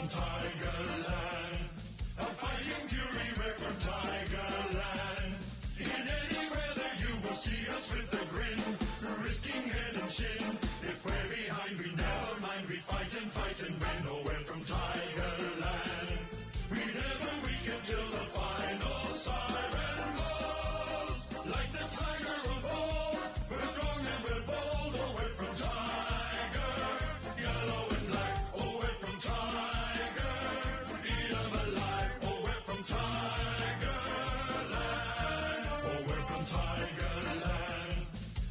from Tigerland. A fighting fury, we're from Tigerland. In any weather you will see us with a grin, risking head and shin. If we're behind, we never mind, we fight and win. Oh, we're from Tigerland. We never weaken till the final siren blows. Like the tigers of old, we're strong and we're bold. Oh, we're from Tiger, yellow and black. Oh, we're from Tiger, eat 'em alive. Oh, we're from Tigerland. Oh, we're from Tigerland.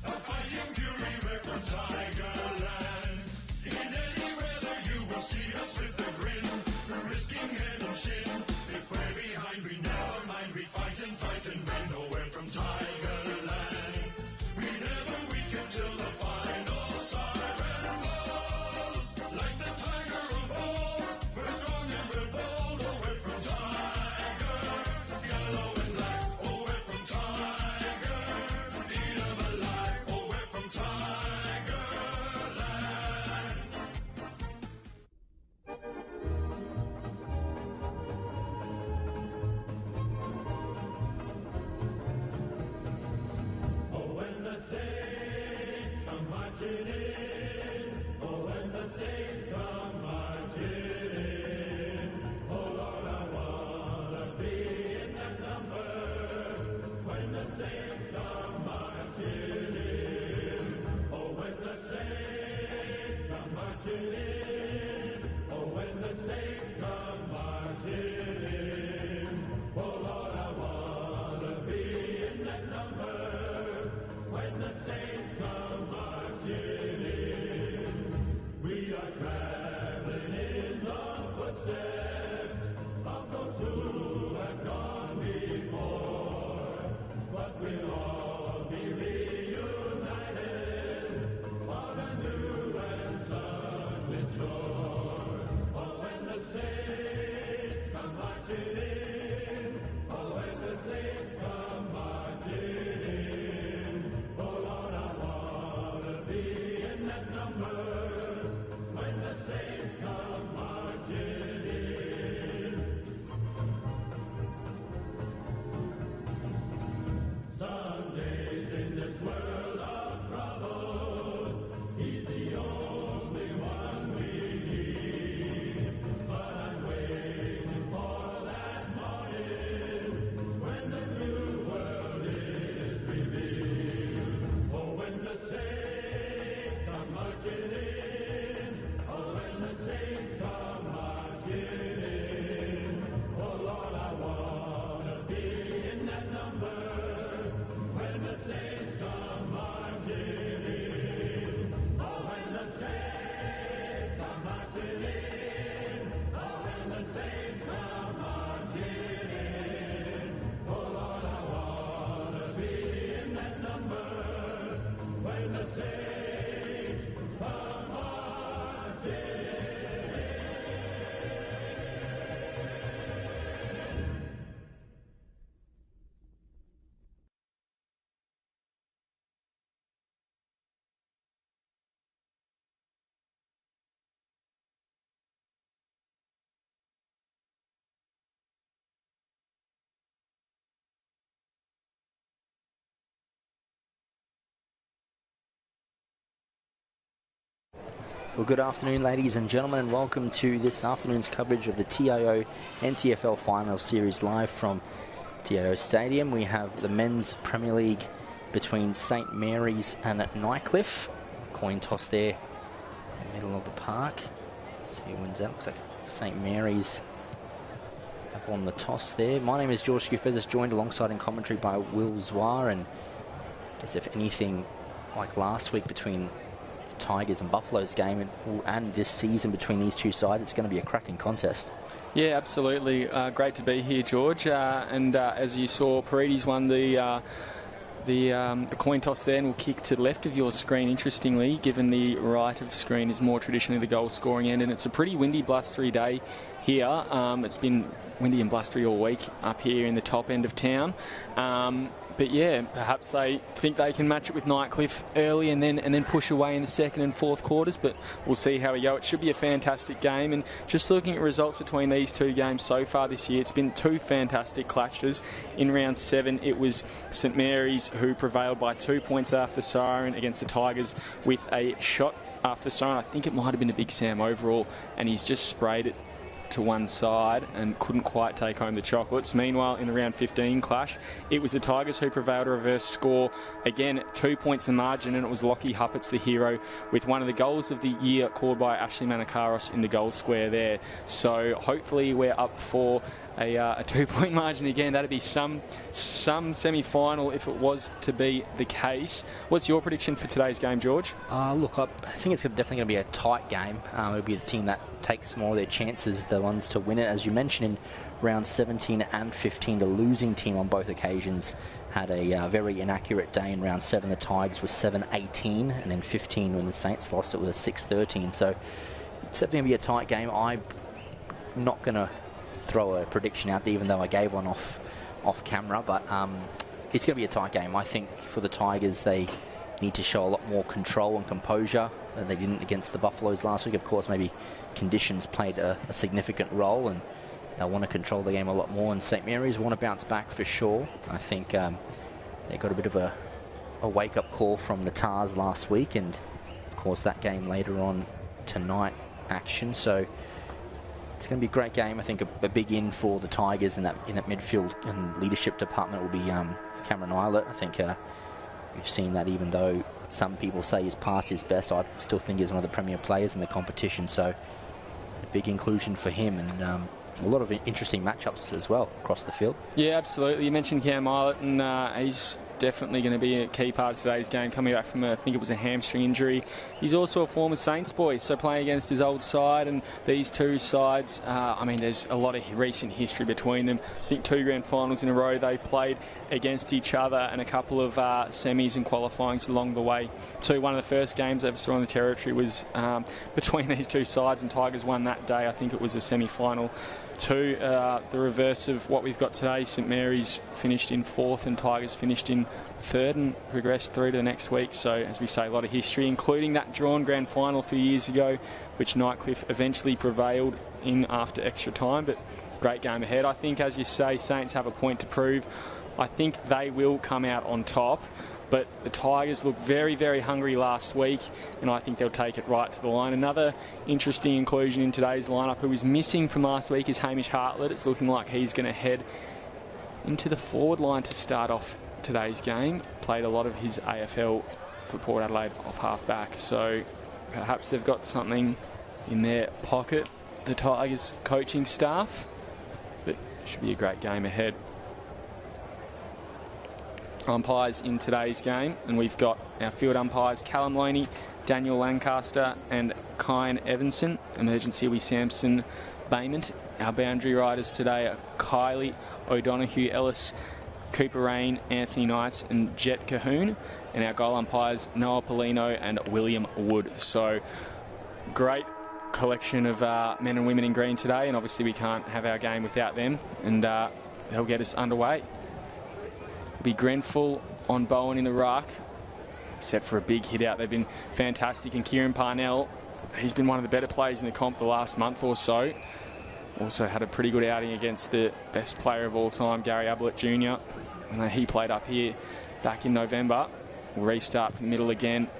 A fighting fury, we're from Tigerland. In any weather you will see us with a grin, risking head and shin. If we're behind, we never mind, we fight and win. Oh, we're from Tigerland. We never weaken till the final siren blows. Like the tigers of old, we're strong and we're bold. Oh, we're from Tiger, yellow and black. Oh, we're from Tiger, eat 'em alive. Oh, we're from Tigerland. Oh, when the saints come marching in. Oh, when the saints come marching in. Oh, Lord, I wanna be in that number. When the saints come marching in. Oh, when the saints come marching in. Oh, when the saints come marching in. Oh, Lord, I wanna be in that number. When the saints come marching in, we are traveling in the footsteps of those who have gone before. But we'll all be reunited on a new and sunlit shore. Oh, when the saints come marching in. Oh, when the saints come marching in. Oh, Lord, I wanna be in that number. When the saints come marching in. Some days in this world of trouble, he's the only one we need. But I'm waiting for that morning when the new world is revealed. Oh, when the saints come marching in. Oh, when the saints come marching in. Oh, Lord, I wanna be in that number. When the saints come marching in. Oh, when the saints come marching in. Oh, when the saints come marching in. Oh, Lord, I wanna be in that number. When the saints come marching in. Well, good afternoon, ladies and gentlemen, and welcome to this afternoon's coverage of the TIO NTFL Final Series live from TIO Stadium. We have the Men's Premier League between St Mary's and Nightcliff. Coin toss there in the middle of the park. Let's see who wins that. Looks like St Mary's have won the toss there. My name is George Scoufezis, joined alongside in commentary by Will Zwar, and I guess if anything like last week between Tigers and Buffalo's game and this season between these two sides, it's going to be a cracking contest. Yeah, absolutely. Great to be here, George. And as you saw, Paredes won the coin toss there and will kick to the left of your screen, interestingly, given the right of screen is more traditionally the goal scoring end, and it's a pretty windy, blustery day here. It's been windy and blustery all week up here in the top end of town. But yeah, perhaps they think they can match it with Nightcliff early and then push away in the second and fourth quarters, but we'll see how we go. It should be a fantastic game, and just looking at results between these two games so far this year, it's been two fantastic clashes. In round 7, it was St Mary's who prevailed by 2 points after siren against the Tigers with a shot after siren. I think it might have been a Big Sam overall, and he's just sprayed it to one side and couldn't quite take home the chocolates. Meanwhile, in the round 15 clash, it was the Tigers who prevailed a reverse score. Again, 2 points the margin, and it was Lockie Huppets, the hero, with one of the goals of the year called by Ashley Manakaros in the goal square there. So hopefully we're up for a 2 point margin again. That'd be some semi-final if it was to be the case. What's your prediction for today's game, George? Look, I think it's definitely going to be a tight game. It'll be the team that takes more of their chances, the ones to win it. As you mentioned, in round 17 and 15, the losing team on both occasions had a very inaccurate day. In round 7, the Tigers was 7-18, and in 15, when the Saints lost, it was 6-13. So it's definitely going to be a tight game. I'm not going to throw a prediction out there, even though I gave one off camera, but it's going to be a tight game. I think for the Tigers, they need to show a lot more control and composure than they didn't against the Buffaloes last week. Of course, maybe conditions played a significant role, and they'll want to control the game a lot more, and St Mary's want to bounce back for sure. I think they got a bit of a wake-up call from the Tars last week, and of course that game later on tonight action. So it's going to be a great game. I think a big in for the Tigers in that midfield and leadership department will be Cameron Eilert. I think we've seen that, even though some people say he's past his best, I still think he's one of the premier players in the competition. So a big inclusion for him, and a lot of interesting matchups as well across the field. Yeah, absolutely. You mentioned Cam Eilert, and he's definitely going to be a key part of today's game, coming back from I think it was a hamstring injury. He's also a former Saints boy, so playing against his old side, and these two sides, I mean, there's a lot of recent history between them. I think 2 grand finals in a row they played against each other, and a couple of semis and qualifyings along the way too. One of the first games I ever saw on the territory was between these two sides, and Tigers won that day. I think it was a semi-final. The reverse of what we've got today, St Mary's finished in 4th and Tigers finished in 3rd and progressed through to the next week. So, as we say, a lot of history, including that drawn grand final a few years ago, which Nightcliff eventually prevailed in after extra time. But great game ahead. I think, as you say, Saints have a point to prove. I think they will come out on top. But the Tigers looked very, very hungry last week, and I think they'll take it right to the line. Another interesting inclusion in today's lineup, who was missing from last week, is Hamish Hartlett. It's looking like he's going to head into the forward line to start off today's game. Played a lot of his AFL for Port Adelaide off half-back, so perhaps they've got something in their pocket, the Tigers coaching staff. But it should be a great game ahead. Umpires in today's game, and we've got our field umpires Callum Loney, Daniel Lancaster and Kyan Evanson. Emergency will be Samson Bayment. Our boundary riders today are Kylie O'Donoghue Ellis, Cooper Rain, Anthony Knights and Jet Cahoon, and our goal umpires Noah Polino and William Wood. So great collection of men and women in green today, and obviously we can't have our game without them, and they'll get us underway. Be Grenfell on Bowen in the ruck, set for a big hit out. They've been fantastic, and Kieran Parnell, he's been one of the better players in the comp the last month or so. Also had a pretty good outing against the best player of all time, Gary Ablett Jr. And he played up here back in November. We'll restart from the middle again.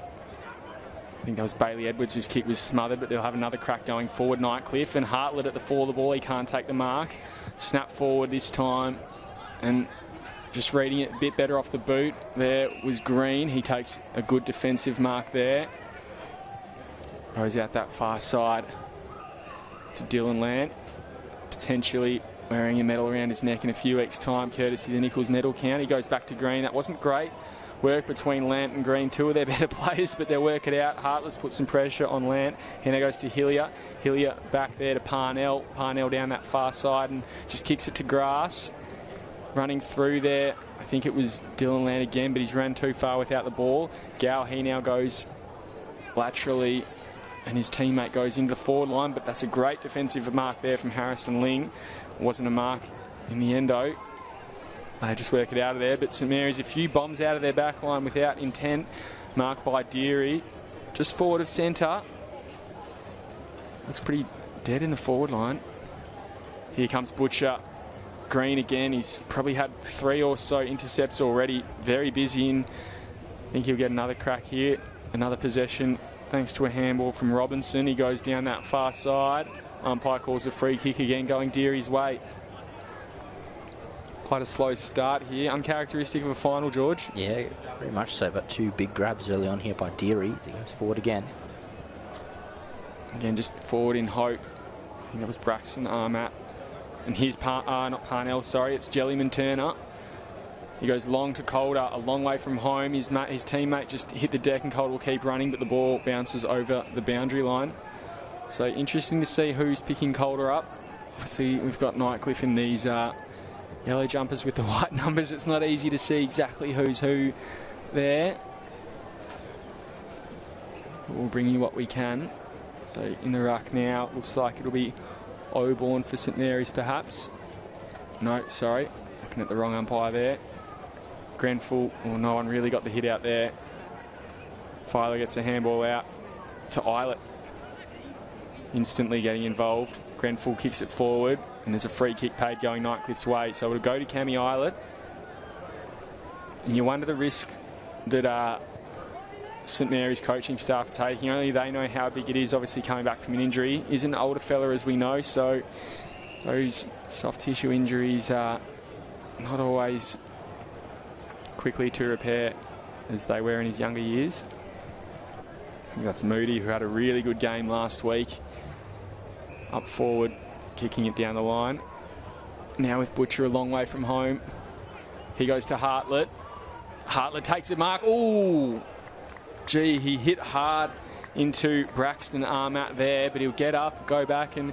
I think that was Bailey Edwards whose kick was smothered, but they'll have another crack going forward. Nightcliff and Hartlett at the fore of the ball. He can't take the mark. Snap forward this time, and just reading it a bit better off the boot there was Green. He takes a good defensive mark there. Goes out that far side to Dylan Lant, potentially wearing a medal around his neck in a few weeks' time, courtesy of the Nichols medal count. He goes back to Green. That wasn't great work between Lant and Green. Two of their better players, but they'll work it out. Hartlett's put some pressure on Lant. Here now goes to Hillier. Hillier back there to Parnell. Parnell down that far side and just kicks it to grass. Running through there, I think it was Dylan Lant again, but he's ran too far without the ball. Gow, he now goes laterally and his teammate goes into the forward line, but that's a great defensive mark there from Harrison Ling. Wasn't a mark in the end, though. They just work it out of there, but St Mary's a few bombs out of their back line without intent, marked by Deary. Just forward of centre. Looks pretty dead in the forward line. Here comes Butcher. Green again. He's probably had 3 or so intercepts already. Very busy in. I think he'll get another crack here. Another possession thanks to a handball from Robinson. He goes down that far side. Umpire calls a free kick again, going Deary's way. Quite a slow start here. Uncharacteristic of a final, George. Yeah, very much so, but 2 big grabs early on here by Deary as he goes forward again. Again, just forward in hope. I think that was Braxton Armat. And here's not Parnell, sorry, it's Jellyman Turner. He goes long to Calder, a long way from home. His teammate just hit the deck and Calder will keep running, but the ball bounces over the boundary line. So interesting to see who's picking Calder up. Obviously, we've got Nightcliff in these yellow jumpers with the white numbers. It's not easy to see exactly who's who there. But we'll bring you what we can. So in the ruck now, looks like it'll be Auburn for St Mary's perhaps. No, sorry, looking at the wrong umpire there. Grenfell, well, no one really got the hit out there. Filer gets a handball out to Eilert. Instantly getting involved. Grenfell kicks it forward and there's a free kick paid going Nightcliff's way. So it'll go to Cammy Eilert. And you wonder the risk that St Mary's coaching staff are taking. Only they know how big it is, obviously coming back from an injury. He's an older fella, as we know, so those soft tissue injuries are not always quickly to repair as they were in his younger years. I think that's Moody, who had a really good game last week. Up forward, kicking it down the line. Now with Butcher a long way from home. He goes to Hartlett. Hartlett takes a mark. Ooh! Gee, he hit hard into Braxton Armat there, but he'll get up, go back and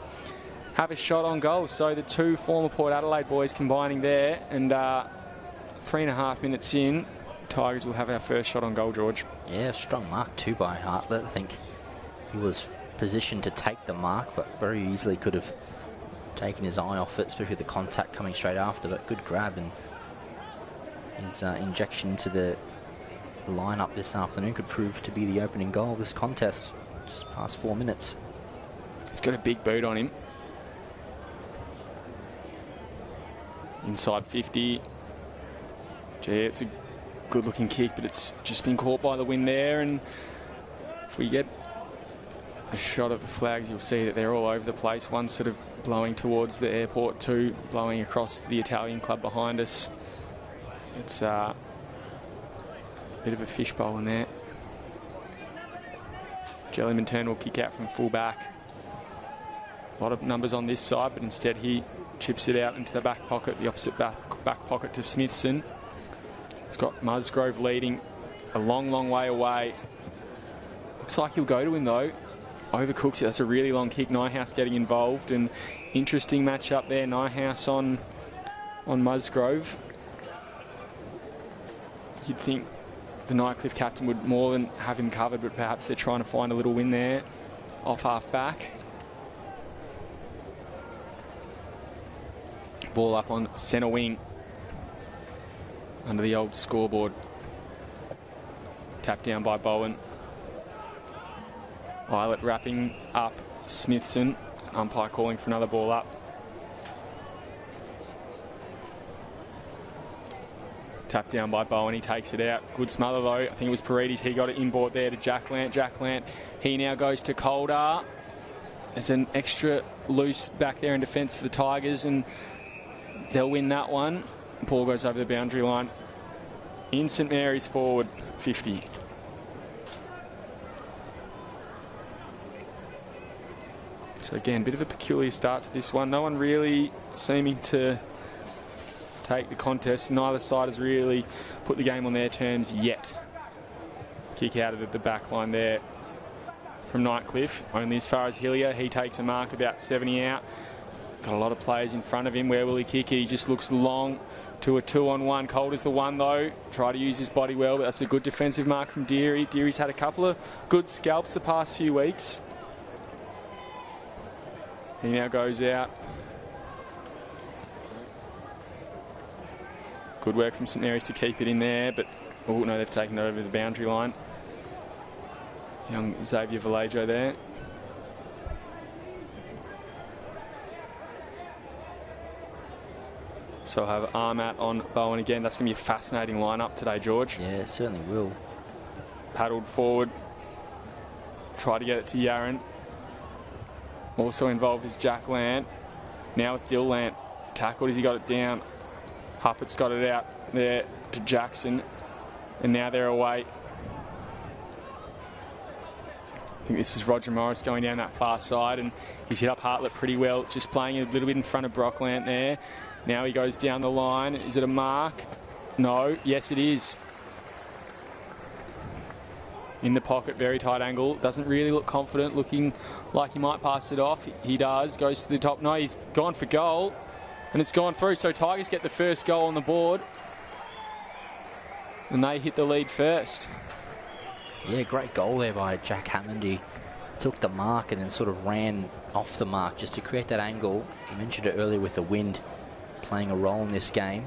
have a shot on goal. So the 2 former Port Adelaide boys combining there, and 3.5 minutes in, Tigers will have our first shot on goal, George. Yeah, strong mark too by Hartlett. I think he was positioned to take the mark, but very easily could have taken his eye off it, especially with the contact coming straight after. But good grab, and his injection into the lineup this afternoon could prove to be the opening goal of this contest. Just past 4 minutes. He's got a big boot on him. Inside 50. Gee, it's a good looking kick, but it's just been caught by the wind there. And if we get a shot of the flags, you'll see that they're all over the place. One sort of blowing towards the airport, 2 blowing across to the Italian club behind us. It's a bit of a fishbowl in there. Jellyman Turner will kick out from full back. A lot of numbers on this side, but instead he chips it out into the back pocket, the opposite back pocket to Smithson. He's got Musgrove leading a long, long way away. Looks like he'll go to him though. Overcooks it. That's a really long kick. Nyhouse getting involved, and interesting match up there. Nyhouse on Musgrove. You'd think the Nightcliff captain would more than have him covered, but perhaps they're trying to find a little win there off half back. Ball up on centre wing under the old scoreboard. Tapped down by Bowen. Eilert wrapping up Smithson. Umpire calling for another ball up. Tapped down by Bowen, he takes it out. Good smother though. I think it was Paredes. He got it inboard there to Jack Lant. Jack Lant, he now goes to Calder. There's an extra loose back there in defence for the Tigers, and they'll win that one. Ball goes over the boundary line. In St Mary's forward, 50. So again, bit of a peculiar start to this one. No one really seeming to take the contest. Neither side has really put the game on their terms yet. Kick out of the back line there from Nightcliff. Only as far as Hillier. He takes a mark about 70 out. Got a lot of players in front of him. Where will he kick it? He just looks long to a 2-on-1. Calder's the one though. Try to use his body well, but that's a good defensive mark from Deary. Deary's had a couple of good scalps the past few weeks. He now goes out. Good work from St Mary's to keep it in there, but oh no, they've taken it over the boundary line. Young Xavier Vallejo there. So I'll have Armat on Bowen again. That's going to be a fascinating lineup today, George. Yeah, it certainly will. Paddled forward. Try to get it to Yaron. Also involved is Jack Lant. Now with Dill Lant. Tackled as he got it down. Huppert's got it out there to Jackson. And now they're away. I think this is Roger Morris going down that far side, and he's hit up Hartlett pretty well, just playing a little bit in front of Brock Lant there. Now he goes down the line. Is it a mark? No. Yes, it is. In the pocket, very tight angle. Doesn't really look confident, looking like he might pass it off. He does. Goes to the top. No, he's gone for goal, and it's gone through. So Tigers get the first goal on the board, and they hit the lead first. Yeah, great goal there by Jack Hammond. He took the mark and then sort of ran off the mark just to create that angle. You mentioned it earlier with the wind playing a role in this game,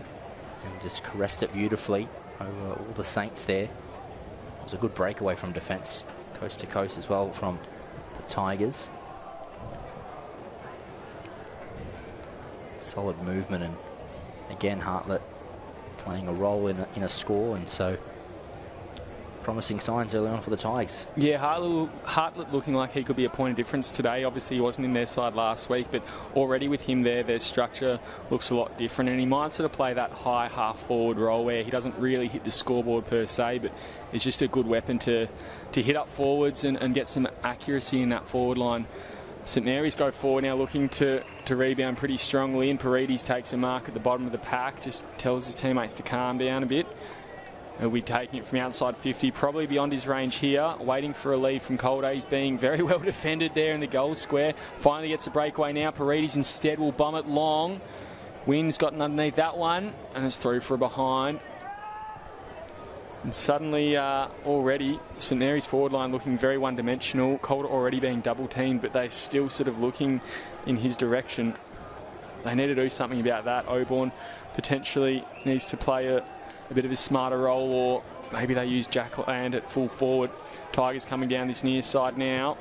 and just caressed it beautifully over all the Saints there. It was a good breakaway from defence, coast to coast as well from the Tigers. Solid movement, and again Hartlett playing a role in a score, and so promising signs early on for the Tigers. Yeah, Hartlett looking like he could be a point of difference today. Obviously, he wasn't in their side last week, but already with him there, their structure looks a lot different, and he might sort of play that high half-forward role where he doesn't really hit the scoreboard per se, but it's just a good weapon to hit up forwards and get some accuracy in that forward line. St Mary's go forward now, looking to rebound pretty strongly, and Paredes takes a mark at the bottom of the pack, just tells his teammates to calm down a bit. He'll be taking it from outside 50, probably beyond his range here, waiting for a lead from Calder. He's being very well defended there in the goal square. Finally gets a breakaway now. Paredes instead will bomb it long. Wynn's gotten underneath that one, and it's through for a behind. And suddenly, already, St Mary's forward line looking very one-dimensional. Calder already being double-teamed, but they're still sort of looking in his direction. They need to do something about that. Auburn potentially needs to play a bit of a smarter role, or maybe they use Jack Land at full forward. Tigers coming down this near side now.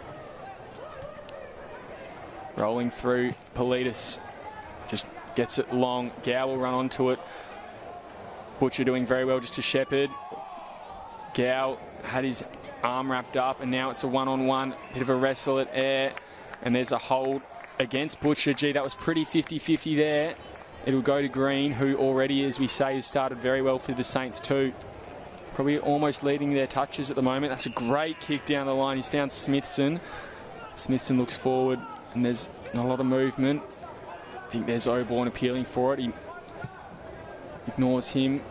Rolling through, Politis just gets it long. Gow will run onto it. Butcher doing very well just to shepherd. Gow had his arm wrapped up, and now it's a one-on-one. Bit of a wrestle at air, and there's a hold against Butcher. Gee, that was pretty 50-50 there. It'll go to Green, who already, as we say, has started very well for the Saints too. Probably almost leading their touches at the moment. That's a great kick down the line. He's found Smithson. Smithson looks forward, and there's not a lot of movement. I think there's Auburn appealing for it. He ignores him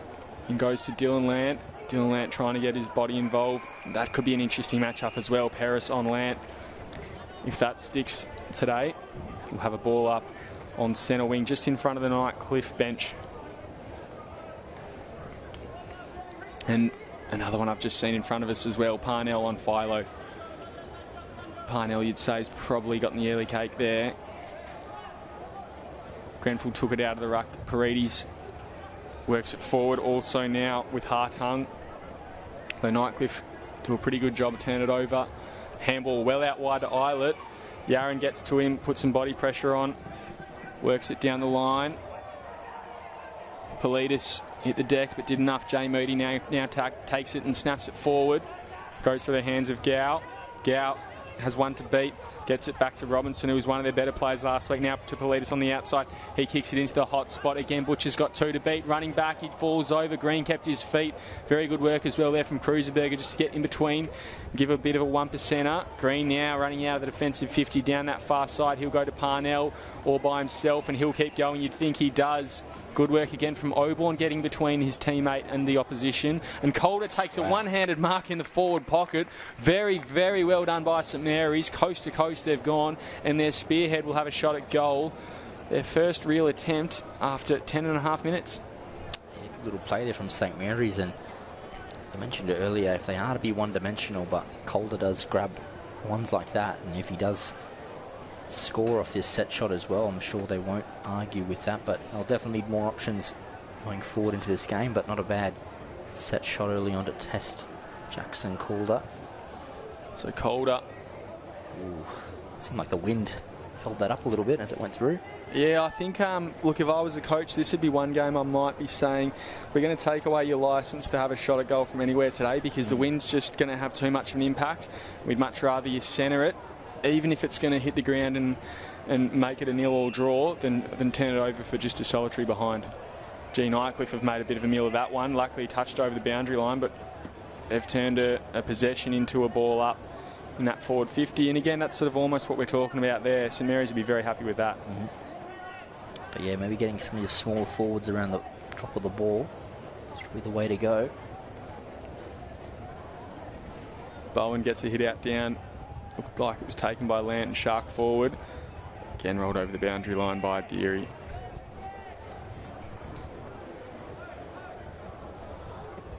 and goes to Dylan Lant. Dylan Lant trying to get his body involved. That could be an interesting matchup as well. Paris on Lant. If that sticks today, we'll have a ball up on centre wing, just in front of the Nightcliff bench. And another one I've just seen in front of us as well, Parnell on Philo. Parnell, you'd say, has probably gotten the early cake there. Grenfell took it out of the ruck. Paredes works it forward also now with Hartung. The Nightcliff do a pretty good job of turning it over. Handball well out wide to Eilert. Yaron gets to him, puts some body pressure on. Works it down the line. Politis hit the deck but did enough. Jay Moody now takes it and snaps it forward. Goes for the hands of Gow. Gow has one to beat. Gets it back to Robinson, who was one of their better players last week. Now to Politis on the outside. He kicks it into the hot spot again. Butcher's got two to beat. Running back, he falls over. Green kept his feet. Very good work as well there from Cruiserberger, just to get in between. Give a bit of a 1%er. Green now running out of the defensive 50 down that far side. He'll go to Parnell all by himself, and he'll keep going. You'd think he does. Good work again from Auburn, getting between his teammate and the opposition. And Calder takes a one-handed mark in the forward pocket. Very, very well done by St Mary's. Coast to coast they've gone, and their spearhead will have a shot at goal. Their first real attempt after 10.5 minutes. Yeah, little play there from St Mary's, and I mentioned it earlier, if they are to be one-dimensional, but Calder does grab ones like that, and if he does score off this set shot as well. I'm sure they won't argue with that, but they'll definitely need more options going forward into this game, but not a bad set shot early on to test Jackson Calder. So Calder. Ooh, seemed like the wind held that up a little bit as it went through. Yeah, I think, look, if I was a coach, this would be one game I might be saying, we're going to take away your licence to have a shot at goal from anywhere today, because the wind's just going to have too much of an impact. We'd much rather you centre it, even if it's going to hit the ground and make it a 0-0 draw, than turn it over for just a solitary behind. Nightcliff have made a bit of a meal of that one. Luckily touched over the boundary line, but they've turned a possession into a ball up in that forward 50. And again, that's sort of almost what we're talking about there. St Mary's would be very happy with that. But yeah, maybe getting some of your smaller forwards around the drop of the ball is probably the way to go. Bowen gets a hit out down. Looked like it was taken by Lant and Shark forward. Again, rolled over the boundary line by Deary.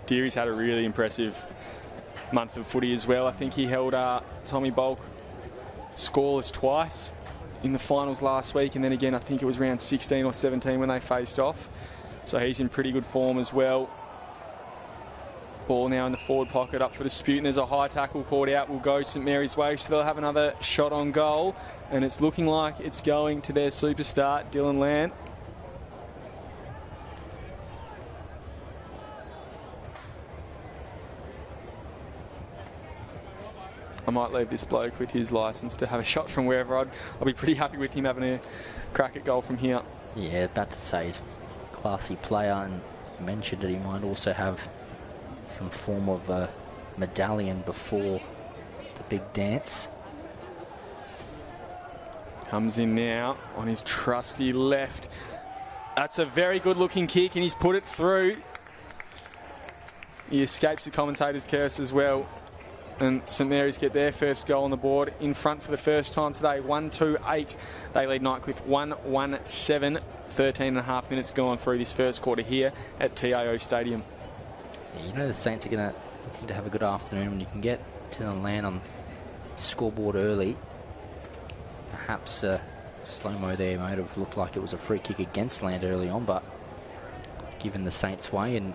Deary's had a really impressive month of footy as well. I think he held Tommy Bulk scoreless twice in the finals last week, and then again I think it was round 16 or 17 when they faced off. So he's in pretty good form as well. Ball now in the forward pocket up for dispute, and there's a high tackle called out. Will go St Mary's way, so they'll have another shot on goal, and it's looking like it's going to their superstar Dylan Lant. I might leave this bloke with his licence to have a shot from wherever. I'll be pretty happy with him having a crack at goal from here. Yeah, about to say he's a classy player, and mentioned that he might also have some form of medallion before the big dance. Comes in now on his trusty left. That's a very good looking kick, and he's put it through. He escapes the commentator's curse as well. And St Mary's get their first goal on the board, in front for the first time today, 1-2-8. They lead Nightcliff 1-1-7. 13 and a half minutes gone through this first quarter here at TIO Stadium. Yeah, you know the Saints are looking to have a good afternoon when you can get Dylan Lant on scoreboard early. Perhaps slow-mo there might have looked like it was a free kick against Lant early on, but given the Saints' way, and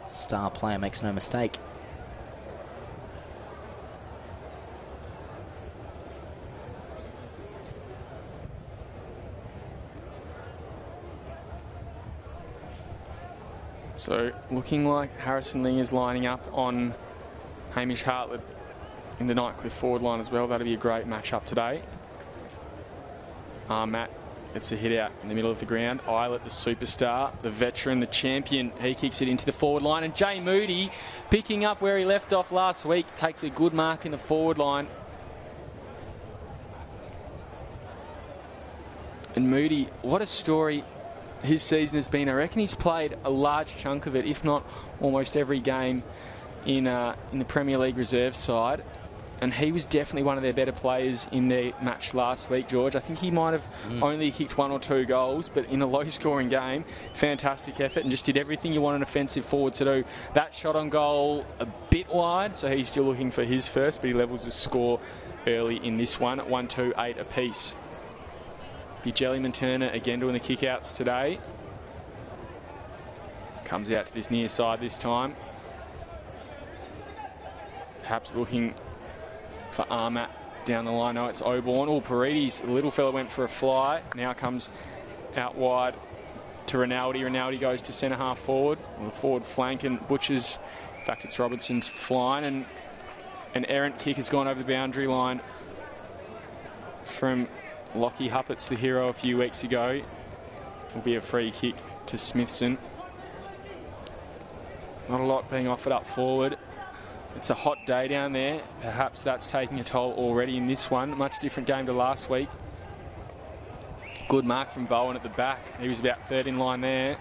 star player makes no mistake. So looking like Harrison Ling is lining up on Hamish Hartlett in the Nightcliff forward line as well. That'll be a great match-up today. Matt gets a hit out in the middle of the ground. Eilert, the superstar, the veteran, the champion, he kicks it into the forward line. And Jay Moody, picking up where he left off last week, takes a good mark in the forward line. And Moody, what a story his season has been. I reckon he's played a large chunk of it, if not almost every game in the Premier League reserve side. And he was definitely one of their better players in their match last week, George. I think he might have only kicked 1 or 2 goals, but in a low-scoring game, fantastic effort and just did everything you want an offensive forward to do. That shot on goal a bit wide, so he's still looking for his first, but he levels the score early in this one at 1-2-8 apiece. Be Jellyman Turner again doing the kick-outs today. Comes out to this near side this time. Perhaps looking for Armat down the line. No, it's Oborn. Oh, Paredes, the little fella, went for a fly. Now comes out wide to Rinaldi. Rinaldi goes to centre half forward. On the forward flank, and Butcher's, in fact, it's Robertson's flying, and an errant kick has gone over the boundary line from Lockie Huppett's the hero a few weeks ago. Will be a free kick to Smithson. Not a lot being offered up forward. It's a hot day down there. Perhaps that's taking a toll already in this one. Much different game to last week. Good mark from Bowen at the back. He was about third in line there.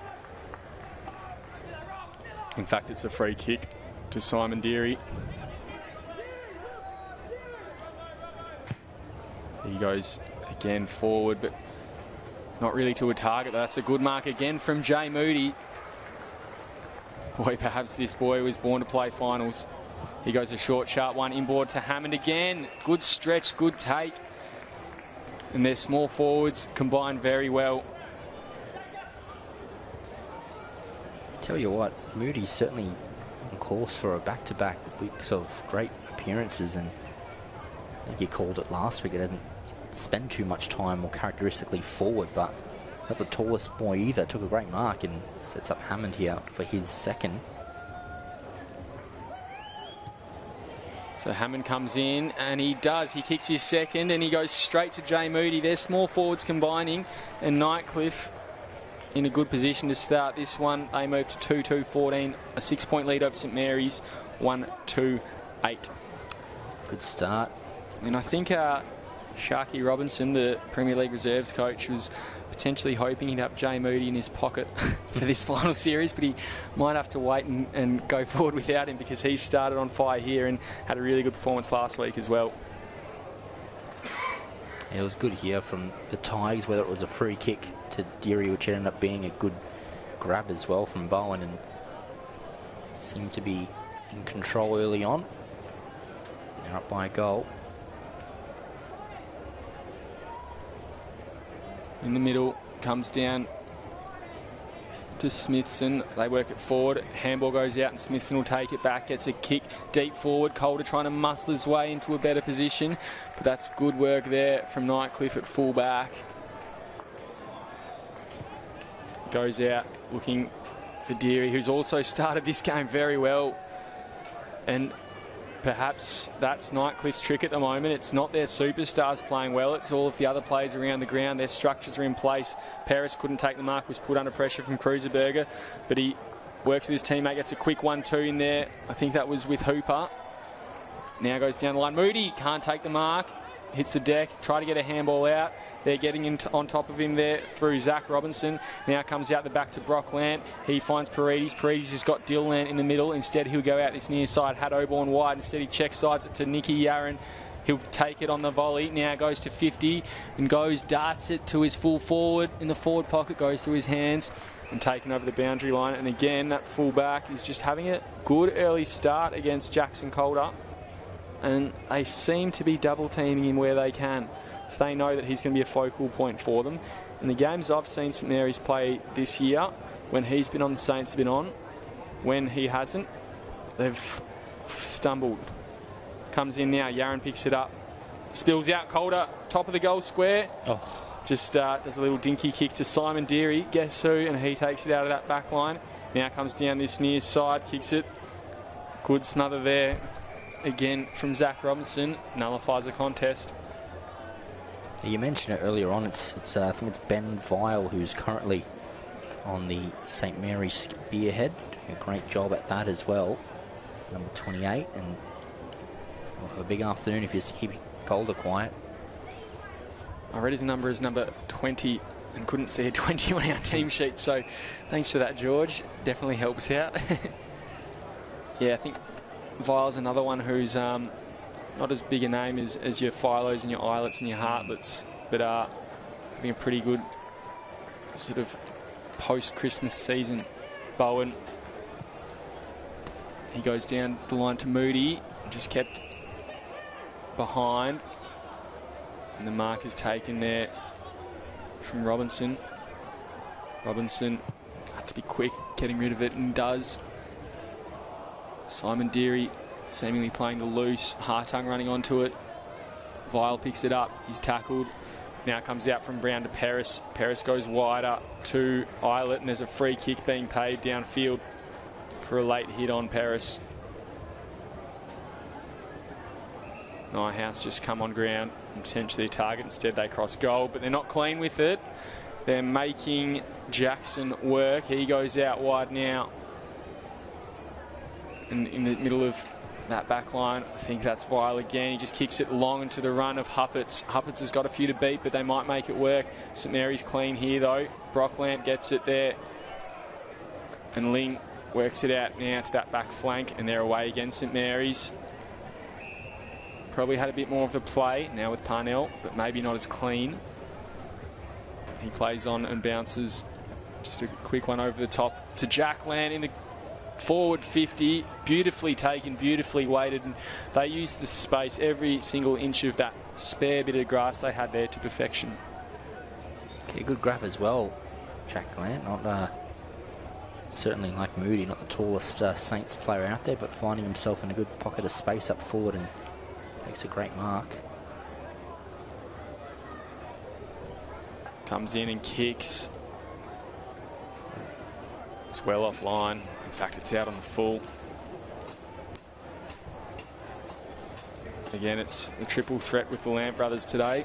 In fact, it's a free kick to Simon Deary. He goes again forward, but not really to a target. That's a good mark again from Jay Moody. Boy, perhaps this boy was born to play finals. He goes a short, sharp one inboard to Hammond again. Good stretch, good take. And their small forwards combine very well. Tell you what, Moody's certainly on course for a back-to-back weeks of great appearances, and I think you called it last week. It doesn't spend too much time or characteristically forward, but not the tallest boy either. Took a great mark and sets up Hammond here for his second. So Hammond comes in, and he does. He kicks his second, and he goes straight to Jay Moody. Their small forwards combining, and Nightcliff in a good position to start this one. They move to 2-2-14, a 6-point lead over St Mary's, 1-2-8. Good start. And I think Sharky Robinson, the Premier League reserves coach, was potentially hoping he'd have Jay Moody in his pocket for this final series, but he might have to wait and go forward without him, because he started on fire here and had a really good performance last week as well. It was good here from the Tigers, whether it was a free kick to Deary, which ended up being a good grab as well from Bowen, and seemed to be in control early on. They're up by a goal. In the middle, comes down to Smithson. They work it forward. Handball goes out and Smithson will take it back. Gets a kick deep forward. Calder trying to muscle his way into a better position. But that's good work there from Nightcliff at full back. Goes out looking for Deary, who's also started this game very well. And perhaps that's Nightcliff's trick at the moment. It's not their superstars playing well, it's all of the other players around the ground. Their structures are in place. Paris couldn't take the mark, was put under pressure from Cruiserberger, but he works with his teammate, gets a quick 1-2 in there. I think that was with Hooper. Now goes down the line. Moody can't take the mark, hits the deck, try to get a handball out. They're getting on top of him there through Zach Robinson. Now comes out the back to Brock Lant. He finds Paredes. Paredes has got Dillant in the middle. Instead, he'll go out this near side. Had Oborn wide. Instead, he check sides it to Nicky Yaron. He'll take it on the volley. Now goes to 50 and darts it to his full forward. In the forward pocket, goes through his hands and taken over the boundary line. And again, that full back is just having a good early start against Jackson Calder. And they seem to be double teaming him where they can. So they know that he's going to be a focal point for them. In the games I've seen St Mary's play this year, when he's been on, the Saints have been on. When he hasn't, they've stumbled. Comes in now, Yaron picks it up. Spills out, Calder, top of the goal square. Just does a little dinky kick to Simon Deary. Guess who? And he takes it out of that back line. Now comes down this near side, kicks it. Good smother there. Again from Zach Robinson. Nullifies the contest. You mentioned it earlier on. It's I think it's Ben Vile who's currently on the St Mary's spearhead. Doing a great job at that as well. Number 28, and we'll have a big afternoon if he's to keep Calder quiet. I read his number as number 20 and couldn't see a 20 on our team sheet, so thanks for that, George. Definitely helps out. Yeah, I think Vile's another one who's not as big a name as your Philos and your Islets and your Hartlets, but having a pretty good sort of post-Christmas season. Bowen, he goes down the line to Moody, just kept behind, and the mark is taken there from Robinson. Robinson had to be quick getting rid of it, and does. Simon Deary seemingly playing the loose. Hartung running onto it. Vile picks it up. He's tackled. Now comes out from Brown to Paris. Paris goes wider to Islet, and there's a free kick being paid downfield for a late hit on Paris. Nyhouse just come on ground and potentially a target. Instead they cross goal, but they're not clean with it. They're making Jackson work. He goes out wide now. And in the middle of that back line, I think that's Vile again. He just kicks it long into the run of Huppets. Huppets has got a few to beat, but they might make it work. St Mary's clean here though. Brockland gets it there. And Ling works it out now to that back flank, and they're away again, St Mary's. Probably had a bit more of the play now with Parnell, but maybe not as clean. He plays on and bounces. Just a quick one over the top to Jack Land in the forward 50, beautifully taken, beautifully weighted, and they used the space, every single inch of that spare bit of grass they had there to perfection. Okay, good grab as well, Jack Glant. Not certainly like Moody, not the tallest Saints player out there, but finding himself in a good pocket of space up forward and takes a great mark. Comes in and kicks. It's well offline. In fact, it's out on the full. Again, it's the triple threat with the Lamp brothers today.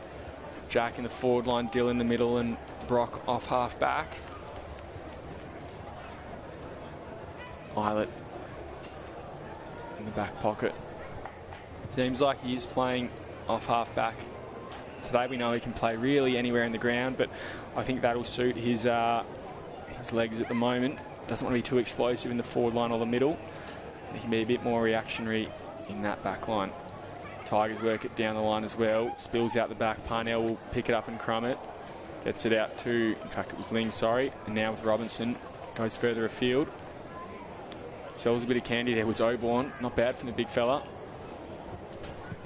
Jack in the forward line, Dill in the middle, and Brock off half back. Eilert in the back pocket. Seems like he is playing off half back. Today we know he can play really anywhere in the ground, but I think that'll suit his legs at the moment. Doesn't want to be too explosive in the forward line or the middle. He can be a bit more reactionary in that back line. Tigers work it down the line as well. Spills out the back. Parnell will pick it up and crumb it. Gets it out to, in fact it was Ling, sorry. And now with Robinson, goes further afield. Sells a bit of candy there, was Oborn. Not bad from the big fella.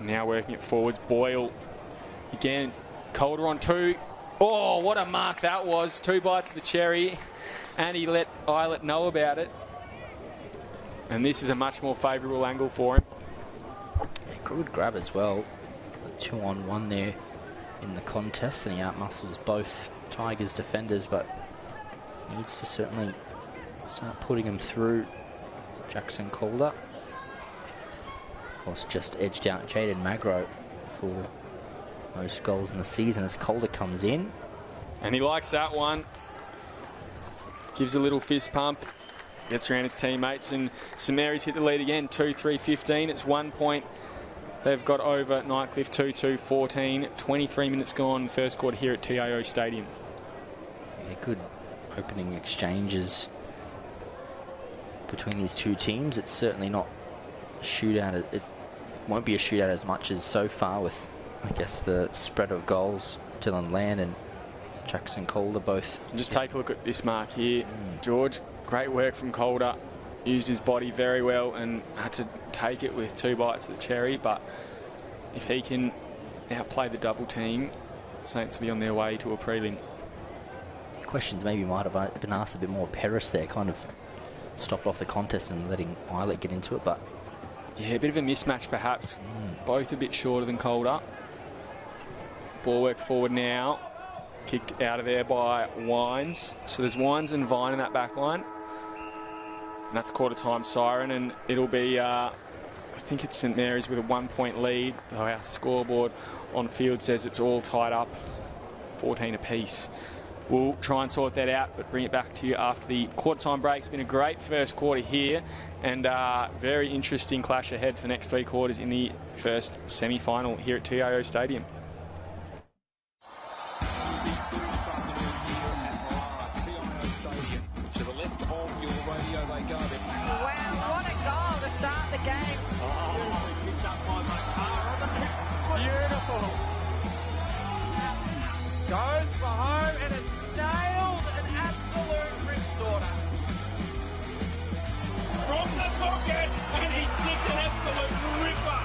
Now working it forwards. Boyle again. Calder on 2. Oh, what a mark that was. 2 bites of the cherry. And he let Eilert know about it. And this is a much more favourable angle for him. Yeah, good grab as well. 2-on-1 there in the contest, and he outmuscles both Tigers defenders, but needs to certainly start putting him through. Jackson Calder, of course, just edged out Jaden Magro for most goals in the season as Calder comes in. And he likes that one. Gives a little fist pump. Gets around his teammates, and St Mary's hit the lead again, 2-3-15. It's 1 point. They've got over Nightcliff 2-2-14. 23 minutes gone in the first quarter here at TIO Stadium. Yeah, good opening exchanges between these two teams. It's certainly not a shootout. It won't be a shootout as much as so far, with, I guess, the spread of goals. Dylan Land and Jackson Calder both. And just take a look at this mark here, George. Great work from Calder. Used his body very well and had to take it with 2 bites of the cherry. But if he can outplay the double team, Saints will be on their way to a prelim. Questions maybe might have been asked a bit more. Paris there kind of stopped off the contest and letting Eilert get into it, but yeah, a bit of a mismatch perhaps. Both a bit shorter than Calder. Ball work forward now. Kicked out of there by Wines. So there's Wines and Vine in that back line. And that's quarter time siren, and it'll be, I think it's St Mary's with a 1 point lead. Our scoreboard on field says it's all tied up, 14 apiece. We'll try and sort that out, but bring it back to you after the quarter time break. It's been a great first quarter here, and very interesting clash ahead for the next 3 quarters in the first semi-final here at TIO Stadium. To the left of your radio they go. Wow, what a goal to start the game. Picked up by McCarr. Beautiful. Goes for home and it's nailed, an absolute ripstorter. From the pocket, and he's kicked an absolute ripper.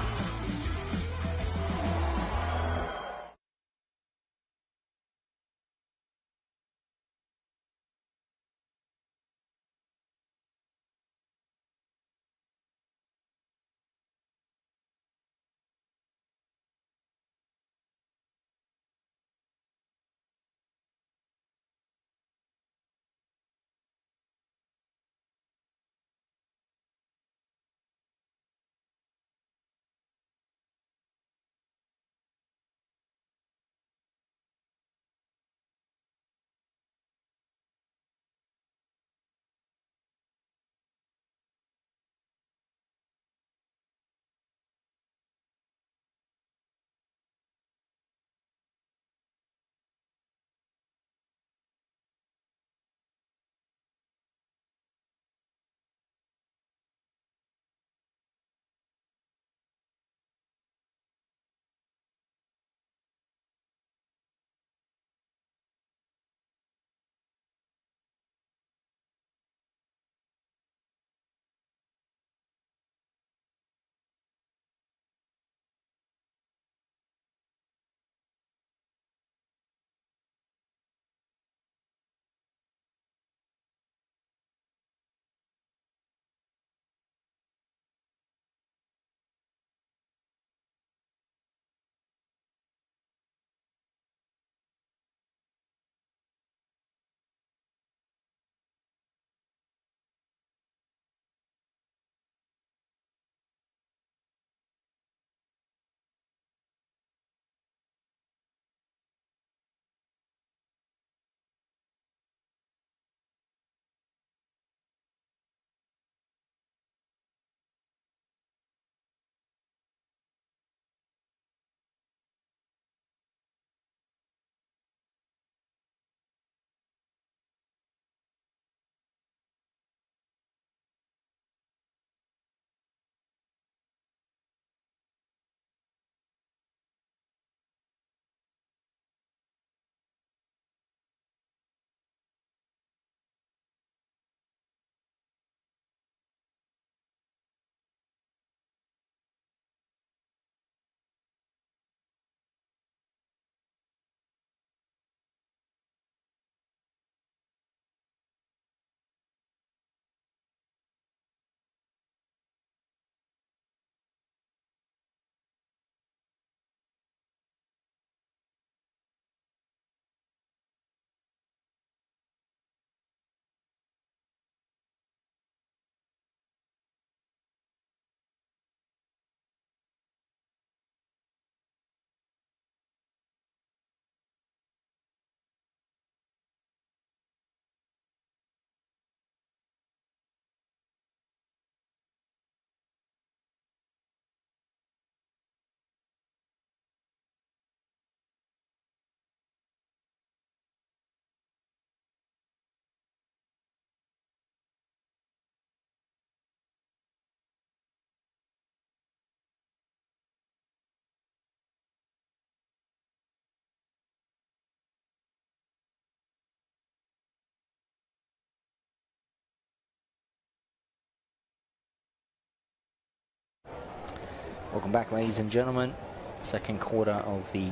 Welcome back, ladies and gentlemen. Second quarter of the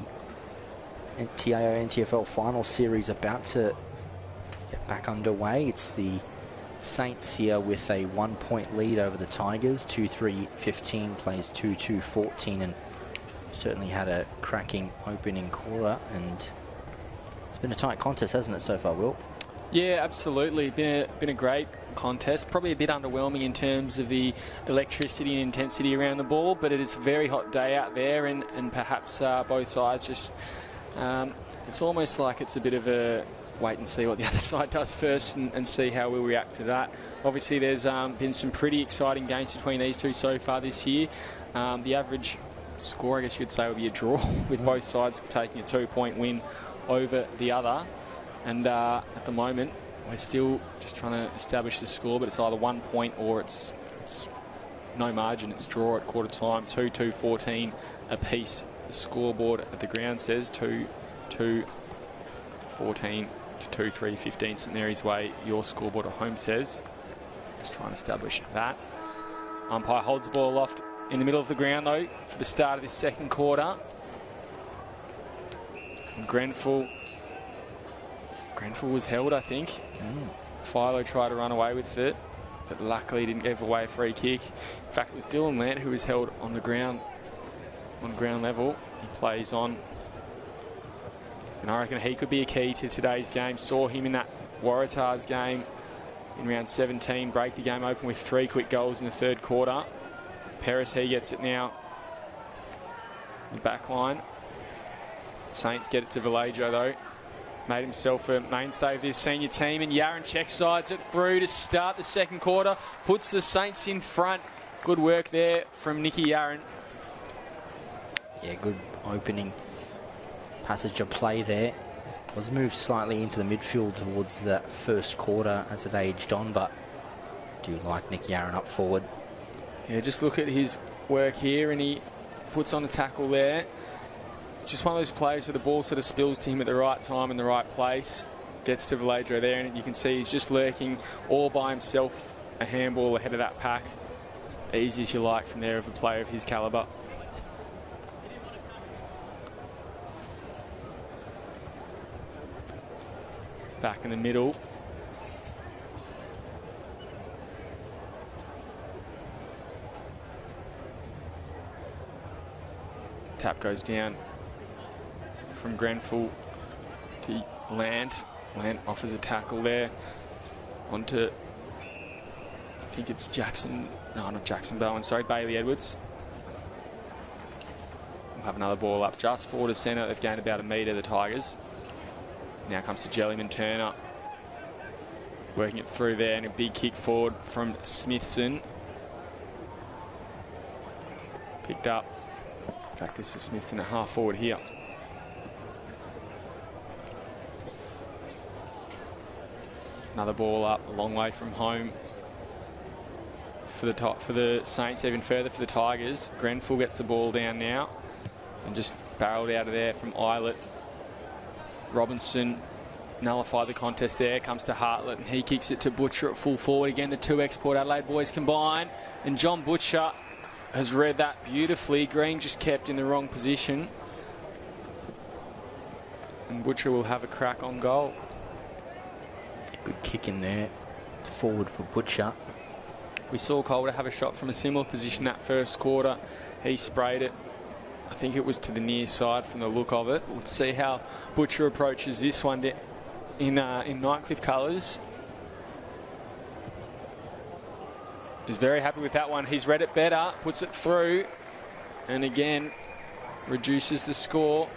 TIO NTFL final series about to get back underway. It's the Saints here with a 1-point lead over the Tigers. 2-3-15 plays 2-2-14, and certainly had a cracking opening quarter, and it's been a tight contest, hasn't it, so far, Will? Yeah, absolutely. Been a great contest. Probably a bit underwhelming in terms of the electricity and intensity around the ball, but it is a very hot day out there, and perhaps both sides just... it's almost like it's a bit of a wait and see what the other side does first and see how we'll react to that. Obviously, there's been some pretty exciting games between these two so far this year. The average score, I guess you'd say, would be a draw, with both sides taking a 2-point win over the other. And at the moment, we're still just trying to establish the score, but it's either 1 point or it's no margin. It's draw at quarter time, 2-2-14 apiece. The scoreboard at the ground says 2-2-14 to 2-3-15 St Mary's Way. Your scoreboard at home says. Just trying to establish that. Umpire holds the ball aloft in the middle of the ground, though, for the start of this second quarter. And Grenfell was held, I think. Philo tried to run away with it, but luckily didn't give away a free kick. In fact, it was Dylan Lant who was held on the ground, on ground level. He plays on. And I reckon he could be a key to today's game. Saw him in that Waratahs game in round 17, break the game open with 3 quick goals in the third quarter. Peris, he gets it now. The back line. Saints get it to Vallejo, though. Made himself a mainstay of this senior team, and Yaron check sides it through to start the second quarter. Puts the Saints in front. Good work there from Nicky Yaron. Yeah, good opening passage of play there. Was moved slightly into the midfield towards that first quarter as it aged on, but do like Nicky Yaron up forward. Yeah, just look at his work here, and he puts on a tackle there. Just one of those players where the ball sort of spills to him at the right time in the right place. Gets to Vallejo there, and you can see he's just lurking all by himself, a handball ahead of that pack. Easy as you like from there of a player of his calibre. Back in the middle. Tap goes down from Grenfell to Lant. Lant offers a tackle there onto, I think it's Jackson, no, not Jackson Bowen, sorry, Bailey Edwards. We'll have another ball up just forward to centre. They've gained about a metre, the Tigers. Now comes to Jellyman Turner. Working it through there, and a big kick forward from Smithson. Picked up. In fact, this is Smithson at half forward here. Another ball up, a long way from home for the Saints, even further for the Tigers. Grenfell gets the ball down now and just barreled out of there from Eilert. Robinson nullified the contest there, comes to Hartlett, and he kicks it to Butcher at full forward. Again, the two Port Adelaide boys combine, and John Butcher has read that beautifully. Green just kept in the wrong position, and Butcher will have a crack on goal. Good kick in there, forward for Butcher. We saw Calder have a shot from a similar position that first quarter. He sprayed it. I think it was to the near side from the look of it. Let's see how Butcher approaches this one in Nightcliff colours. He's very happy with that one. He's read it better, puts it through, and again reduces the score.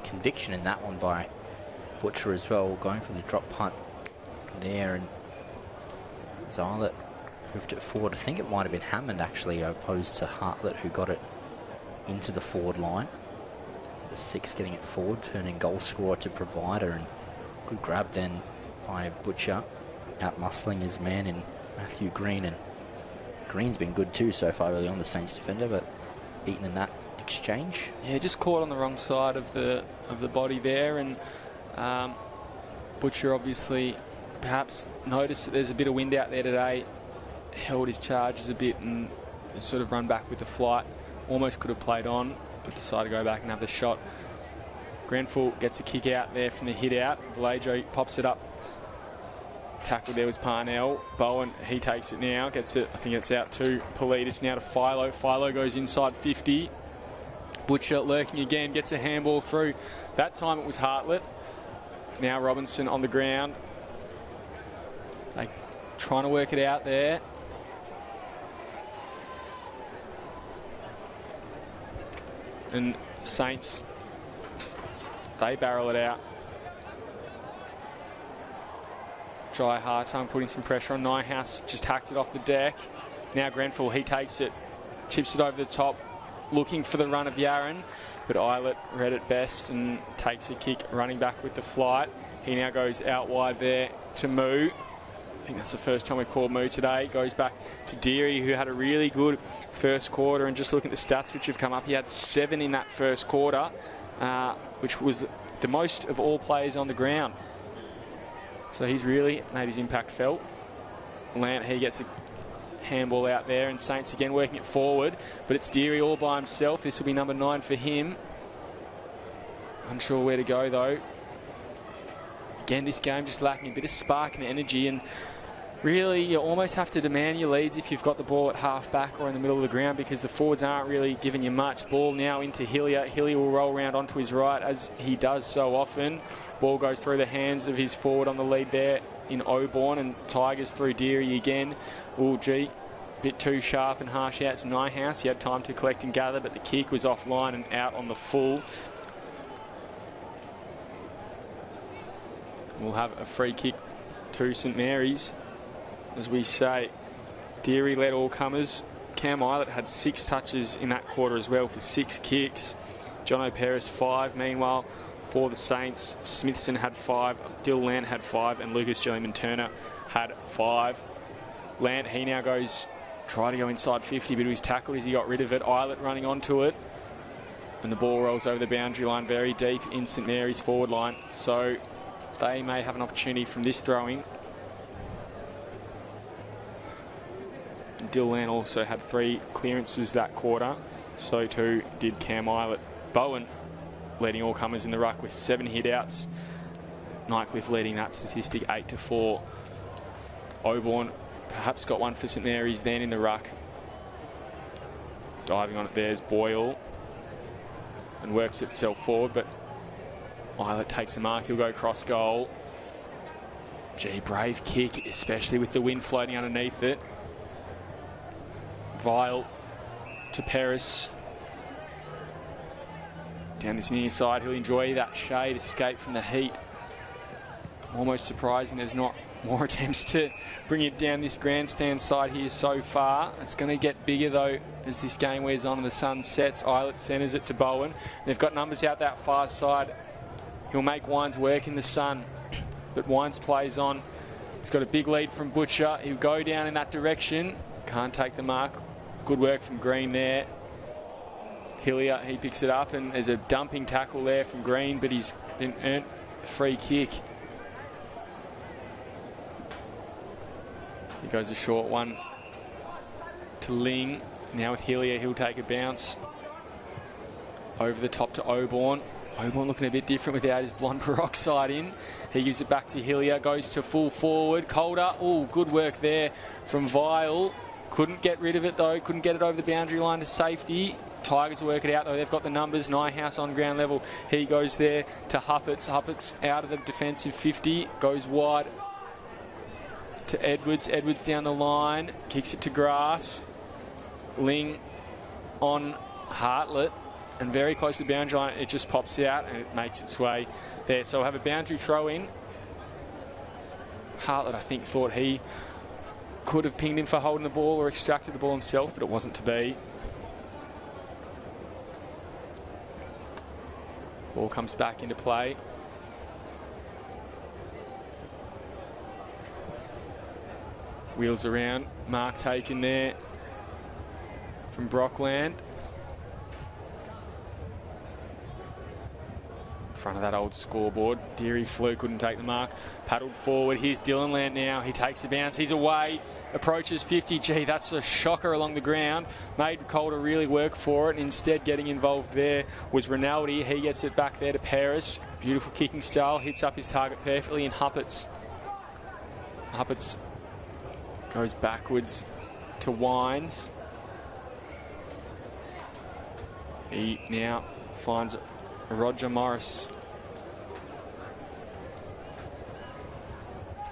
Conviction in that one by Butcher as well, going for the drop punt there, and Eilert moved it forward. I think it might have been Hammond actually, opposed to Hartlett, who got it into the forward line. The 6 getting it forward, turning goal scorer to provider, and good grab then by Butcher, out muscling his man in Matthew Green, and Green's been good too so far early on, the Saints defender, but beaten in that exchange. Yeah, just caught on the wrong side of the body there, and Butcher obviously perhaps noticed that there's a bit of wind out there today. held his charges a bit and sort of run back with the flight. Almost could have played on, but decided to go back and have the shot. Grenfell gets a kick out there from the hit out. Vallejo pops it up. Tackle there was Parnell. Bowen, he takes it now. Gets it, I think it's out to Politis now to Philo. Philo goes inside 50. Butcher lurking again, gets a handball through. That time it was Hartlett. Now Robinson on the ground. They trying to work it out there. And Saints, they barrel it out. Jai Hartung putting some pressure on Nyhouse, just hacked it off the deck. Now Grenfell, he takes it, chips it over the top, looking for the run of Yarran, but Eilert read it best and takes a kick, running back with the flight. He now goes out wide there to Moo. I think that's the first time we've called Moo today. Goes back to Deary, who had a really good first quarter, and just looking at the stats which have come up, he had 7 in that first quarter, which was the most of all players on the ground. So he's really made his impact felt. Lant, he gets a handball out there, and Saints again working it forward, but it's Deary all by himself. This will be number 9 for him. Unsure where to go though. Again, this game just lacking a bit of spark and energy, and really you almost have to demand your leads if you've got the ball at half back or in the middle of the ground, because the forwards aren't really giving you much. Ball now into Hillier. Hillier will roll round onto his right, as he does so often. Ball goes through the hands of his forward on the lead there in Oborn, and Tigers through Deary again. Oh, gee, bit too sharp and harsh out to Nyhouse. He had time to collect and gather, but the kick was offline and out on the full. We'll have a free kick to St Mary's. As we say, Deary led all comers. Cam Eilert had 6 touches in that quarter as well for 6 kicks. John O'Peris 5. Meanwhile, for the Saints, Smithson had 5, Dill Lant had 5, and Lucas Jellyman-Turner had 5. Lant, he now goes, try to go inside 50, but he was tackled as he got rid of it. Eilert running onto it, and the ball rolls over the boundary line very deep in St Mary's forward line. So they may have an opportunity from this throwing. Dill Lant also had 3 clearances that quarter. So too did Cam Eilert. Bowen leading all comers in the ruck with 7 hit-outs. Nightcliff leading that statistic 8-4. Oborn perhaps got one for St Mary's then in the ruck. Diving on it there's Boyle, and works itself forward, but Eilert takes a mark. He'll go cross goal. Gee, brave kick, especially with the wind floating underneath it. Vile to Peris. Down this near side, he'll enjoy that shade, escape from the heat. Almost surprising there's not more attempts to bring it down this grandstand side here so far. It's going to get bigger though as this game wears on and the sun sets. Eilert centres it to Bowen. They've got numbers out that far side. He'll make Wines work in the sun, but Wines plays on. He's got a big lead from Butcher. He'll go down in that direction. Can't take the mark. Good work from Green there. Hillier, he picks it up, and there's a dumping tackle there from Green, but he's been earned a free kick. He goes a short one to Ling. Now with Hillier, he'll take a bounce over the top to Oborn. Oborn looking a bit different without his blonde peroxide in. He gives it back to Hillier, goes to full forward. Calder, oh, good work there from Vile. Couldn't get rid of it though, couldn't get it over the boundary line to safety. Tigers work it out though, they've got the numbers. Nyhouse on ground level, he goes there to Huppets. Huppets out of the defensive 50, goes wide to Edwards. Edwards down the line, kicks it to Grass. Ling on Hartlett, and very close to the boundary line, it just pops out and it makes its way there. So we'll have a boundary throw in. Hartlett, I think, thought he could have pinged him for holding the ball or extracted the ball himself, but it wasn't to be. Ball comes back into play. Wheels around, mark taken there from Brockland. front of that old scoreboard. Deary flew, couldn't take the mark. Paddled forward. Here's Dylan Lant now. He takes a bounce. He's away. Approaches 50. Gee, that's a shocker along the ground. Made Calder really work for it. And instead, getting involved there was Rinaldi. He gets it back there to Paris. Beautiful kicking style. Hits up his target perfectly. And Hupperts goes backwards to Wines. He now finds Roger Morris.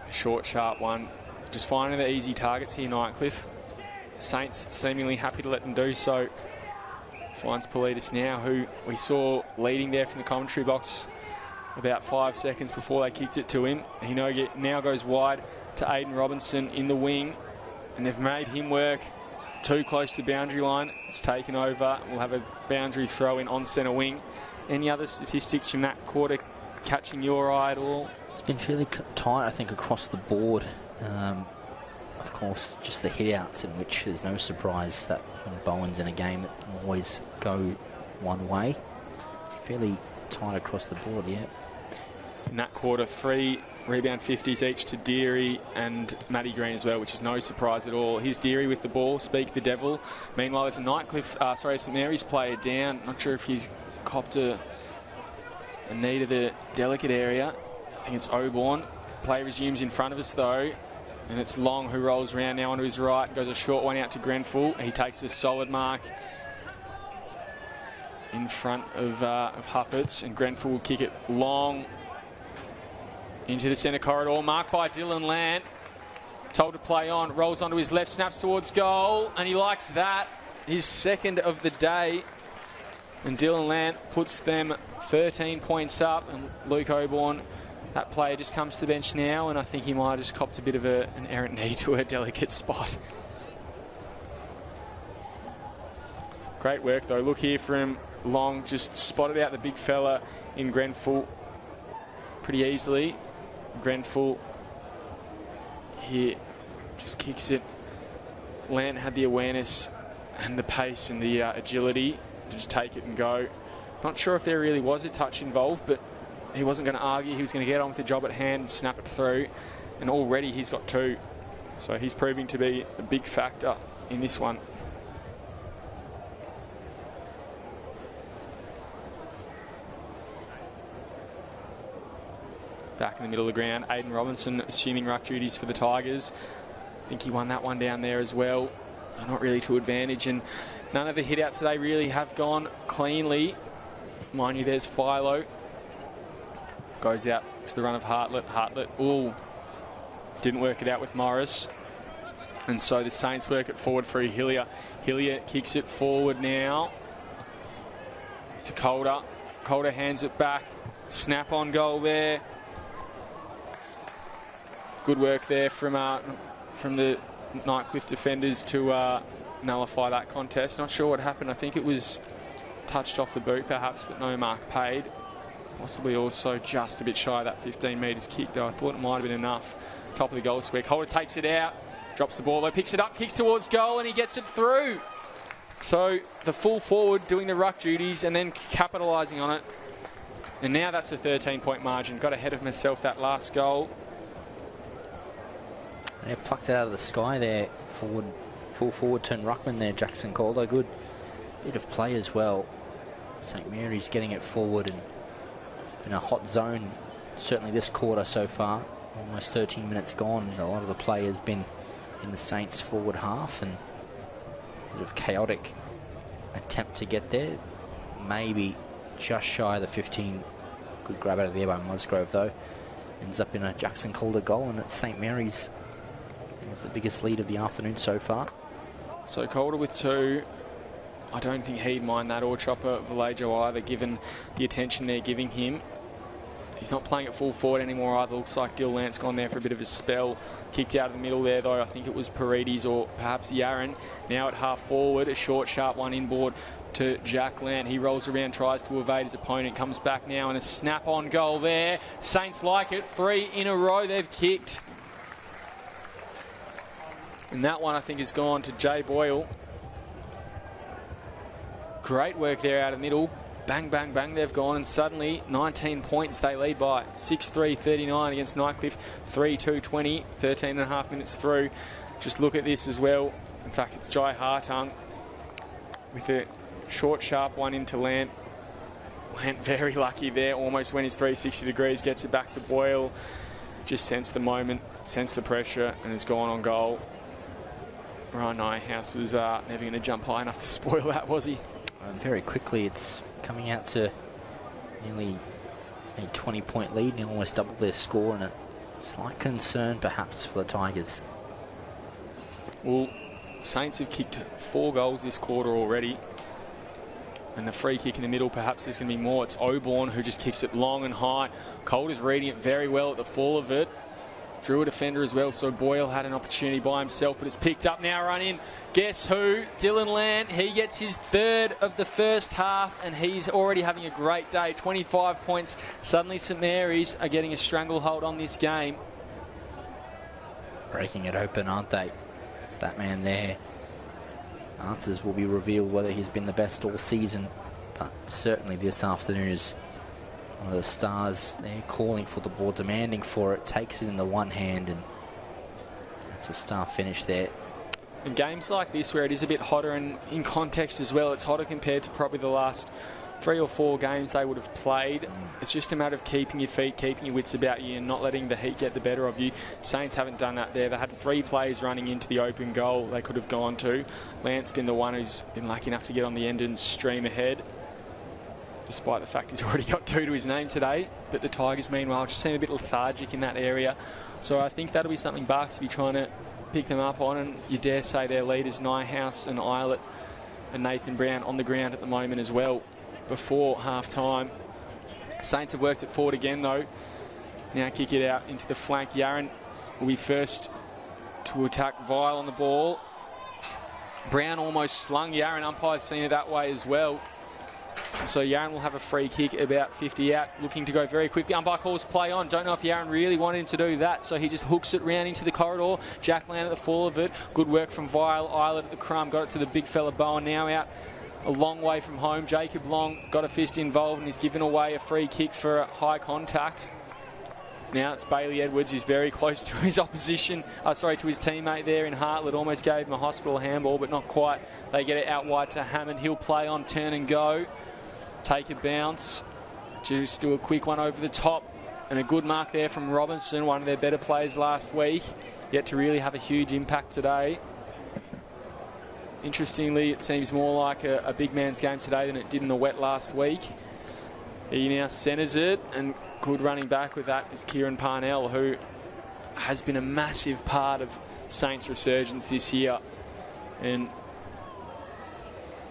A short, sharp one. Just finding the easy targets here, Nightcliff. Saints seemingly happy to let them do so. Finds Paulides now, who we saw leading there from the commentary box about 5 seconds before they kicked it to him. He now goes wide to Aiden Robinson in the wing, and they've made him work too close to the boundary line. It's taken over. We'll have a boundary throw in on centre wing. Any other statistics from that quarter catching your eye at all? It's been fairly tight, I think, across the board. Of course, just the hit-outs, in which there's no surprise that when Bowen's in a game, it can always go one way. Fairly tight across the board, yeah. In that quarter, 3 rebound 50s each to Deary and Matty Green as well, which is no surprise at all. Here's Deary with the ball, Speak the Devil. Meanwhile, there's a St Mary's player down. Not sure if he's copped a knee to the delicate area. I think it's Oborn. Play resumes in front of us though, and it's Long who rolls around now onto his right, goes a short one out to Grenfell. He takes a solid mark in front of Hupperts, and Grenfell will kick it long into the centre corridor, marked by Dylan Lant. Told to play on, rolls onto his left, snaps towards goal, and he likes that. His second of the day. And Dylan Lant puts them 13 points up, and Luke Oborn, that player, just comes to the bench now, and I think he might have just copped a bit of an errant knee to a delicate spot. Great work though. Look here from Long, just spotted out the big fella in Grenfell pretty easily. Grenfell here just kicks it. Lant had the awareness and the pace and the agility to just take it and go. Not sure if there really was a touch involved, but he wasn't going to argue. He was going to get on with the job at hand and snap it through. And already he's got 2. So he's proving to be a big factor in this one. Back in the middle of the ground, Aiden Robinson assuming ruck duties for the Tigers. I think he won that one down there as well. They're not really to advantage, and none of the hit-outs today really have gone cleanly. Mind you, there's Philo. Goes out to the run of Hartlett. Hartlett, didn't work it out with Morris. And so the Saints work it forward for Hillier. Hillier kicks it forward now to Calder. Calder hands it back. Snap on goal there. Good work there from the Nightcliff defenders to nullify that contest. Not sure what happened. I think it was touched off the boot perhaps, but no mark paid. Possibly also just a bit shy of that 15 metres kick, though. I thought it might have been enough. Top of the goal square. Calder takes it out, drops the ball though, picks it up, kicks towards goal, and he gets it through. So the full forward doing the ruck duties and then capitalising on it. And now that's a 13-point margin. Got ahead of myself that last goal. Yeah, plucked it out of the sky there. Full forward turn ruckman there, Jackson Calder. Good bit of play as well. St Mary's getting it forward, and it's been a hot zone, certainly this quarter so far. Almost 13 minutes gone. A lot of the play has been in the Saints forward half, and a bit of chaotic attempt to get there. Maybe just shy of the 15. Good grab out of there by Musgrove though. Ends up in a Jackson Calder goal, and it's St Mary's. It's the biggest lead of the afternoon so far. So Calder with 2. I don't think he'd mind that, or Chopper Vallejo either, given the attention they're giving him. He's not playing at full forward anymore either. Looks like Dill Lant's gone there for a bit of a spell. Kicked out of the middle there though. I think it was Paredes or perhaps Yaron. Now at half forward, a short, sharp one inboard to Jack Lant. He rolls around, tries to evade his opponent, comes back now, and a snap-on goal there. Saints like it. 3 in a row they've kicked. And that one, I think, has gone to Jay Boyle. Great work there out of the middle. bang, bang, bang, they've gone, and suddenly 19 points they lead by. 6-3-39 against Nightcliff, 3-2-20, 13.5 minutes through. Just look at this as well. In fact, it's Jai Hartung with a short, sharp one into Lant. Lant very lucky there, almost went his 360 degrees, gets it back to Boyle. Just sensed the moment, sensed the pressure, and has gone on goal. Ryan Nyhouse was never going to jump high enough to spoil that, was he? Very quickly, it's coming out to nearly a 20-point lead, and almost double their score, and a slight concern perhaps for the Tigers. Well, Saints have kicked 4 goals this quarter already. And the free kick in the middle, perhaps there's going to be more. It's Oborn who just kicks it long and high. Colt is reading it very well at the fall of it. Drew a defender as well, so Boyle had an opportunity by himself, but it's picked up now, run in. Guess who? Dylan Lant. He gets his 3rd of the first half, and he's already having a great day. 25 points. Suddenly St Mary's are getting a stranglehold on this game. Breaking it open, aren't they? It's that man there. Answers will be revealed whether he's been the best all season, but certainly this afternoon is one of the stars. They're calling for the ball, demanding for it, takes it in the one hand, and that's a star finish there. In games like this where it is a bit hotter, and in context as well, it's hotter compared to probably the last 3 or 4 games they would have played. It's just a matter of keeping your feet, keeping your wits about you, and not letting the heat get the better of you. Saints haven't done that there. They had 3 players running into the open goal they could have gone to. Lant's been the one who's been lucky enough to get on the end and stream ahead, despite the fact he's already got 2 to his name today. But the Tigers, meanwhile, just seem a bit lethargic in that area. So I think that'll be something Barks will be trying to pick them up on, and you dare say their leaders, Nyhouse and Eilert and Nathan Brown, on the ground at the moment as well. Before half-time, Saints have worked it forward again, though. Now kick it out into the flank. Yaron will be first to attack. Vile on the ball. Brown almost slung Yaron. Umpire's seen it that way as well. So Yaron will have a free kick about 50 out, looking to go very quickly. Umpire calls play on. Don't know if Yaron really wanted him to do that, so he just hooks it round into the corridor. Jack Land at the fall of it. Good work from Vile. Eilert at the crumb. Got it to the big fella Bowen, now out a long way from home. Jacob Long got a fist involved and he's given away a free kick for a high contact. Now it's Bailey Edwards. He's very close to his opposition, to his teammate there in Hartlett. Almost gave him a hospital handball, but not quite. They get it out wide to Hammond. He'll play on, turn and go. Take a bounce. Just do a quick one over the top. And a good mark there from Robinson, one of their better players last week. Yet to really have a huge impact today. Interestingly, it seems more like a big man's game today than it did in the wet last week. He now centres it, and good running back with that is Kieran Parnell, who has been a massive part of Saints' resurgence this year, and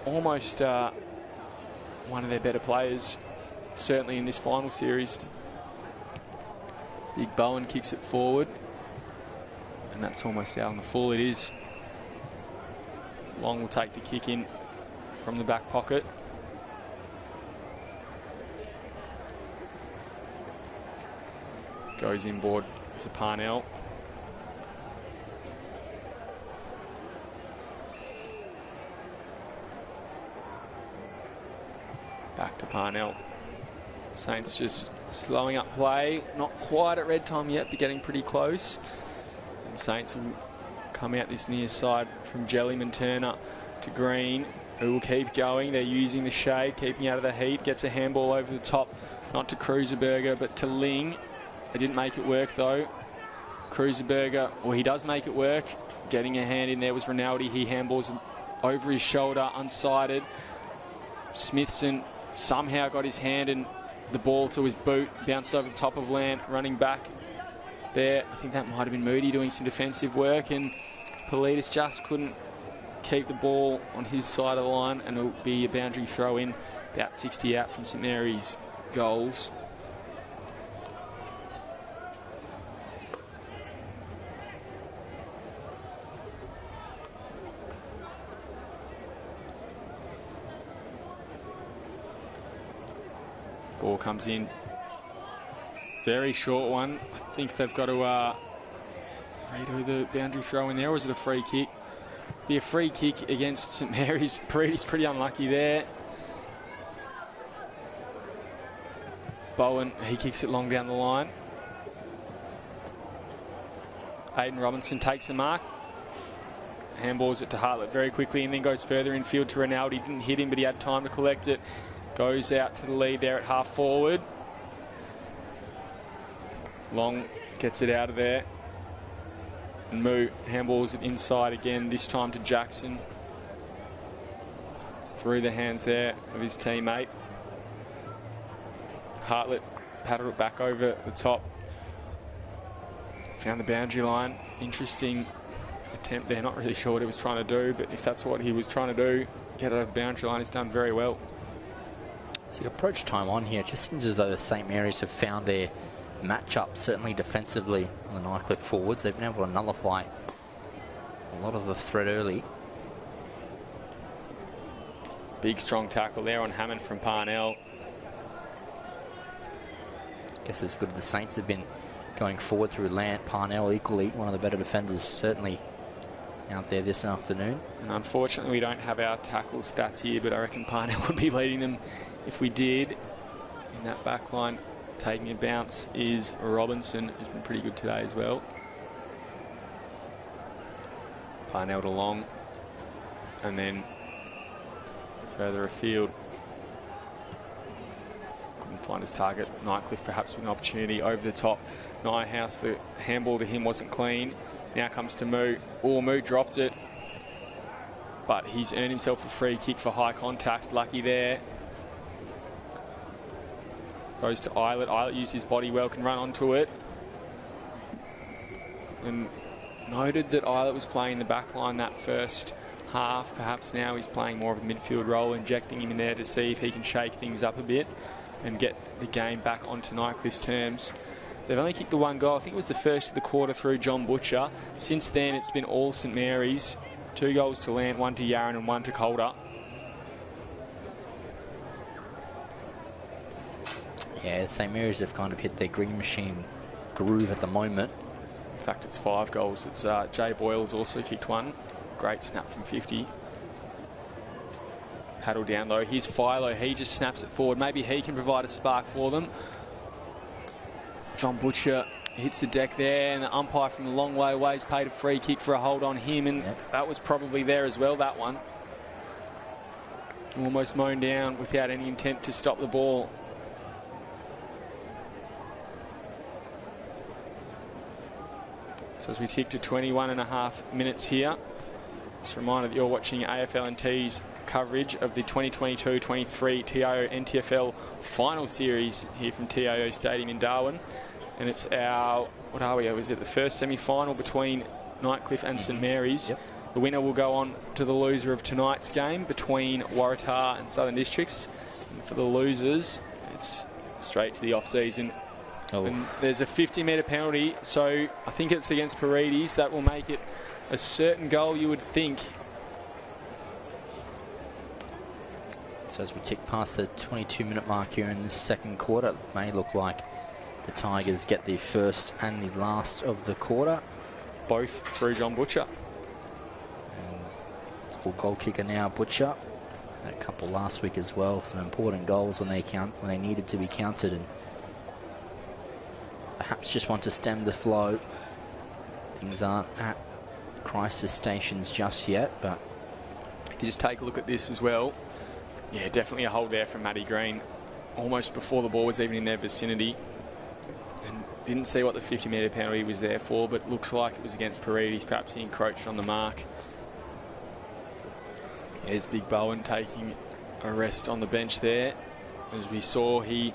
almost one of their better players, certainly in this final series. Big Bowen kicks it forward, and that's almost out on the full. It is. Long will take the kick in from the back pocket. Goes inboard to Parnell. Back to Parnell. Saints just slowing up play. Not quite at red time yet, but getting pretty close. And Saints will come out this near side from Jellyman Turner to Green, who will keep going. They're using the shade, keeping out of the heat. Gets a handball over the top, not to Cruiserberger, but to Ling. They didn't make it work, though. Cruiserberger, well, he does make it work. Getting a hand in there was Rinaldi. He handballs over his shoulder, unsighted. Smithson somehow got his hand and the ball to his boot, bounced over the top of Lant, running back there. I think that might have been Moody doing some defensive work, and Politis just couldn't keep the ball on his side of the line, and it'll be a boundary throw in about 60 out from St Mary's goals. Ball comes in. Very short one. I think they've got to redo the boundary throw in there, or is it a free kick? Be a free kick against St Mary's. He's pretty unlucky there. Bowen, he kicks it long down the line. Aiden Robinson takes the mark. Handballs it to Hartlett very quickly and then goes further infield to Ronaldo. He didn't hit him, but he had time to collect it. Goes out to the lead there at half forward. Long gets it out of there. And Moo handballs it inside again, this time to Jackson. Through the hands there of his teammate. Hartlett paddled it back over the top. Found the boundary line. Interesting attempt there. Not really sure what he was trying to do, but if that's what he was trying to do, get it over the boundary line, he's done very well. So you approach time on here. It just seems as though the St. Mary's have found their matchup, certainly defensively, on the Nightcliff forwards. They've been able to nullify a lot of the threat early. Big strong tackle there on Hammond from Parnell. Guess as good as the Saints have been going forward through Lant, Parnell equally one of the better defenders certainly out there this afternoon. And unfortunately we don't have our tackle stats here, but I reckon Parnell would be leading them if we did. In that back line, taking a bounce is Robinson, who's been pretty good today as well. Parnell to Long, and then further afield. Couldn't find his target. Nightcliff perhaps with an opportunity over the top. Nyhouse, the handball to him wasn't clean. Now comes to Moo. Oh, Moo dropped it. But he's earned himself a free kick for high contact. Lucky there. Goes to Eilert. Eilert used his body well, can run onto it. And noted that Eilert was playing the back line that first half. Perhaps now he's playing more of a midfield role, injecting him in there to see if he can shake things up a bit and get the game back onto Nightcliff's terms. They've only kicked the one goal. I think it was the first of the quarter through John Butcher. Since then, it's been all St. Mary's. 2 goals to Lant, 1 to Yarran and 1 to Calder. Yeah, St. Mary's have kind of hit their green machine groove at the moment. In fact, it's 5 goals. It's Jay Boyle has also kicked 1. Great snap from 50. Paddle down low. Here's Philo. He just snaps it forward. Maybe he can provide a spark for them. John Butcher hits the deck there, and the umpire from the long way away has paid a free kick for a hold on him, and that was probably there as well, that one. Almost mown down without any intent to stop the ball. So as we tick to 21.5 minutes here, just a reminder that you're watching AFL&T's coverage of the 2022-23 TIO NTFL final series here from TIO Stadium in Darwin. And it's our, what are we, is it the first semi-final between Nightcliff and St. Mary's? Yep. The winner will go on to the loser of tonight's game between Waratah and Southern Districts. And for the losers, it's straight to the off-season. Oh. And there's a 50-metre penalty, so I think it's against Paredes. That will make it a certain goal, you would think. So as we tick past the 22-minute mark here in the second quarter, it may look like the Tigers get the first and the last of the quarter. Both through John Butcher. And goal kicker now, Butcher. Had a couple last week as well. Some important goals when they needed to be counted, and perhaps just want to stem the flow. Things aren't at crisis stations just yet, but if you just take a look at this as well, yeah, definitely a hold there from Matty Green, almost before the ball was even in their vicinity. And didn't see what the 50-metre penalty was there for, but looks like it was against Paredes. Perhaps he encroached on the mark. There's Big Bowen taking a rest on the bench there. As we saw, he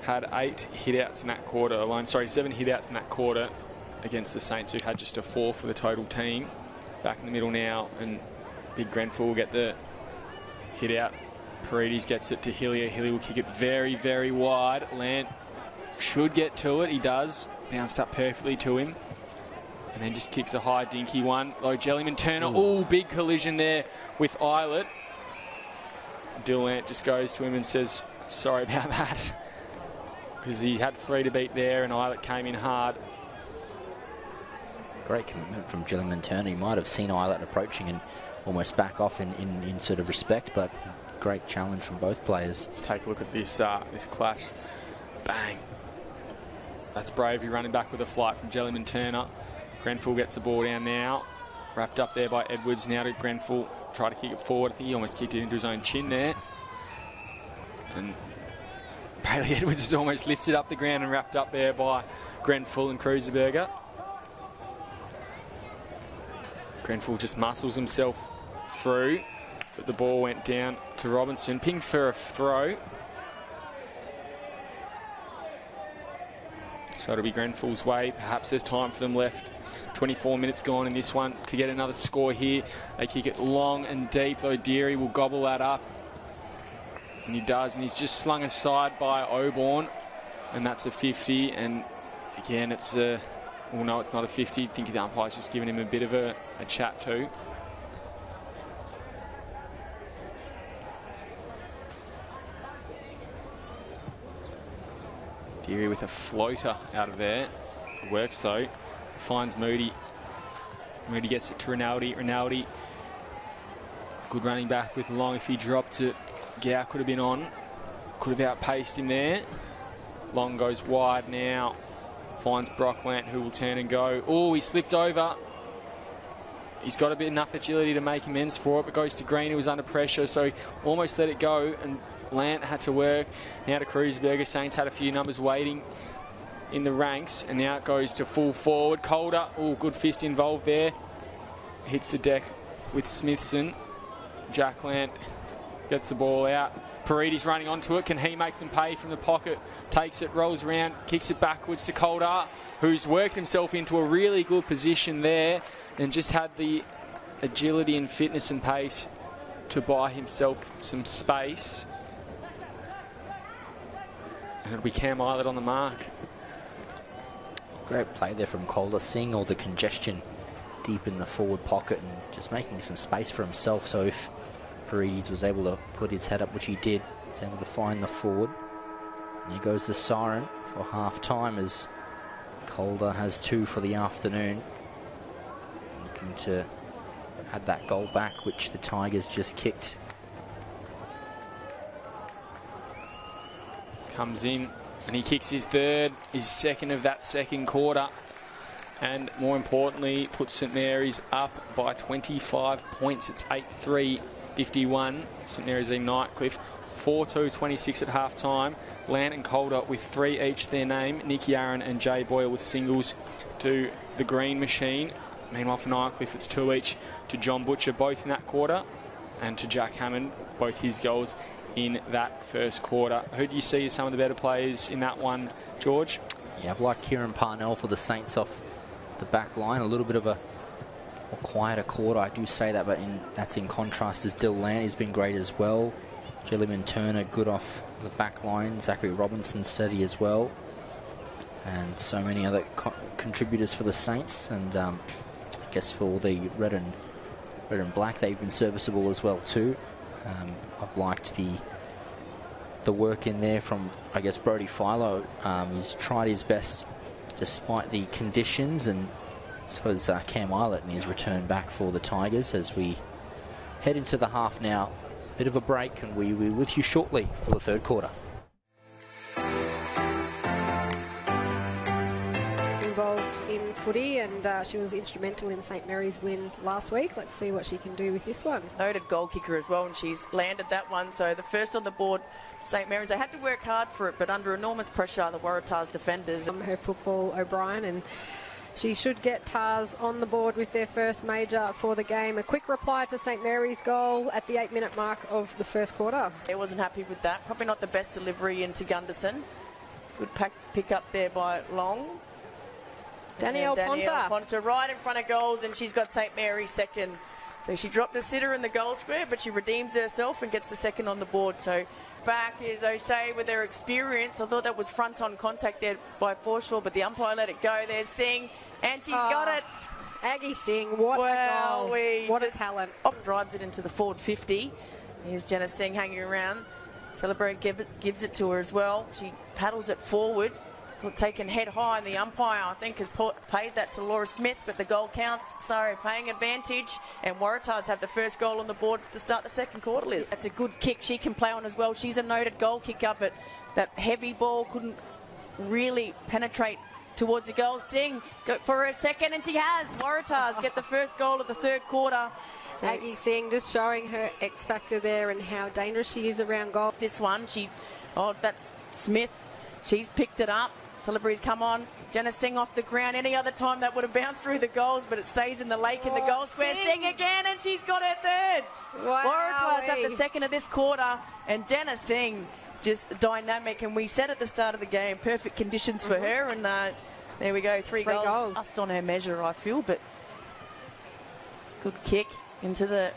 had 8 hit-outs in that quarter alone. Sorry, 7 hit-outs in that quarter against the Saints, who had just a 4 for the total team. Back in the middle now, and Big Grenfell will get the hit-out. Paredes gets it to Hillier. Hillier will kick it very, very wide. Lant should get to it. He does. Bounced up perfectly to him. And then just kicks a high, dinky one. Low Jellyman Turner. Oh, big collision there with Eilert. Lant just goes to him and says, sorry about that. Because he had 3 to beat there, and Eilert came in hard. great commitment from Jellyman Turner. He might have seen Eilert approaching and almost back off in sort of respect, but great challenge from both players. Let's take a look at this this clash Bang. That's Bravey running back with a flight from Jellyman Turner. Grenfell gets the ball down now. Wrapped up there by Edwards. Now to Grenfell. Try to kick it forward. I think he almost kicked it into his own chin there. And Bailey Edwards is almost lifted up the ground and wrapped up there by Grenfell and Kruiserberger. Grenfell just muscles himself through, but the ball went down to Robinson. Pinged for a throw. So it'll be Grenfell's way. Perhaps there's time for them left. 24 minutes gone in this one to get another score here. They kick it long and deep, though Deary will gobble that up. And he does, and he's just slung aside by Auburn. And that's a 50, and again, it's a... Well, no, it's not a 50. I think the umpire's just giving him a bit of a chat too. Deary with a floater out of there. It works though. Finds Moody. Moody gets it to Rinaldi. Rinaldi, good running back with long. If he dropped it, Gow could have been on. Could have outpaced him there. Long goes wide now. Finds Brockland, who will turn and go. Oh, he slipped over. He's got a bit enough agility to make amends for it, but goes to Green, who was under pressure, so almost let it go, and Lant had to work. Now to Kruiserberger. Saints had a few numbers waiting in the ranks, and now it goes to full forward. Calder, oh, good fist involved there. Hits the deck with Smithson. Jack Lant gets the ball out. Parides running onto it. Can he make them pay from the pocket? Takes it, rolls around, kicks it backwards to Calder, who's worked himself into a really good position there and just had the agility and fitness and pace to buy himself some space. And it'll be Cam Eilert on the mark. Great play there from Calder, seeing all the congestion deep in the forward pocket and just making some space for himself. So if Parides was able to put his head up, which he did, he's able to find the forward. And there goes the siren for half-time as Calder has 2 for the afternoon. Looking to add that goal back, which the Tigers just kicked. Comes in and he kicks his third, his second of that second quarter. And more importantly, puts St Mary's up by 25 points. It's 8-3. 51. St Mary's v Nightcliff. 4-2-26 at half-time. Lant and Calder with 3 each their name. Nicky Aaron and Jay Boyle with singles to the Green Machine. Meanwhile for Nightcliff, it's 2 each to John Butcher, both in that quarter, and to Jack Hammond, both his goals in that first quarter. Who do you see as some of the better players in that one, George? Yeah, I've liked Kieran Parnell for the Saints off the back line. A little bit of a quieter quarter, I do say that, but that's in contrast as Dill Lant has been great as well. Jellyman Turner good off the back line. Zachary Robinson steady as well. And so many other contributors for the Saints. And I guess for the red and black, they've been serviceable as well too. I've liked the work in there from, I guess, Brodie Philo. He's tried his best despite the conditions, and so is Cam Eilert in his return back for the Tigers as we head into the half now. Bit of a break, and we'll be with you shortly for the third quarter. Involved in footy, and she was instrumental in St Mary's win last week. Let's see what she can do with this one. Noted goal kicker as well, and she's landed that one. So the first on the board, St Mary's. They had to work hard for it, but under enormous pressure, the Waratahs defenders. Her football, O'Brien, and she should get Tars on the board with their first major for the game. A quick reply to St Mary's goal at the 8-minute mark of the first quarter. They wasn't happy with that. Probably not the best delivery into Gunderson. Good pick up there by Long. Danielle Ponta right in front of goals, and she's got St Mary's second. So she dropped the sitter in the goal square, but she redeems herself and gets the second on the board. So back is O'Shea with their experience. I thought that was front-on contact there by Forshaw, but the umpire let it go. There's Singh, and she's got it. Aggie Singh, what a goal. What a talent. Drives it into the forward 50. Here's Jenna Singh hanging around. Celebrate gives it to her as well. She paddles it forward. Taken head high, and the umpire, I think, has paid that to Laura Smith, but the goal counts, so paying advantage, and Waratahs have the first goal on the board to start the second quarter, Liz. That's a good kick she can play on as well. She's a noted goal kicker, but that heavy ball couldn't really penetrate towards the goal. Singh go for a second, and she has. Waratahs get the first goal of the third quarter. So Aggie Singh just showing her X factor there and how dangerous she is around goal. this one, that's Smith. She's picked it up. Celebrities come on. Jenna Singh off the ground. Any other time that would have bounced through the goals, but it stays in the lake in the goal square. Singh again, and she's got her third. Wow. Waratahs have the second of this quarter, and Jenna Singh just dynamic. And we said at the start of the game, perfect conditions for her, and there we go, three goals. Just on her measure, I feel, but good kick into the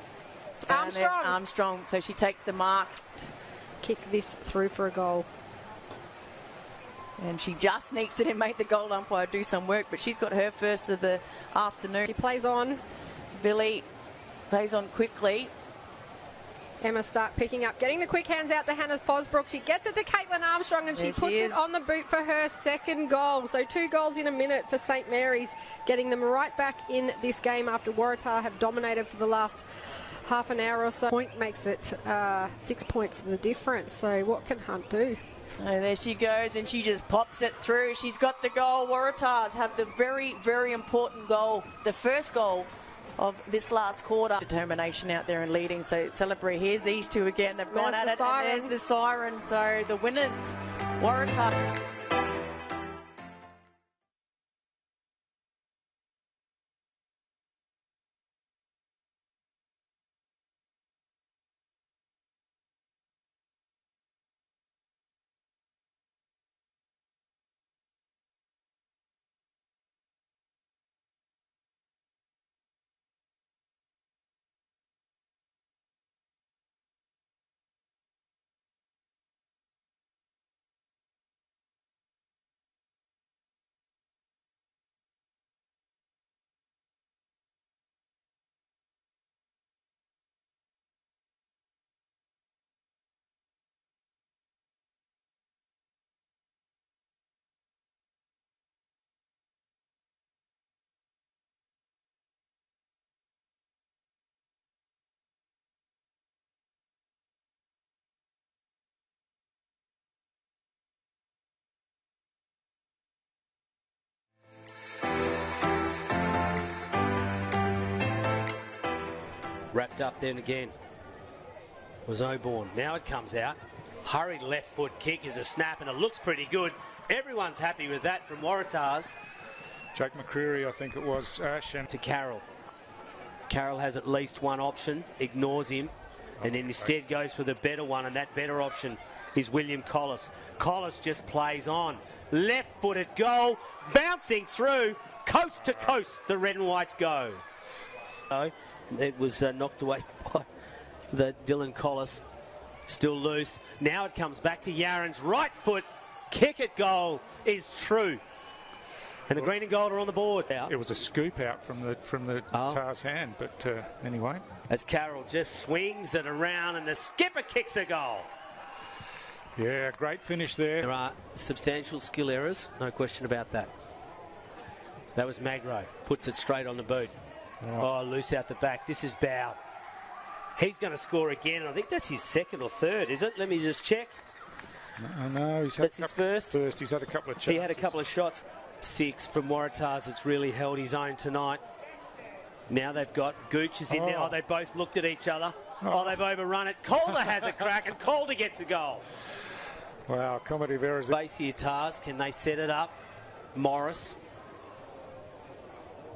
Armstrong. So she takes the mark. Kick this through for a goal. And she just sneaks it and made the goal umpire do some work, but she's got her first of the afternoon. She plays on. Billy plays on quickly. Emma Stark picking up, getting the quick hands out to Hannah Fosbrook. She gets it to Caitlin Armstrong, and she puts it on the boot for her second goal. So 2 goals in a minute for St Mary's, getting them right back in this game after Waratah have dominated for the last half an hour or so. Point makes it 6 points the difference. So what can Hunt do? So there she goes, and she just pops it through. She's got the goal. Waratahs have the very, very important goal, the first goal of this last quarter. Determination out there and leading. So celebrate. Here's these two again. They've gone at it, and there's the siren. So the winners, Waratah. Wrapped up then again was Oborn. Now it comes out. Hurried left foot kick is a snap, and it looks pretty good. Everyone's happy with that from Waratahs. Jake McCreary, I think it was, Ash. And to Carroll. Carroll has at least one option, ignores him, and then instead goes for the better one, and that better option is William Collis. Collis just plays on. Left-footed goal, bouncing through, coast to coast, the red and whites go. So it was knocked away by the Dylan Collis, still loose. Now it comes back to Yaren's right foot, kick at goal is true. And the green and gold are on the board now. It was a scoop out from the Tar's hand, but anyway. As Carroll just swings it around and the skipper kicks a goal. Yeah, great finish there. There are substantial skill errors, no question about that. That was Magro, puts it straight on the boot. Oh, loose out the back. This is Bow. He's going to score again. I think that's his second or third, is it? Let me just check. No, he's had his first. He's had a couple of chances. He had a couple of shots. 6 from Waratahs. It's really held his own tonight. Now they've got Gooch is in there. Oh, they both looked at each other. Oh, they've overrun it. Calder has a crack, and Calder gets a goal. Wow, comedy of errors. Base here, Tars. Can they set it up? Morris.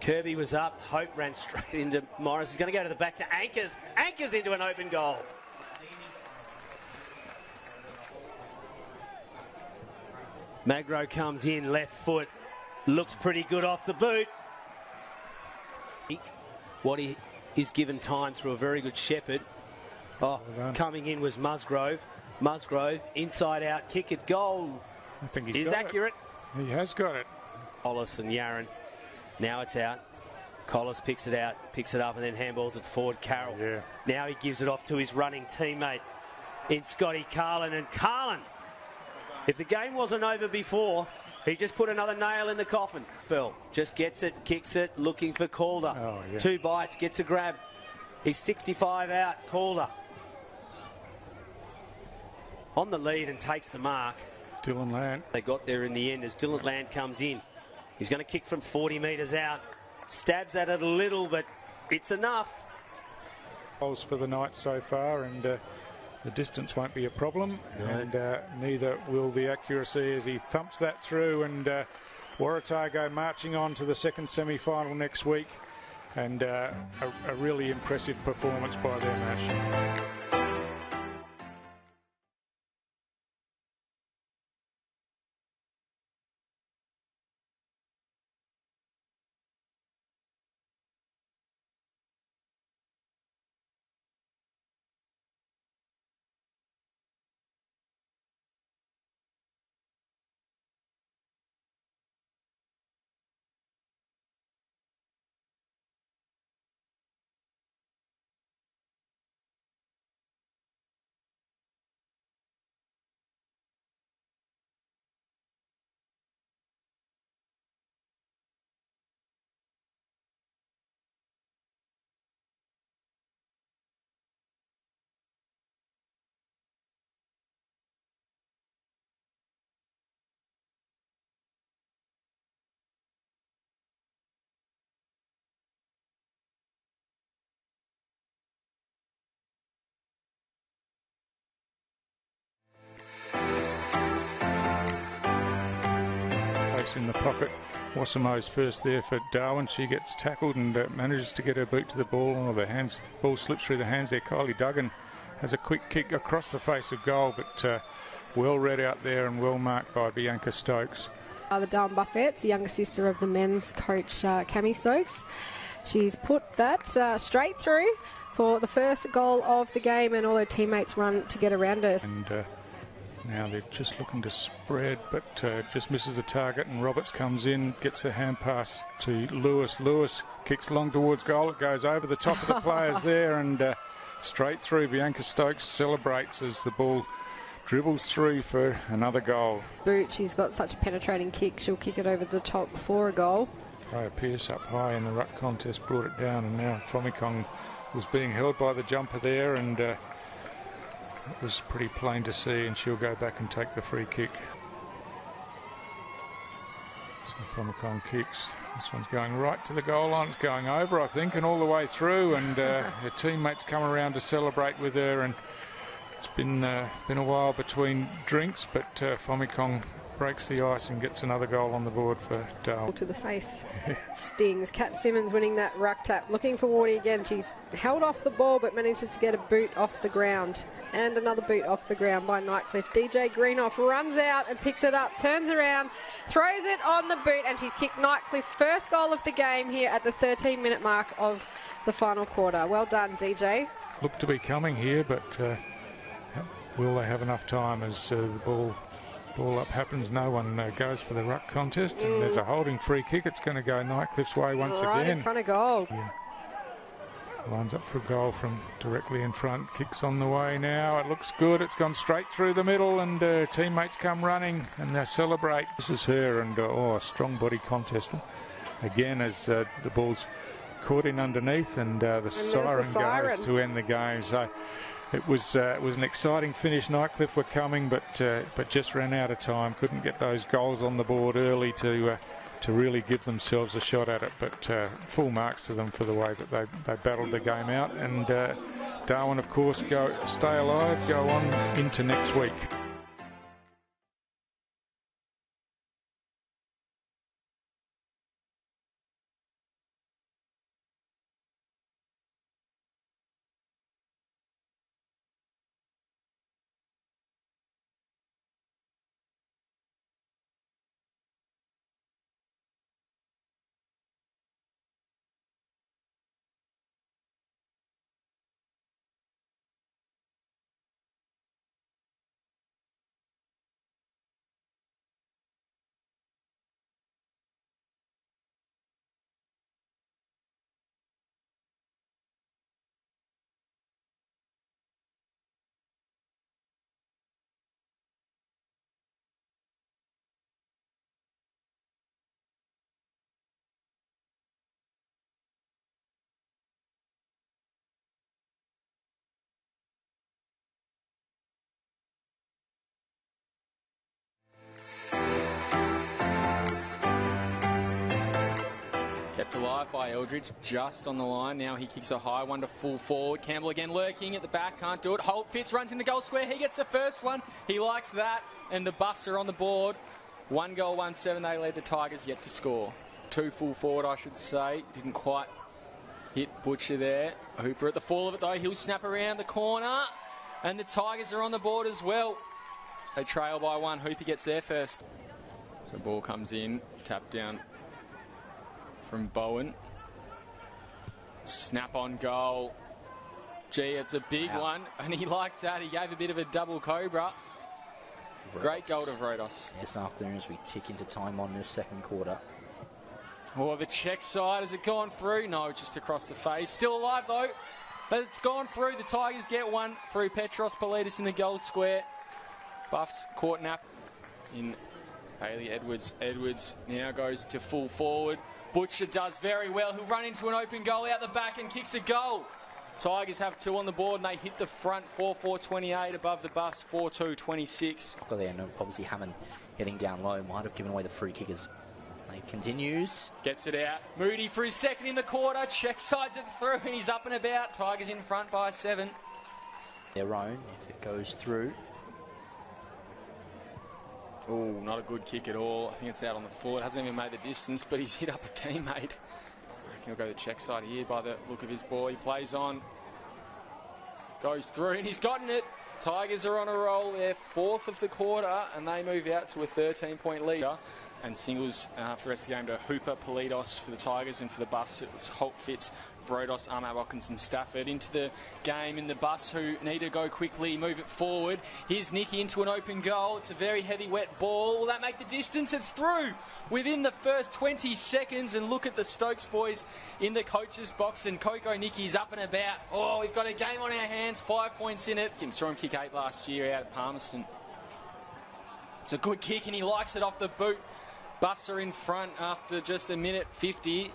Kirby was up. Hope ran straight into Morris. He's going to go to the back to Anchors. Anchors into an open goal. Magro comes in, left foot. Looks pretty good off the boot. What he is given time through a very good Shepherd. Oh, coming in was Musgrove. Musgrove, inside out, kick at goal. I think he's is accurate. He has got it. Collis and Yaren. Now it's out. Collis picks it out, picks it up, and then handballs it forward. Carroll. Yeah. Now he gives it off to his running teammate in Scotty Carlin. And Carlin, if the game wasn't over before, he just put another nail in the coffin. Phil just gets it, kicks it, looking for Calder. Oh, yeah. 2 bites, gets a grab. He's 65 out, Calder. On the lead and takes the mark. Dylan Land. They got there in the end as Dylan Land comes in. He's going to kick from 40 metres out. Stabs at it a little, but it's enough. Goals for the night so far, and the distance won't be a problem, No. and neither will the accuracy as he thumps that through. And Waratahgo marching on to the second semi-final next week, and a really impressive performance by their match. In the pocket. Wassimo's first there for Darwin. She gets tackled and manages to get her boot to the ball. Oh, the ball slips through the hands there. Kylie Duggan has a quick kick across the face of goal, but well read out there and well marked by Bianca Stokes. The Darwin Buffett's the younger sister of the men's coach, Cami Stokes. She's put that straight through for the first goal of the game, and all her teammates run to get around her. And now they're just looking to spread, but just misses the target, and Roberts comes in, gets the hand pass to Lewis. Lewis kicks long towards goal. It goes over the top of the players there and straight through. Bianca Stokes celebrates as the ball dribbles through for another goal. Boot, she's got such a penetrating kick, she'll kick it over the top for a goal. Freya Pearce up high in the ruck contest brought it down, and now Fomikong was being held by the jumper there, and it was pretty plain to see, and she'll go back and take the free kick. So Fomikong kicks. This one's going right to the goal line. It's going over, I think, and all the way through, and her teammates come around to celebrate with her, and it's been a while between drinks, but Fomikong breaks the ice and gets another goal on the board for Darwin. To the face stings. Kat Simmons winning that ruck tap. Looking for Wardy again. She's held off the ball but manages to get a boot off the ground. And another boot off the ground by Nightcliff. DJ Greenoff runs out and picks it up, turns around, throws it on the boot, and she's kicked Nightcliff's first goal of the game here at the 13-minute mark of the final quarter. Well done, DJ. Look to be coming here, but will they have enough time as the ball up happens? No one goes for the ruck contest, and there's a holding free kick. It's going to go Nightcliff's way once right again. In front of goal. Yeah. Lines up for a goal from directly in front. Kicks on the way now. It looks good. It's gone straight through the middle, and teammates come running and they celebrate. This is her, and a strong body contest again as the ball's caught in underneath, and the siren goes to end the game. So it was an exciting finish. Nightcliff were coming, but just ran out of time. Couldn't get those goals on the board early to really give themselves a shot at it. But full marks to them for the way that they battled the game out. And Darwin, of course, stay alive, go on into next week. Kept alive by Eldridge, just on the line. Now he kicks a high one to full forward. Campbell again lurking at the back, can't do it. Holt Fitz runs in the goal square. He gets the first one. He likes that, and the Buffs are on the board. 1 goal, 1-7. They lead the Tigers yet to score. 2 full forward, I should say. Didn't quite hit Butcher there. Hooper at the fall of it, though. He'll snap around the corner, and the Tigers are on the board as well. They trail by 1. Hooper gets there first. So ball comes in, tap down from Bowen. Snap on goal. Gee, it's a big one, and he likes that. He gave a bit of a double cobra. Great goal to Vrodos. This afternoon as we tick into time on this second quarter. Oh, the check side, has it gone through? No, just across the face. Still alive though, but it's gone through. The Tigers get one through Petros Politis in the goal square. Buffs caught nap in Bailey Edwards. Edwards now goes to full forward. Butcher does very well. He'll run into an open goal out the back and kicks a goal. Tigers have 2 on the board and they hit the front. 4-4-28 above the Buffs. 4-2-26. Obviously Hammond getting down low might have given away the free kickers. He continues. Gets it out. Moody for his second in the quarter. Check sides it through and he's up and about. Tigers in front by 7. Their own if it goes through. Oh, not a good kick at all. I think it's out on the foot. Hasn't even made the distance, but he's hit up a teammate. I reckon he'll go the check side here by the look of his ball. He plays on. Goes through and he's gotten it. Tigers are on a roll. They're 4th of the quarter and they move out to a 13-point lead. And singles for the rest of the game to Hooper, Politos for the Tigers, and for the Buffs it was Holt Fitz, Vrodos, Armad Watkins and Stafford into the game in the Buffs who need to go quickly, move it forward. Here's Nicky into an open goal. It's a very heavy wet ball. Will that make the distance? It's through within the first 20 seconds. And look at the Stokes boys in the coach's box, and Coco Nicky's up and about. Oh, we've got a game on our hands, 5 points in it. Saw him kick 8 last year out at Palmerston. It's a good kick and he likes it off the boot. Buffs are in front after just a minute 50.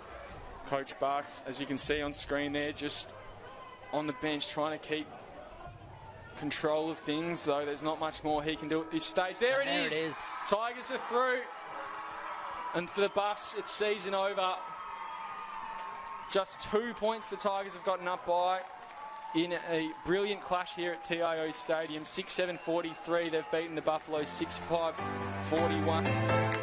Coach Barks, as you can see on screen there, just on the bench trying to keep control of things, though there's not much more he can do at this stage. There it is. Tigers are through. And for the Buffs, it's season over. Just 2 points the Tigers have gotten up by in a brilliant clash here at TIO Stadium. 6-7-43. They've beaten the Buffalo 6-5-41.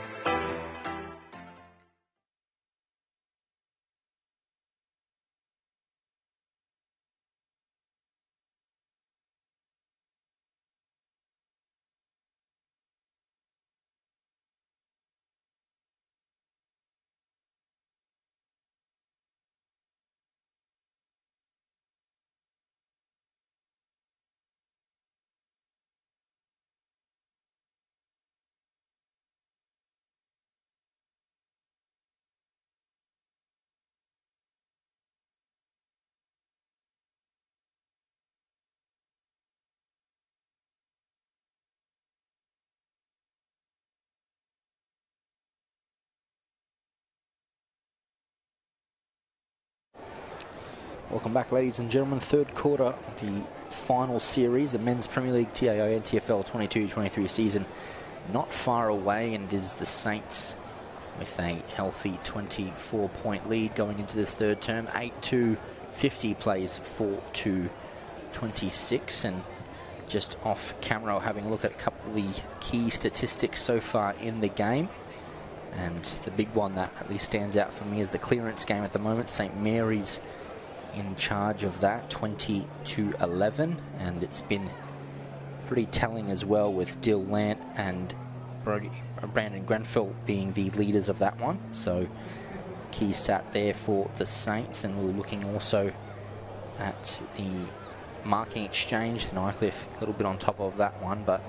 Welcome back, ladies and gentlemen. Third quarter of the final series, the Men's Premier League TIO NTFL 22-23 season. Not far away, and it is the Saints with a healthy 24-point lead going into this third term. 8-2-50 plays 4-2-26, and just off camera having a look at a couple of the key statistics so far in the game. And the big one that at least stands out for me is the clearance game at the moment. St. Mary's in charge of that, 20-11, and it's been pretty telling as well with Dill Lant and Brandon Grenfell being the leaders of that one. So key stat there for the Saints, and we're looking also at the marking exchange. Nightcliff a little bit on top of that one, but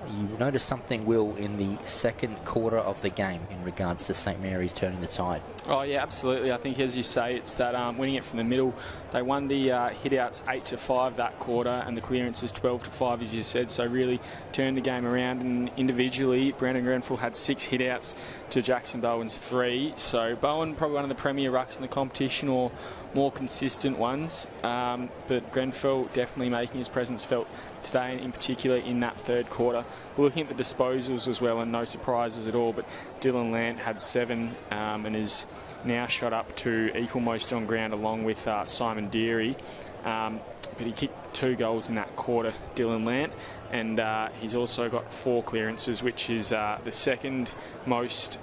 you notice something, Will, in the second quarter of the game in regards to St. Mary's turning the tide. Oh, yeah, absolutely. I think, as you say, it's that winning it from the middle. They won the hit-outs 8-5 that quarter, and the clearances 12-5, as you said, so really turned the game around. And individually, Brandon Grenfell had 6 hit-outs to Jackson Bowen's 3. So Bowen, probably one of the premier rucks in the competition, or more consistent ones. But Grenfell definitely making his presence felt today, in particular in that third quarter. We're looking at the disposals as well, and no surprises at all, but Dylan Lant had 7 and is now shot up to equal most on ground along with Simon Deary. But he kicked 2 goals in that quarter, Dylan Lant, and he's also got 4 clearances, which is the second most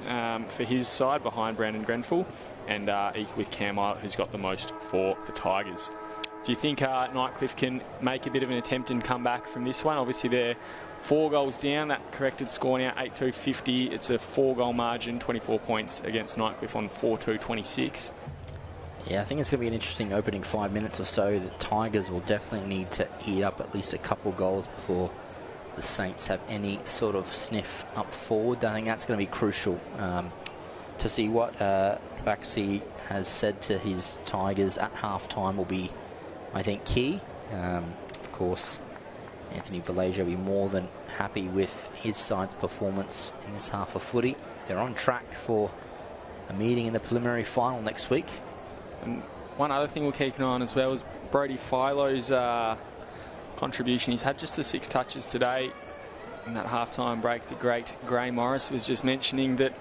for his side behind Brandon Grenfell, and equal with Cam Eilert, who's got the most for the Tigers. Do you think Nightcliff can make a bit of an attempt and come back from this one? Obviously, they're 4 goals down. That corrected score now, 8-2-50. It's a 4-goal margin, 24 points against Nightcliff on 4-2-26. Yeah, I think it's going to be an interesting opening 5 minutes or so. The Tigers will definitely need to eat up at least a couple goals before the Saints have any sort of sniff up forward. I think that's going to be crucial to see what Baxi has said to his Tigers at half-time will be, I think, key. Of course, Anthony Valasia will be more than happy with his side's performance in this half of footy. They're on track for a meeting in the preliminary final next week. And one other thing we'll keep an eye on as well is Brody Philo's contribution. He's had just the 6 touches today in that half-time break. The great Gray Morris was just mentioning that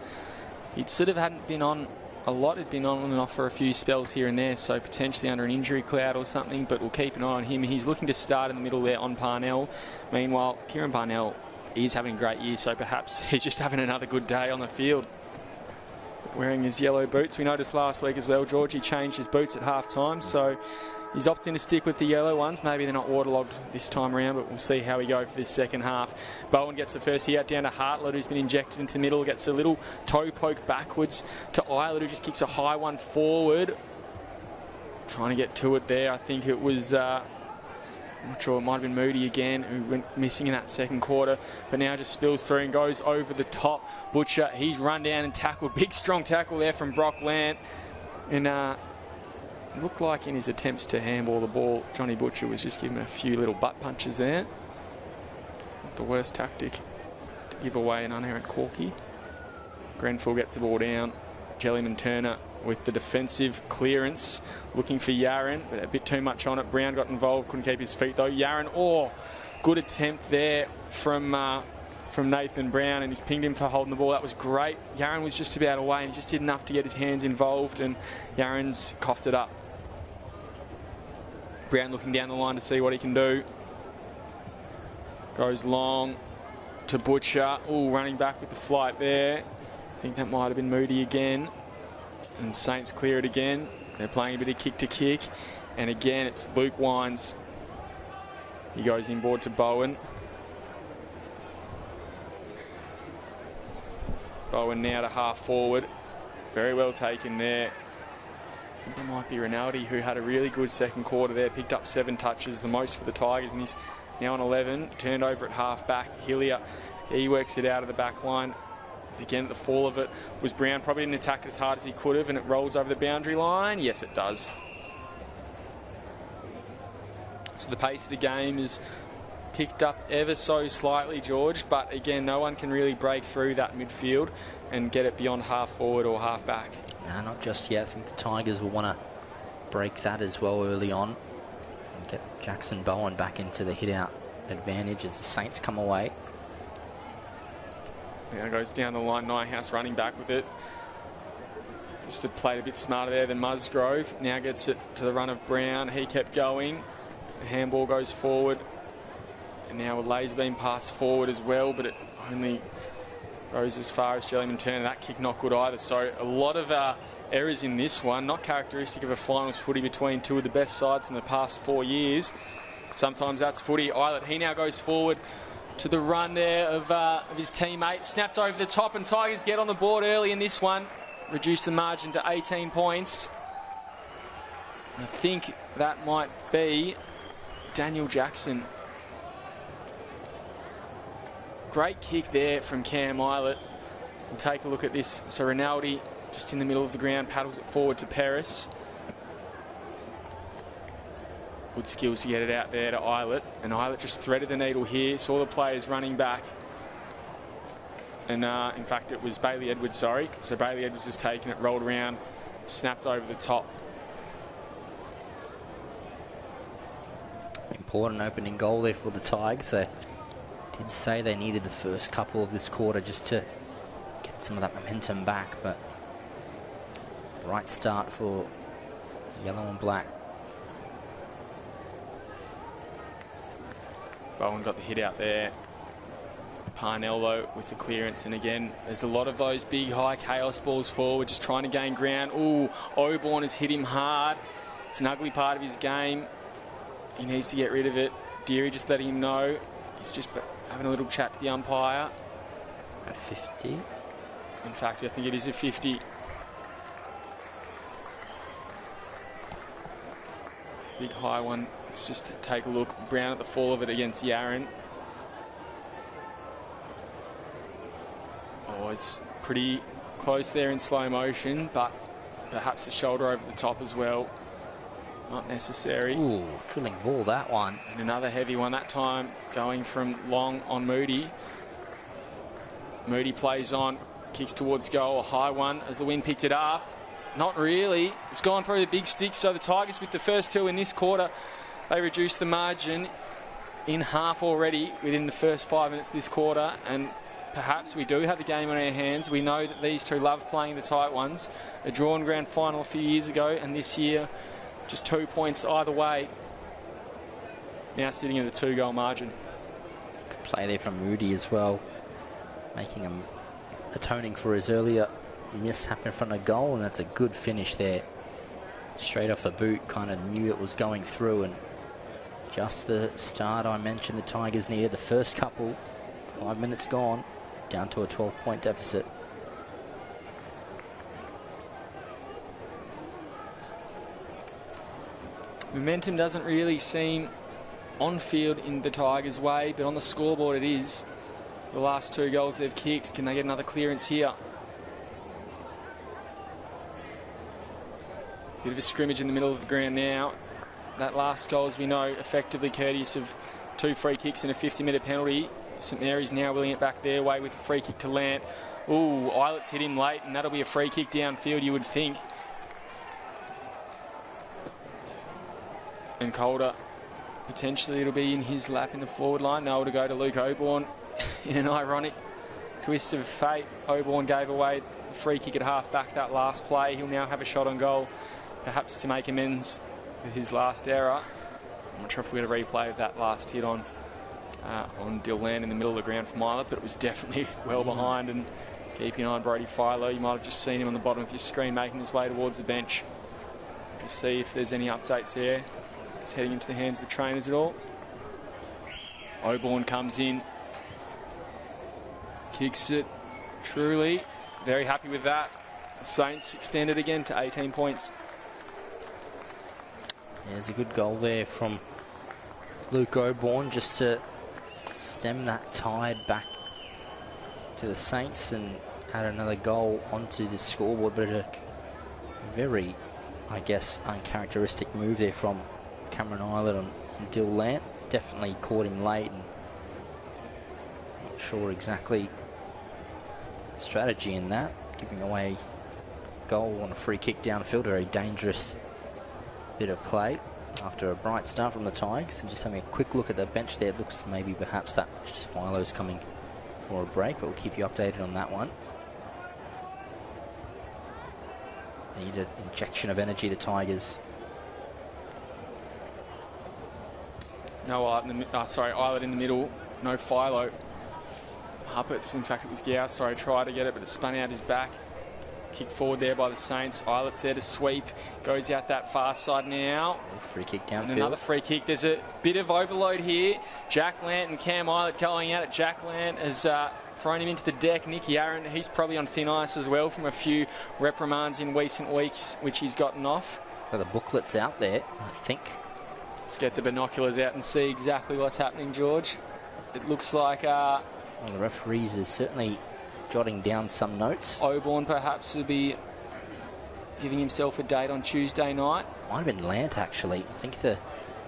he sort of hadn't been on a lot. He'd been on and off for a few spells here and there, so potentially under an injury cloud or something, but we'll keep an eye on him. He's looking to start in the middle there on Parnell. Meanwhile, Kieran Parnell is having a great year, so perhaps he's just having another good day on the field. Wearing his yellow boots. We noticed last week as well, George, he changed his boots at half-time, so he's opting to stick with the yellow ones. Maybe they're not waterlogged this time around, but we'll see how we go for this second half. Bowen gets the first hit out down to Hartlett, who's been injected into the middle, gets a little toe poke backwards to Eilert, who just kicks a high one forward. Trying to get to it there. I think it was... I'm not sure, it might have been Moody again, who went missing in that second quarter, but now just spills through and goes over the top. Butcher, he's run down and tackled. Big, strong tackle there from Brock Lant. And it looked like in his attempts to handball the ball, Johnny Butcher was just giving a few little butt punches there. Not the worst tactic to give away an unerrant corky. Grenfell gets the ball down. Jellyman Turner with the defensive clearance, looking for Yaron, but a bit too much on it. Brown got involved, couldn't keep his feet though. Yaron, good attempt there from Nathan Brown, and he's pinged him for holding the ball. That was great. Yaron was just about away, and he just did enough to get his hands involved, and Yaron's coughed it up. Brown looking down the line to see what he can do. Goes long to Butcher. Running back with the flight there. I think that might have been Moody again. And Saints clear it again. They're playing a bit of kick to kick. And again, it's Luke Wines. He goes inboard to Bowen. Bowen now to half forward. Very well taken there. I think it might be Rinaldi, who had a really good second quarter there. Picked up 7 touches, the most for the Tigers. And he's now on 11. Turned over at half back. Hillier, he works it out of the back line. Again, at the fall of it was Brown. Probably didn't attack as hard as he could have, and it rolls over the boundary line. Yes, it does. So the pace of the game is picked up ever so slightly, George, but again, no one can really break through that midfield and get it beyond half forward or half back. No, not just yet. I think the Tigers will want to break that as well early on and get Jackson Bowen back into the hit-out advantage as the Saints come away. Now goes down the line, Nyhouse running back with it. Just played a bit smarter there than Musgrove. Now gets it to the run of Brown. He kept going. The handball goes forward. And now a lay's been passed forward as well, but it only goes as far as Jellyman Turner. That kick not good either. So a lot of errors in this one. Not characteristic of a finals footy between two of the best sides in the past 4 years. But sometimes that's footy. Eilert, he now goes forward to the run there of his teammate. Snapped over the top, and Tigers get on the board early in this one. Reduce the margin to 18 points. I think that might be Daniel Jackson. Great kick there from Cam Eilert. We'll take a look at this. So Rinaldi just in the middle of the ground, paddles it forward to Paris. Good skills to get it out there to Eilert. And Eilert just threaded the needle here. Saw the players running back. And in fact, it was Bailey Edwards, sorry. So Bailey Edwards has taken it, rolled around, snapped over the top. Important opening goal there for the Tigers. They did say they needed the first couple of this quarter just to get some of that momentum back. But Bright start for yellow and black. Bowen got the hit out there. Parnell, though, with the clearance. And again, there's a lot of those big, high chaos balls forward, just trying to gain ground. Ooh, Oborn has hit him hard. It's an ugly part of his game. He needs to get rid of it. Deary just letting him know. He's just having a little chat to the umpire. At 50. In fact, I think it is a 50. Big high one. Let's just take a look. Brown at the fall of it against Yaron. Oh, it's pretty close there in slow motion, but perhaps the shoulder over the top as well. Not necessary. Ooh, drilling ball, that one. And another heavy one, that time going from long on Moody. Moody plays on, kicks towards goal, a high one as the wind picked it up. Not really. It's gone through the big sticks, so the Tigers with the first two in this quarter, they reduced the margin in half already within the first 5 minutes of this quarter, and perhaps we do have the game on our hands. We know that these two love playing the tight ones. A drawn grand final a few years ago, and this year just 2 points either way. Now sitting at a 2-goal margin. Good play there from Moody as well, making him atoning for his earlier mishap in front of goal, and that's a good finish there. Straight off the boot, kind of knew it was going through, and just the start I mentioned the Tigers needed. The first couple, 5 minutes gone, down to a 12-point deficit. Momentum doesn't really seem on field in the Tigers' way, but on the scoreboard it is. The last 2 goals they've kicked. Can they get another clearance here? Bit of a scrimmage in the middle of the ground now. That last goal, as we know, effectively courteous of 2 free kicks and a 50-metre penalty. St Mary's now willing it back their way with a free kick to Lant. Ooh, Eilett's hit him late, and that'll be a free kick downfield, you would think. And Calder, potentially it'll be in his lap in the forward line. No, to go to Luke Oborn. In an ironic twist of fate, Oborn gave away the free kick at half-back that last play. He'll now have a shot on goal, perhaps to make amends for his last error. I'm not sure if we get a replay of that last hit on Dillan in the middle of the ground from Eilert, but it was definitely well behind. And keeping an eye on Brody Philo, you might have just seen him on the bottom of your screen making his way towards the bench to see if there's any updates there. He's heading into the hands of the trainers at all. Oborn comes in, kicks it. Truly very happy with that. The Saints extended again to 18 points. There's a good goal there from Luke Oborn just to stem that tide back to the Saints and add another goal onto the scoreboard. But a very, I guess, uncharacteristic move there from Cameron Eilert and Dill Lant. Definitely caught him late, and not sure exactly the strategy in that. Giving away goal on a free kick downfield, very dangerous bit of play after a bright start from the Tigers. And just having a quick look at the bench there, it looks maybe perhaps that just Philo's coming for a break, but we'll keep you updated on that one. Need an injection of energy, the Tigers. No Eilert in the middle, no Philo. Huppert's, in fact it was Gow, tried to get it, but it spun out his back. Kicked forward there by the Saints. Eilert's there to sweep. Goes out that far side now. Free kick downfield. And another free kick. There's a bit of overload here. Jack Lant and Cam Eilert going at it. Jack Lant has thrown him into the deck. Nick Yaron, he's probably on thin ice as well from a few reprimands in recent weeks, which he's gotten off. Well, the booklet's out there, I think. Let's get the binoculars out and see exactly what's happening, George. It looks like... well, the referees is certainly jotting down some notes. Oborn perhaps will be giving himself a date on Tuesday night. Might have been Lant, actually. I think the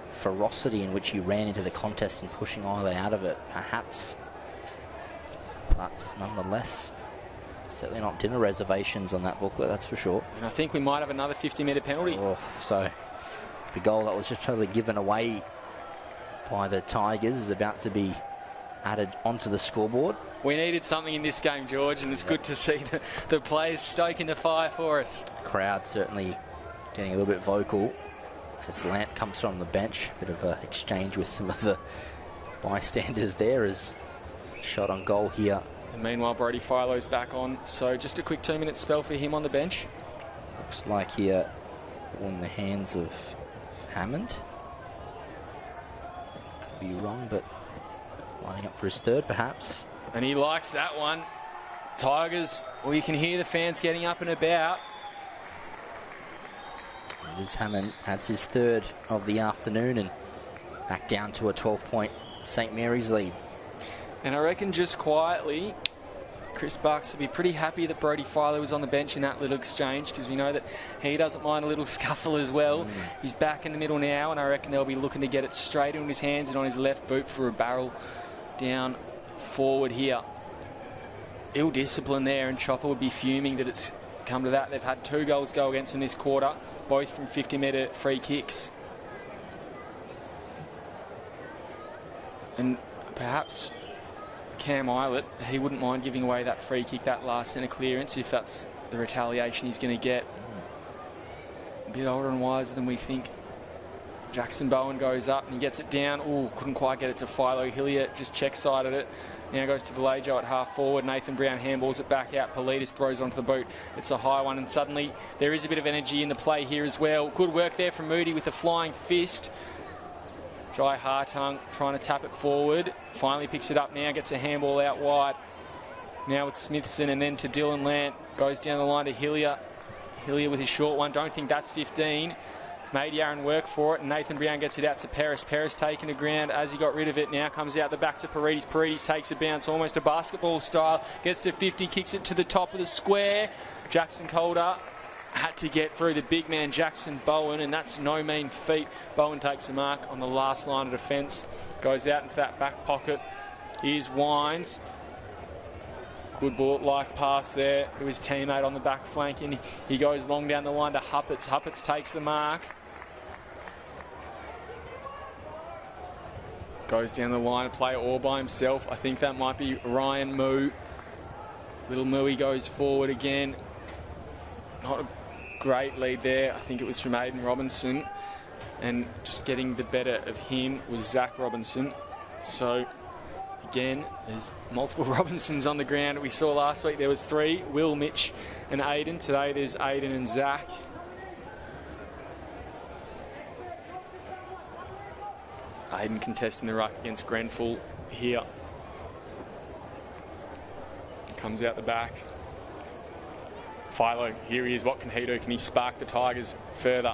ferocity in which he ran into the contest and pushing Eilert out of it, perhaps. But nonetheless, certainly not dinner reservations on that booklet, that's for sure. And I think we might have another 50-metre penalty. Oh, so the goal that was just totally given away by the Tigers is about to be added onto the scoreboard. We needed something in this game, George, and it's good to see the players stoking the fire for us. Crowd certainly getting a little bit vocal as Lant comes from the bench. Bit of an exchange with some of the bystanders there as shot on goal here. And meanwhile, Brody Philo's back on, so just a quick 2-minute spell for him on the bench. Looks like here in the hands of Hammond. Could be wrong, but lining up for his third, perhaps. And he likes that one. Tigers, well, you can hear the fans getting up and about. It is Hammond, adds his third of the afternoon and back down to a 12-point St Mary's lead. And I reckon just quietly, Chris Bucks will be pretty happy that Brody Philo was on the bench in that little exchange, because we know that he doesn't mind a little scuffle as well. He's back in the middle now, and I reckon they'll be looking to get it straight in his hands and on his left boot for a barrel down forward here. Ill discipline there, and Chopper would be fuming that it's come to that. They've had 2 goals go against them this quarter, both from 50-metre free kicks. And perhaps Cam Eilert, he wouldn't mind giving away that free kick, that last centre clearance, if that's the retaliation he's going to get. A bit older and wiser than we think. Jackson Bowen goes up and he gets it down. Oh, couldn't quite get it to Philo. Hillier just check-sided it. Now goes to Vallejo at half forward. Nathan Brown handballs it back out. Politis throws onto the boot. It's a high one, and suddenly there is a bit of energy in the play here as well. Good work there from Moody with a flying fist. Jai Hartung trying to tap it forward. Finally picks it up now, gets a handball out wide. Now with Smithson and then to Dylan Lant. Goes down the line to Hillier. Hillier with his short one. Don't think that's 15. Made Yaron work for it, and Nathan Brown gets it out to Paris. Paris taking the ground as he got rid of it. Now comes out the back to Paredes. Paredes takes a bounce, almost a basketball style. Gets to 50, kicks it to the top of the square. Jackson Calder had to get through the big man Jackson Bowen, and that's no mean feat. Bowen takes a mark on the last line of defence. Goes out into that back pocket. Here's Wines. Good bullet-like pass there to his teammate on the back flank, and he goes long down the line to Huppets. Huppets takes the mark. Goes down the line to play all by himself. I think that might be Ryan Moo. Little Mooey goes forward again. Not a great lead there. I think it was from Aiden Robinson. And just getting the better of him was Zach Robinson. So, again, there's multiple Robinsons on the ground. We saw last week there was 3, Will, Mitch and Aiden. Today there's Aiden and Zach. Aiden contesting the ruck against Grenfell here. Comes out the back. Philo, here he is. What can he do? Can he spark the Tigers further?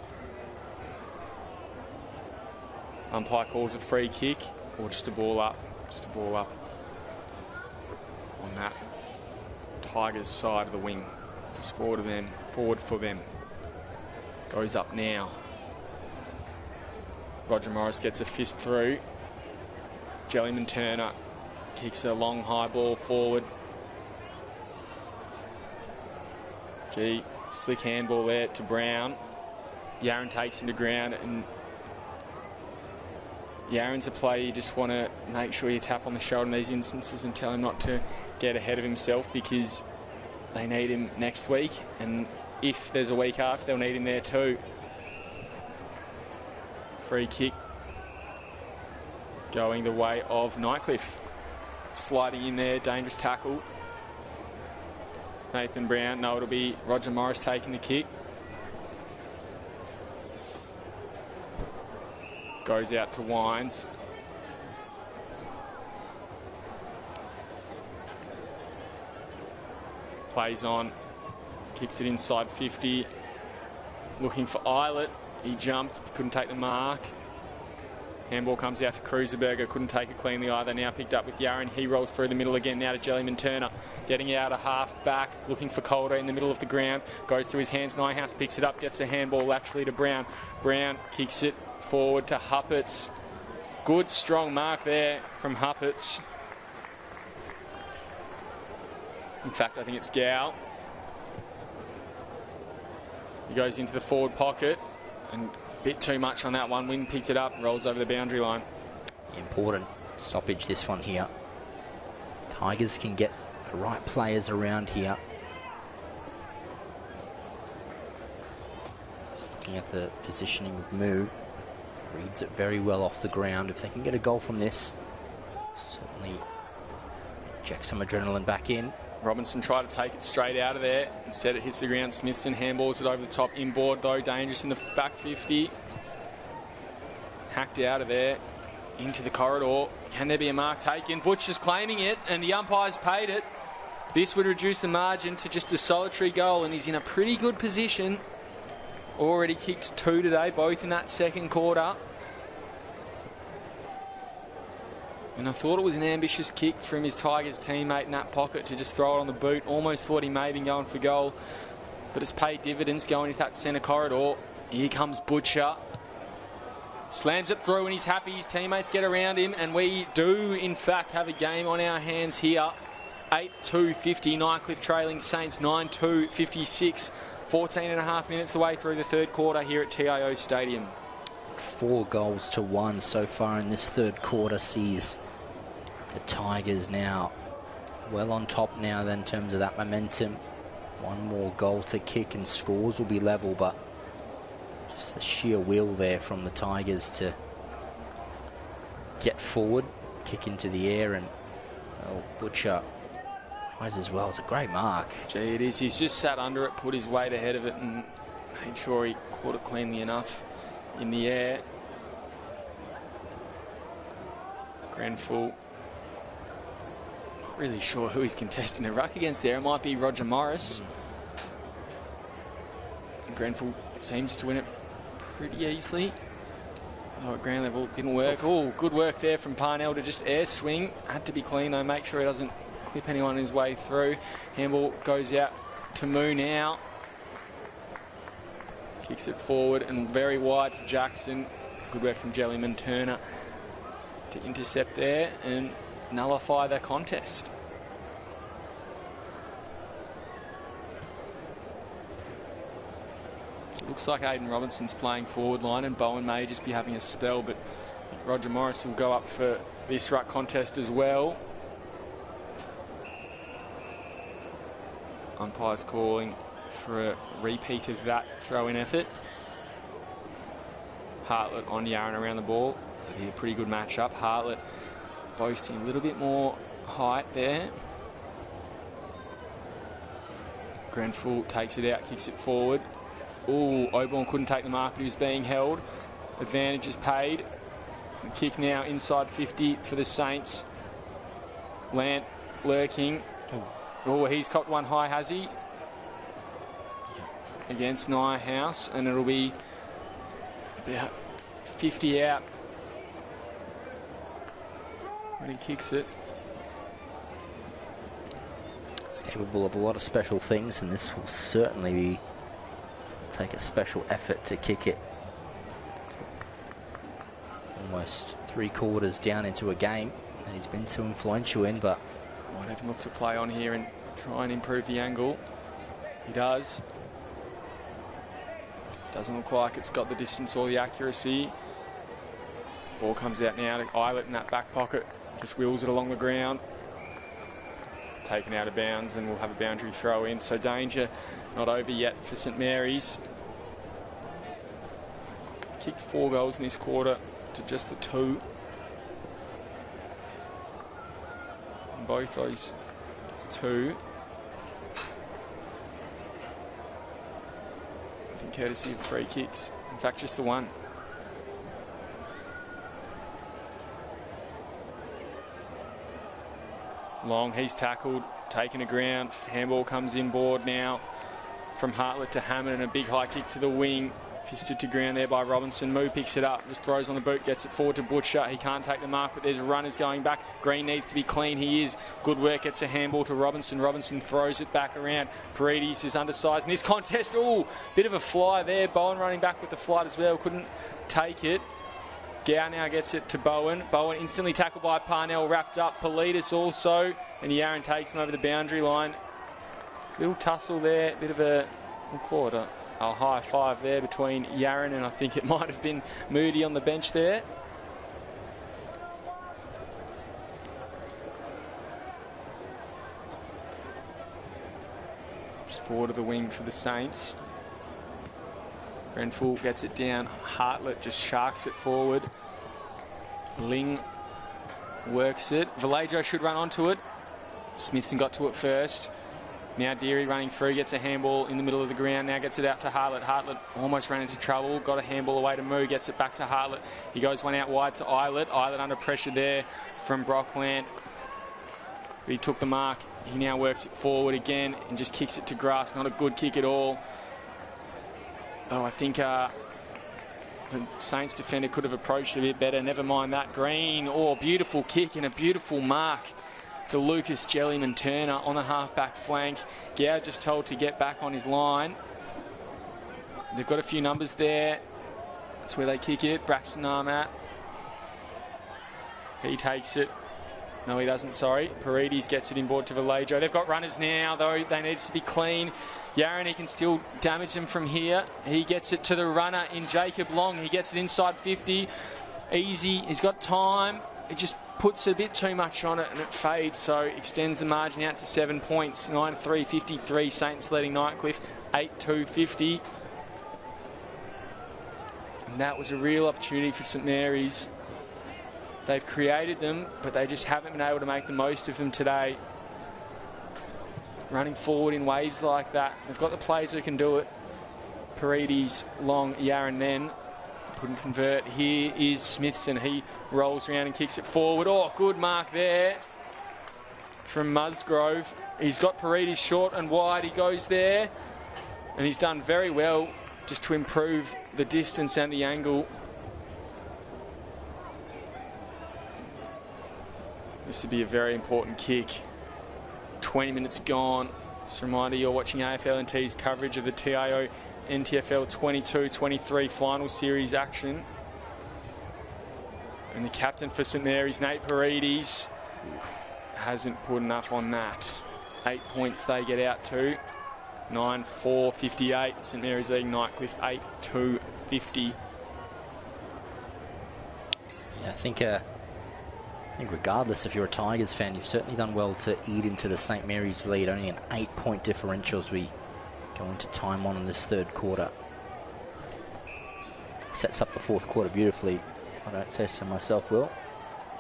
Umpire calls a free kick or just a ball up. Just a ball up on that Tigers side of the wing. Just forward for them. Goes up now. Roger Morris gets a fist through. Jellyman Turner kicks a long high ball forward. Gee, slick handball there to Brown. Yaron takes him to ground, and Yaron's a player you just want to make sure you tap on the shoulder in these instances and tell him not to get ahead of himself, because they need him next week, and if there's a week after, they'll need him there too. Free kick going the way of Nightcliff. Sliding in there, dangerous tackle. Nathan Brown, no, it'll be Roger Morris taking the kick. Goes out to Wines. Plays on, kicks it inside 50. Looking for Eilert. He jumped, couldn't take the mark. Handball comes out to Cruiserberger, couldn't take it cleanly either. Now picked up with Yaron. He rolls through the middle again, now to Jellyman Turner. Getting out a half back, looking for Calder in the middle of the ground. Goes through his hands, Nyhouse picks it up, gets a handball laterally to Brown. Brown kicks it forward to Huppets. Good strong mark there from Huppets. In fact, I think it's Gow. He goes into the forward pocket. And a bit too much on that one. Wynn picked it up, rolls over the boundary line. Important stoppage, this one here. Tigers can get the right players around here. Just looking at the positioning of Moo. Reads it very well off the ground. If they can get a goal from this, certainly inject some adrenaline back in. Robinson tried to take it straight out of there. Instead it hits the ground. Smithson handballs it over the top. Inboard though, dangerous in the back 50. Hacked out of there. Into the corridor. Can there be a mark taken? Butcher's claiming it and the umpire's paid it. This would reduce the margin to just a solitary goal, and he's in a pretty good position. Already kicked 2 today, both in that second quarter. And I thought it was an ambitious kick from his Tigers teammate in that pocket to just throw it on the boot. Almost thought he may have been going for goal, but it's paid dividends going into that centre corridor. Here comes Butcher. Slams it through and he's happy. His teammates get around him, and we do in fact have a game on our hands here. 8-2-50, Nightcliff trailing Saints 9-2-56. 14.5 minutes away through the third quarter here at TIO Stadium. 4 goals to 1 so far in this third quarter sees the Tigers now well on top now then in terms of that momentum. One more goal to kick and scores will be level, but just the sheer will there from the Tigers to get forward, kick into the air, and Butcher as well. It's a great mark. Gee, it is. He's just sat under it, put his weight ahead of it, and made sure he caught it cleanly enough in the air. Grenfell, not really sure who he's contesting the ruck against there. It might be Roger Morris. And Grenfell seems to win it pretty easily. Oh, at ground level, didn't work. Oh, good work there from Parnell to just air swing. Had to be clean though, make sure he doesn't clip anyone on his way through. Handball goes out to Moo now. Kicks it forward and very wide to Jackson. Good work from Jellyman Turner to intercept there and nullify the contest. It looks like Aiden Robinson's playing forward line and Bowen may just be having a spell, but Roger Morris will go up for this ruck contest as well. Umpire's calling for a repeat of that throw-in effort. Hartlett on Yaron around the ball. That'll be a pretty good matchup. Hartlett boasting a little bit more height there. Grenfell takes it out, kicks it forward. Ooh, Oborn couldn't take the mark, but he was being held. Advantage is paid. And kick now inside 50 for the Saints. Lant lurking. Oh, he's cocked one high, has he? Against House, and it'll be about 50 out when he kicks it. It's capable of a lot of special things, and this will certainly take a special effort to kick it. Almost 3 quarters down into a game that he's been so influential in, but might have him look to play on here and try and improve the angle. He does. Doesn't look like it's got the distance or the accuracy. Ball comes out now to Eilert in that back pocket. Just wheels it along the ground. Taken out of bounds, and we'll have a boundary throw in. So danger not over yet for St Mary's. Kicked 4 goals in this quarter to just the 2. And both those 2. I think courtesy of free kicks. In fact, just the 1. Long, he's tackled, taken a ground. Handball comes inboard now from Hartlett to Hammond, and a big high kick to the wing. Fisted to ground there by Robinson. Moo picks it up, just throws on the boot, gets it forward to Butcher. He can't take the mark, but there's runners going back. Green needs to be clean. He is. Good work, gets a handball to Robinson. Robinson throws it back around. Paredes is undersized in this contest. Oh, bit of a fly there. Bowen running back with the flight as well. Couldn't take it. Gow now gets it to Bowen. Bowen instantly tackled by Parnell, wrapped up. Politis also, and Yaron takes him over the boundary line. Little tussle there, bit of a, we'll call it a high five there between Yaron and I think it might have been Moody on the bench there. Forward of the wing for the Saints. Grenfell gets it down. Hartlett just sharks it forward. Ling works it. Vallejo should run onto it. Smithson got to it first. Now Deary running through, gets a handball in the middle of the ground, now gets it out to Hartlett. Hartlett almost ran into trouble, got a handball away to Moo, gets it back to Hartlett. He goes one out wide to Eilert. Eilert under pressure there from Brockland. But he took the mark. He now works it forward again and just kicks it to grass. Not a good kick at all. Though I think the Saints defender could have approached it a bit better. Never mind that. Green, beautiful kick and a beautiful mark to Lucas Jellyman-Turner on the half-back flank. Gow just told to get back on his line. They've got a few numbers there. That's where they kick it. Braxton Armat. He takes it. No, he doesn't, sorry. Paredes gets it inboard to Vallejo. They've got runners now, though. They need to be clean. Yaron, he can still damage them from here. He gets it to the runner in Jacob Long. He gets it inside 50. Easy. He's got time. It just puts a bit too much on it and it fades, so extends the margin out to 7 points. 9-3-53. Saints leading Nightcliff 8-2-50. And that was a real opportunity for St Mary's. They've created them, but they just haven't been able to make the most of them today. Running forward in waves like that. They've got the players who can do it. Paredes, Long, Yaron then. Couldn't convert. Here is Smithson. He rolls around and kicks it forward. Oh, good mark there from Musgrove. He's got Paredes short and wide. He goes there. And he's done very well just to improve the distance and the angle. This would be a very important kick. 20 minutes gone. Just a reminder, you're watching AFL&T's coverage of the TIO NTFL 22-23 final series action. And the captain for St Mary's, Nate Paredes, hasn't put enough on that. 8 points they get out to. 9-4-58. St Mary's leading Nightcliff 8-2-50. Yeah, I think regardless if you're a Tigers fan, you've certainly done well to eat into the St Mary's lead. Only an 8-point differential as we go into time on in this third quarter. Sets up the fourth quarter beautifully. I don't say so myself, Will.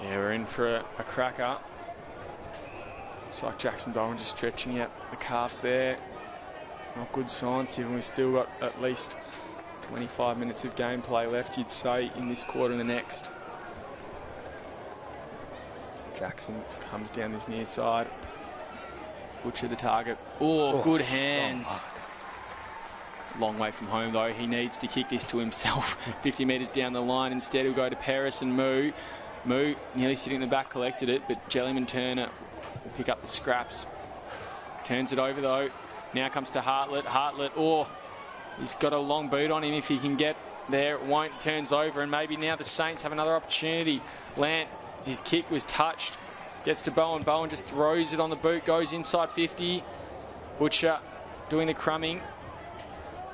Yeah, we're in for a cracker. It's like Jackson Darwin just stretching out the calves there. Not good signs, given we've still got at least 25 minutes of gameplay left, you'd say, in this quarter and the next. Jackson comes down this near side. Butcher the target. Oh, good hands. Long way from home, though. He needs to kick this to himself. 50 metres down the line. Instead, he'll go to Paris and Moo. Moo nearly sitting in the back, collected it, but Jellyman-Turner will pick up the scraps. Turns it over, though. Now comes to Hartlett. Hartlett, he's got a long boot on him. If he can get there, it won't. Turns over, and maybe now the Saints have another opportunity. Lant, his kick was touched. Gets to Bowen. Bowen just throws it on the boot. Goes inside 50. Butcher doing the crumbing.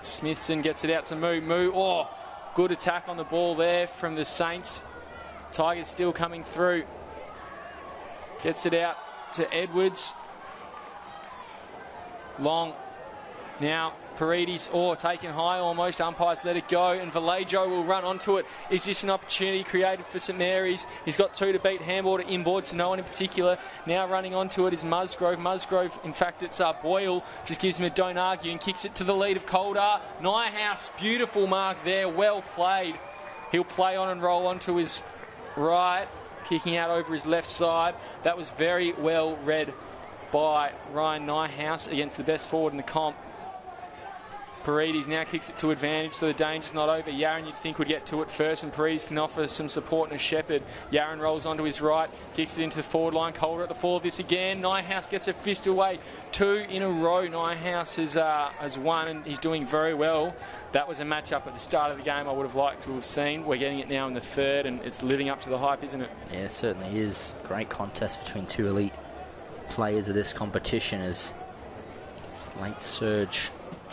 Smithson gets it out to Moo. Moo, good attack on the ball there from the Saints. Tigers still coming through. Gets it out to Edwards. Long. Now Paredes, taken high almost. Umpires let it go, and Vallejo will run onto it. Is this an opportunity created for St Mary's? He's got two to beat. Handball to inboard to no one in particular. Now running onto it is Musgrove. Musgrove, in fact, it's Boyle. Just gives him a don't argue and kicks it to the lead of Coldar. Nyhouse, beautiful mark there. Well played. He'll play on and roll onto his right, kicking out over his left side. That was very well read by Ryan Nyhouse against the best forward in the comp. Paredes now kicks it to advantage, so the danger's not over. Yaron, you'd think, would get to it first, and Paredes can offer some support and a shepherd. Yaron rolls onto his right, kicks it into the forward line. Calder at the fall of this again. Nyhouse gets a fist away. 2 in a row. Nyhouse has won, and he's doing very well. That was a matchup at the start of the game I would have liked to have seen. We're getting it now in the third, and it's living up to the hype, isn't it? Yeah, it certainly is. Great contest between two elite players of this competition as this late surge.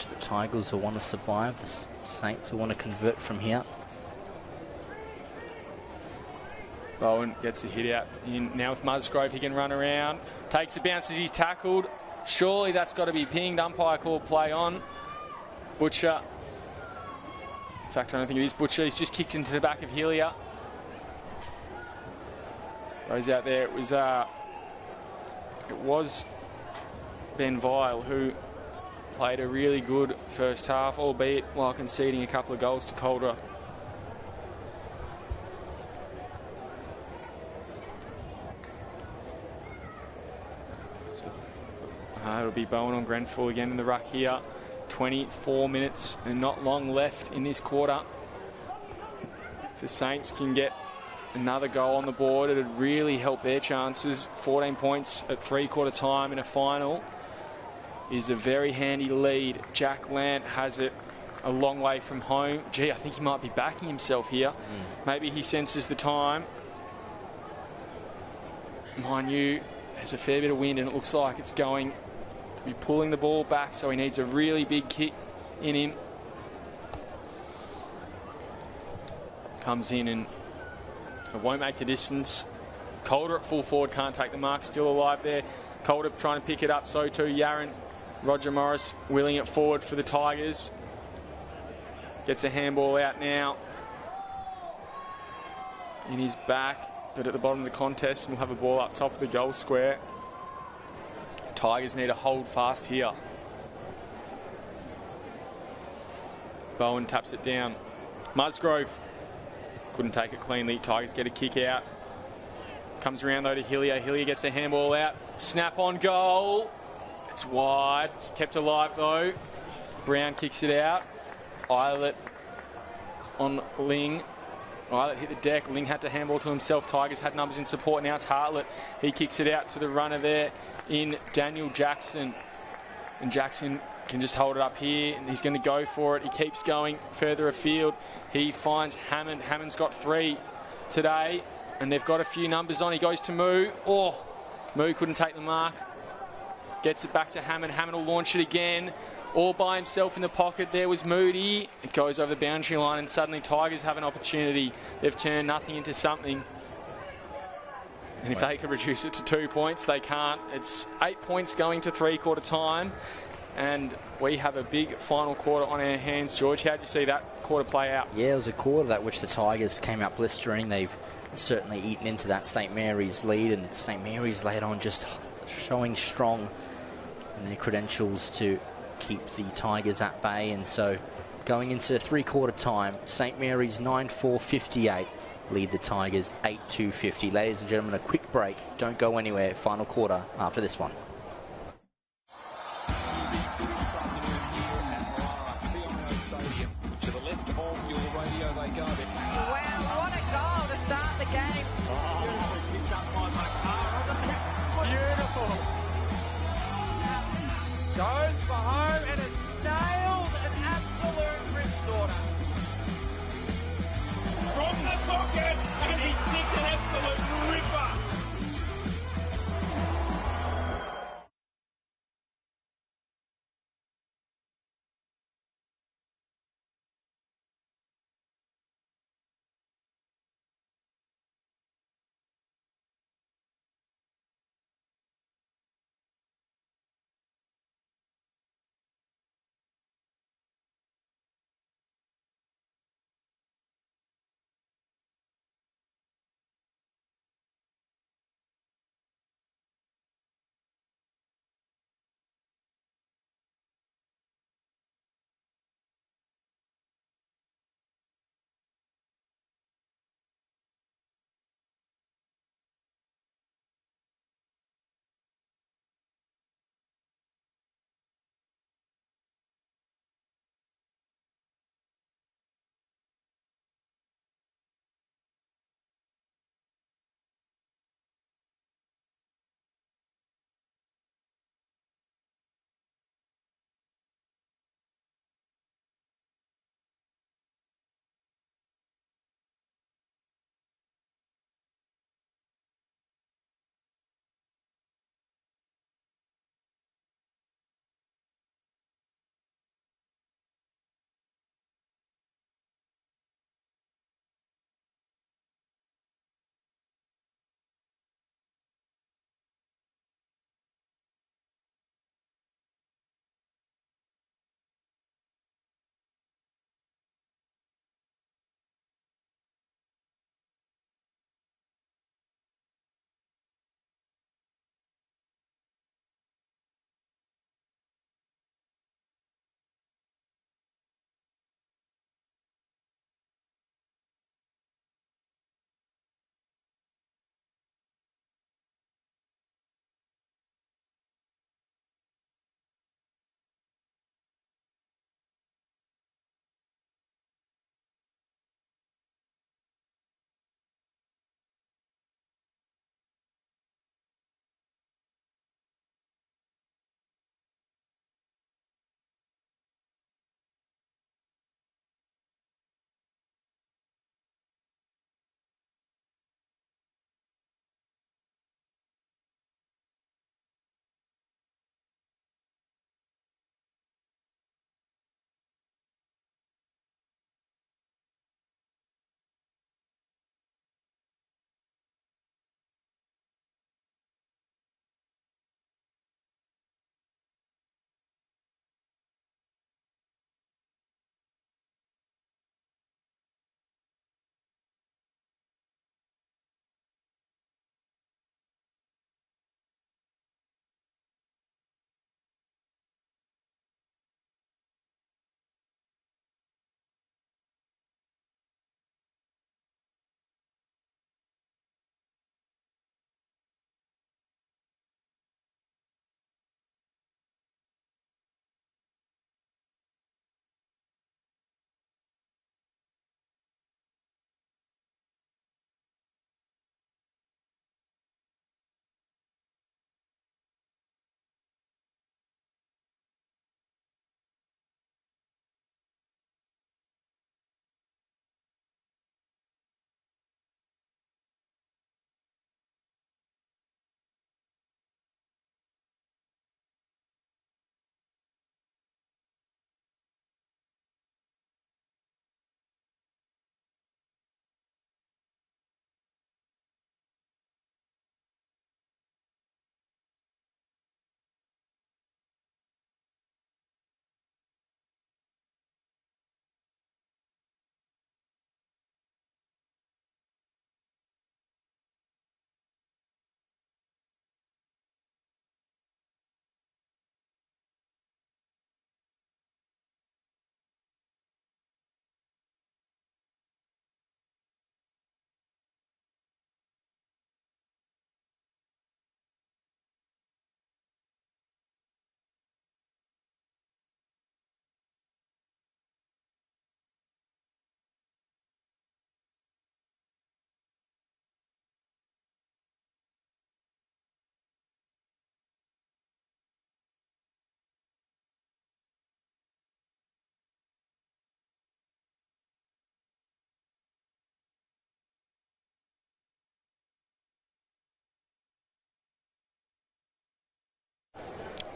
The Tigers will want to survive. The Saints will want to convert from here. Bowen gets a hit out in now with Musgrove. He can run around. Takes a bounce as he's tackled. Surely that's got to be pinged. Umpire call play on. Butcher. In fact, I don't think it is Butcher. He's just kicked into the back of Hillier. Goes out there. It was Ben Vile who played a really good first half, albeit while conceding a couple of goals to Calder. It'll be Bowen on Grenfell again in the ruck here. 24 minutes and not long left in this quarter. If the Saints can get another goal on the board, it'd really help their chances. 14 points at three-quarter time in a final is a very handy lead. Jack Lant has it a long way from home. Gee, I think he might be backing himself here. Maybe he senses the time. Mind you, there's a fair bit of wind and it looks like it's going to be pulling the ball back, so he needs a really big kick in him. Comes in and it won't make the distance. Calder at full forward, can't take the mark, still alive there. Calder trying to pick it up, so too Yaron. Roger Morris wheeling it forward for the Tigers. Gets a handball out now. In his back, but at the bottom of the contest, we'll have a ball up top of the goal square. Tigers need to hold fast here. Bowen taps it down. Musgrove couldn't take it cleanly. Tigers get a kick out. Comes around though to Hillier. Hillier gets a handball out. Snap on goal. It's wide. It's kept alive though. Brown kicks it out. Eilert on Ling. Eilert hit the deck. Ling had to handball to himself. Tigers had numbers in support. Now it's Hartlett. He kicks it out to the runner there in Daniel Jackson. And Jackson can just hold it up here. And he's going to go for it. He keeps going further afield. He finds Hammond. Hammond's got 3 today. And they've got a few numbers on. He goes to Moo. Oh, Moo couldn't take the mark. Gets it back to Hammond. Hammond will launch it again. All by himself in the pocket. There was Moody. It goes over the boundary line and suddenly Tigers have an opportunity. They've turned nothing into something. And if they can reduce it to 2 points, they can't. It's 8 points going to three-quarter time. And we have a big final quarter on our hands. George, how did you see that quarter play out? Yeah, it was a quarter that which the Tigers came out blistering. They've certainly eaten into that St. Mary's lead, and St. Mary's later on just showing strong in their credentials to keep the Tigers at bay. And so going into three-quarter time, St. Mary's 9-4-58 lead the Tigers 8-2-50. Ladies and gentlemen, a quick break. Don't go anywhere. Final quarter after this one. This afternoon here at TIO Stadium. To the left of your radio they go. Wow, what a goal to start the game. Beautiful. Goes for home and has nailed an absolute ripstorter. From the pocket, and he's kicked an absolute ripper.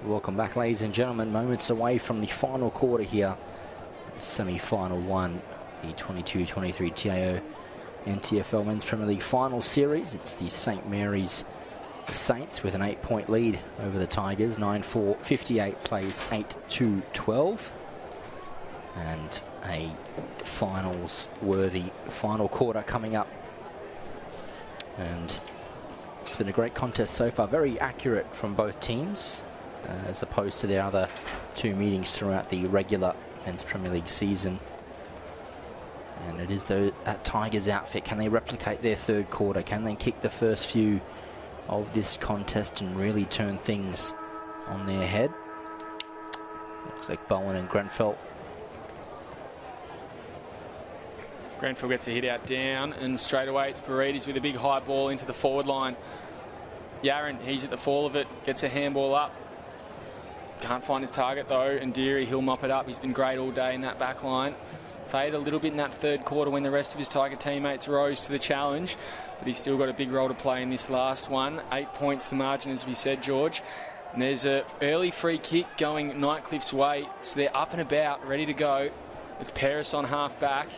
Welcome back, ladies and gentlemen. Moments away from the final quarter here. Semi-final one, the 22-23 TIO NTFL Men's Premier League final series. It's the St. Mary's Saints with an 8-point lead over the Tigers. 9-4, 58 plays 8-12. And a finals-worthy final quarter coming up. And it's been a great contest so far. Very accurate from both teams, as opposed to their other two meetings throughout the regular Men's Premier League season. And it is that Tigers outfit. Can they replicate their third quarter? Can they kick the first few of this contest and really turn things on their head? Looks like Bowen and Grenfell. Grenfell gets a hit out down, and straight away it's Paredes with a big high ball into the forward line. Yaron, he's at the fall of it, gets a handball up. Can't find his target though, and Deary, he'll mop it up. He's been great all day in that back line. Faded a little bit in that third quarter when the rest of his Tiger teammates rose to the challenge, but he's still got a big role to play in this last one. 8 points the margin, as we said, George. And there's an early free kick going Nightcliff's way, so they're up and about, ready to go. It's Paris on half back.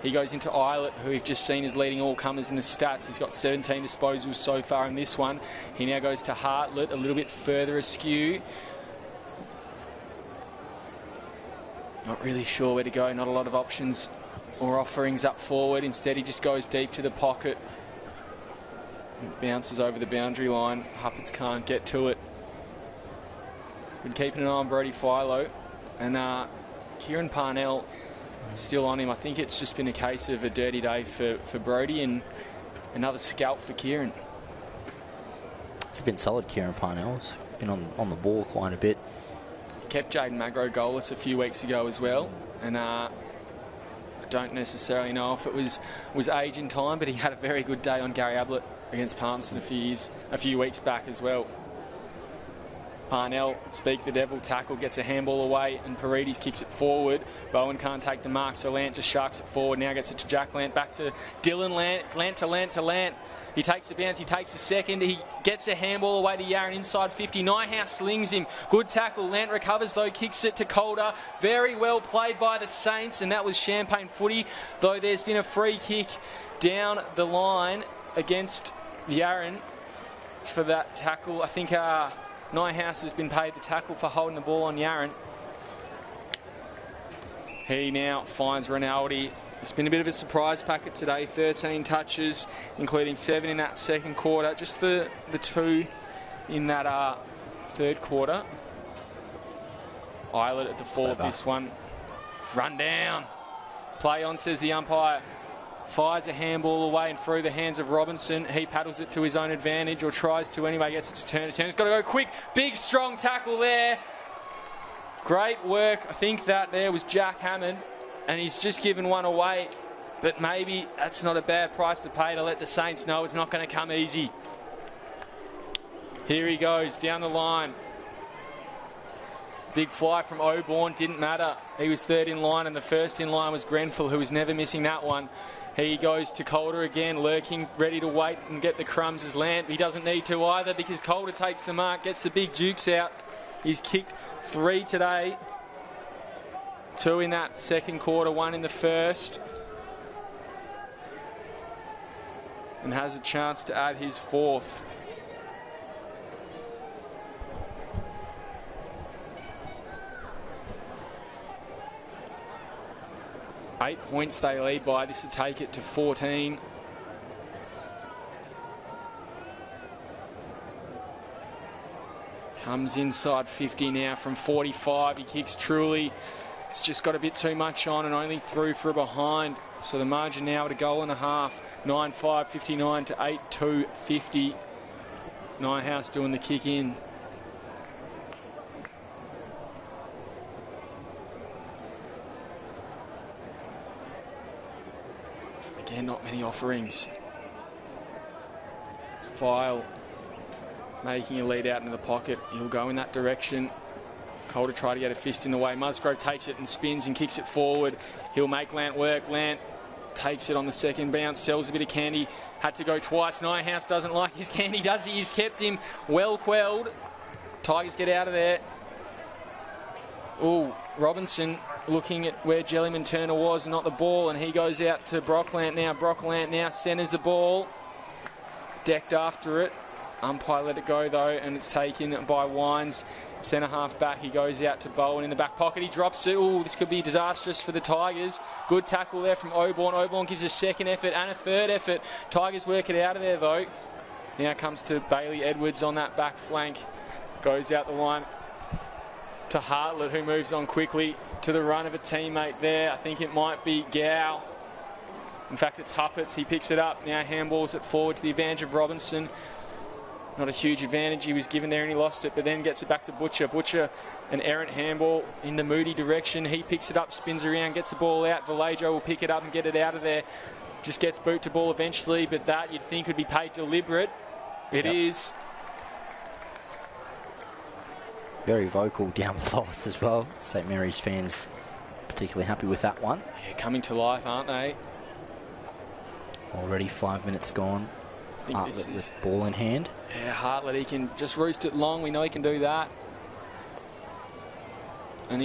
He goes into Eilert, who we've just seen is leading all comers in the stats. He's got 17 disposals so far in this one. He now goes to Hartlett, a little bit further askew. Not really sure where to go, not a lot of options or offerings up forward. Instead, he just goes deep to the pocket. It bounces over the boundary line. Huppets can't get to it. Been keeping an eye on Brody Philo. And Kieran Parnell still on him. I think it's just been a case of a dirty day for Brody and another scalp for Kieran. It's been solid, Kieran Parnell's been on the ball quite a bit. Kept Jaden Magro goalless a few weeks ago as well, and I don't necessarily know if it was age in time, but he had a very good day on Gary Ablett against Palmerston a few weeks back as well. Parnell, speak the devil, tackle, gets a handball away, and Paredes kicks it forward. Bowen can't take the mark, so Lant just sharks it forward. Now gets it to Jack Lant, back to Dylan Lant to Lant. He takes a bounce, he takes a second, he gets a handball away to Yaron inside 50. Nyhouse slings him, good tackle. Lant recovers though, kicks it to Calder. Very well played by the Saints, and that was champagne footy, though there's been a free kick down the line against Yaron for that tackle. I think Nyhouse has been paid the tackle for holding the ball on Yaron. He now finds Rinaldi. It's been a bit of a surprise packet today. 13 touches, including 7 in that second quarter. Just the 2 in that third quarter. Eilert at the fall of this one. Run down. Play on, says the umpire. Fires a handball away and through the hands of Robinson. He paddles it to his own advantage, or tries to anyway, gets it to turn. He's got to go quick. Big, strong tackle there. Great work. I think that there was Jack Hammond, and he's just given one away. But maybe that's not a bad price to pay to let the Saints know it's not going to come easy. Here he goes down the line. Big fly from Oborn, didn't matter. He was third in line, and the first in line was Grenfell, who was never missing that one. He goes to Calder again, lurking, ready to wait and get the crumbs as Lant. He doesn't need to either, because Calder takes the mark, gets the big jukes out. He's kicked 3 today. 2 in that second quarter, 1 in the first. And has a chance to add his 4th. Eight points they lead by. This will take it to 14. Comes inside 50 now from 45. He kicks truly. It's just got a bit too much on and only through for a behind. So the margin now at a goal and a half. 9-5, 59 to 8-2, 50. Nyhouse doing the kick in. Again, not many offerings. File making a lead out into the pocket. He'll go in that direction. Calder try to get a fist in the way. Musgrove takes it and spins and kicks it forward. He'll make Lant work. Lant takes it on the second bounce, sells a bit of candy. Had to go twice. Nyhouse doesn't like his candy, does he? He's kept him well quelled. Tigers get out of there. Oh, Robinson looking at where Jellyman Turner was, not the ball, and he goes out to Brocklant now. Brocklant now centres the ball. Decked after it. Umpire let it go though, and it's taken by Wines. Centre half back, he goes out to Bowen in the back pocket. He drops it. Oh, this could be disastrous for the Tigers. Good tackle there from Oborn. Oborn gives a second effort and a third effort. Tigers work it out of there though. Now comes to Bailey Edwards on that back flank. Goes out the line to Hartlett, who moves on quickly to the run of a teammate there. I think it might be Gow. In fact, it's Huppets. He picks it up. Now handballs it forward to the advantage of Robinson. Not a huge advantage he was given there, and he lost it, but then gets it back to Butcher. Butcher, an errant handball in the Moody direction. He picks it up, spins around, gets the ball out. Vallejo will pick it up and get it out of there. Just gets boot to ball eventually, but that you'd think would be paid deliberate. It is. Very vocal down below us as well. St Mary's fans particularly happy with that one. Yeah, coming to life, aren't they? Already 5 minutes gone. Hartlett with ball in hand. Yeah, Hartlett, he can just roost it long. We know he can do that. And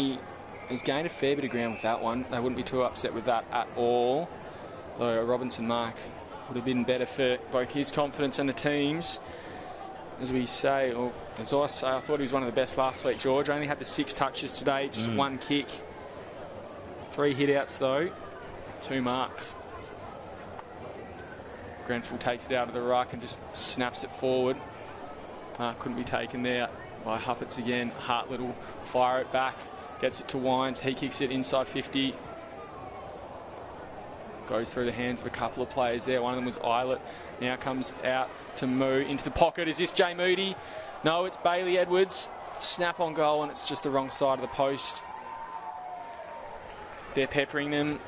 he's gained a fair bit of ground with that one. They wouldn't be too upset with that at all. Though a Robinson mark would have been better for both his confidence and the team's. As we say, or as I say, I thought he was one of the best last week, George. Only had the 6 touches today, just 1 kick. 3 hit-outs, though. 2 marks. Grenfell takes it out of the ruck and just snaps it forward. Couldn't be taken there by Huppets again. Hartlett will fire it back. Gets it to Wines. He kicks it inside 50. Goes through the hands of a couple of players there. One of them was Eilert. Now comes out to Moo into the pocket. Is this Jay Moody? No, it's Bailey Edwards. Snap on goal, and it's just the wrong side of the post. They're peppering them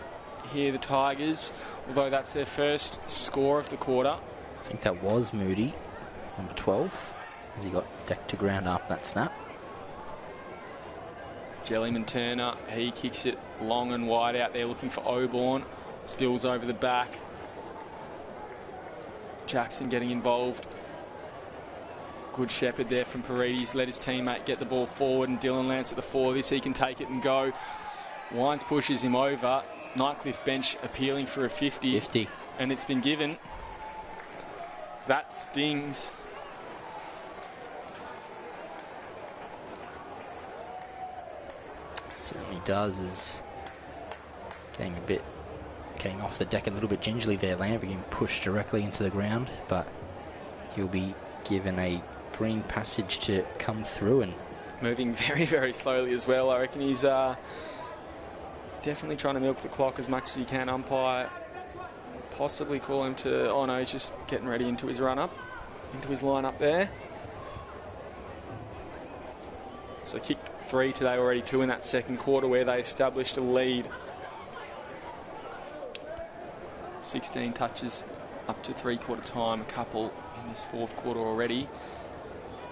here, the Tigers, although that's their first score of the quarter. I think that was Moody, number 12, as he got decked to ground after that snap. Jellyman Turner, he kicks it long and wide out there looking for Oborn. Spills over the back. Jackson getting involved. Good shepherd there from Paredes. Let his teammate get the ball forward, and Dylan Lance at the 4. This he can take it and go. Wines pushes him over. Nightcliff bench appealing for a 50. And it's been given. That stings. Certainly does. Is getting off the deck a little bit gingerly there. Lamb being pushed directly into the ground, but he'll be given a green passage to come through, and moving very, very slowly as well. I reckon he's definitely trying to milk the clock as much as he can. Umpire possibly call him to, oh no, he's just getting ready into his run up, into his line up there. So kick 3 today, already 2 in that second quarter where they established a lead. 16 touches up to 3/4 time, a couple in this 4th quarter already.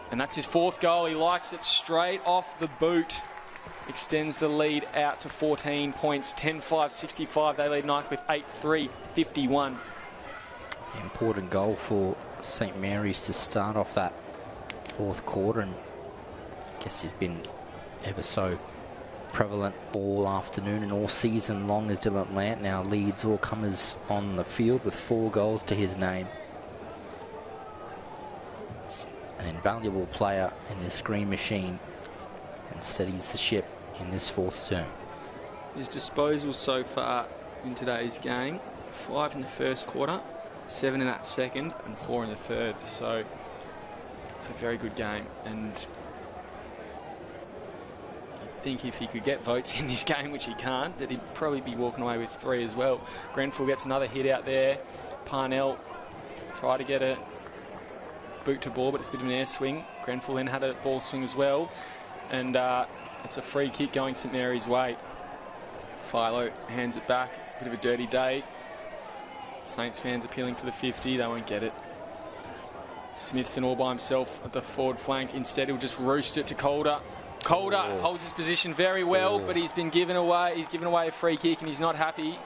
And that's his 4th goal. He likes it straight off the boot. Extends the lead out to 14 points, 10-5-65. They lead Nightcliff 8-3, 51. Important goal for St Mary's to start off that 4th quarter, and I guess he's been ever so prevalent all afternoon and all season long as Dylan Lant now leads all comers on the field with 4 goals to his name. An invaluable player in this green machine, and steadies the ship in this 4th term. His disposals so far in today's game, 5 in the 1st quarter, 7 in that 2nd, and 4 in the 3rd. So a very good game, and I think if he could get votes in this game, which he can't, that he'd probably be walking away with 3 as well. Grenfell gets another hit out there. Parnell tried to get a boot to ball, but it's a bit of an air swing. Grenfell then had a ball swing as well, and it's a free kick going St Mary's way. Philo hands it back. Bit of a dirty day. Saints fans appealing for the 50. They won't get it. Smithson all by himself at the forward flank. Instead, he'll just roost it to Calder. Calder holds his position very well, but he's been given away. He's given away a free kick, and he's not happy.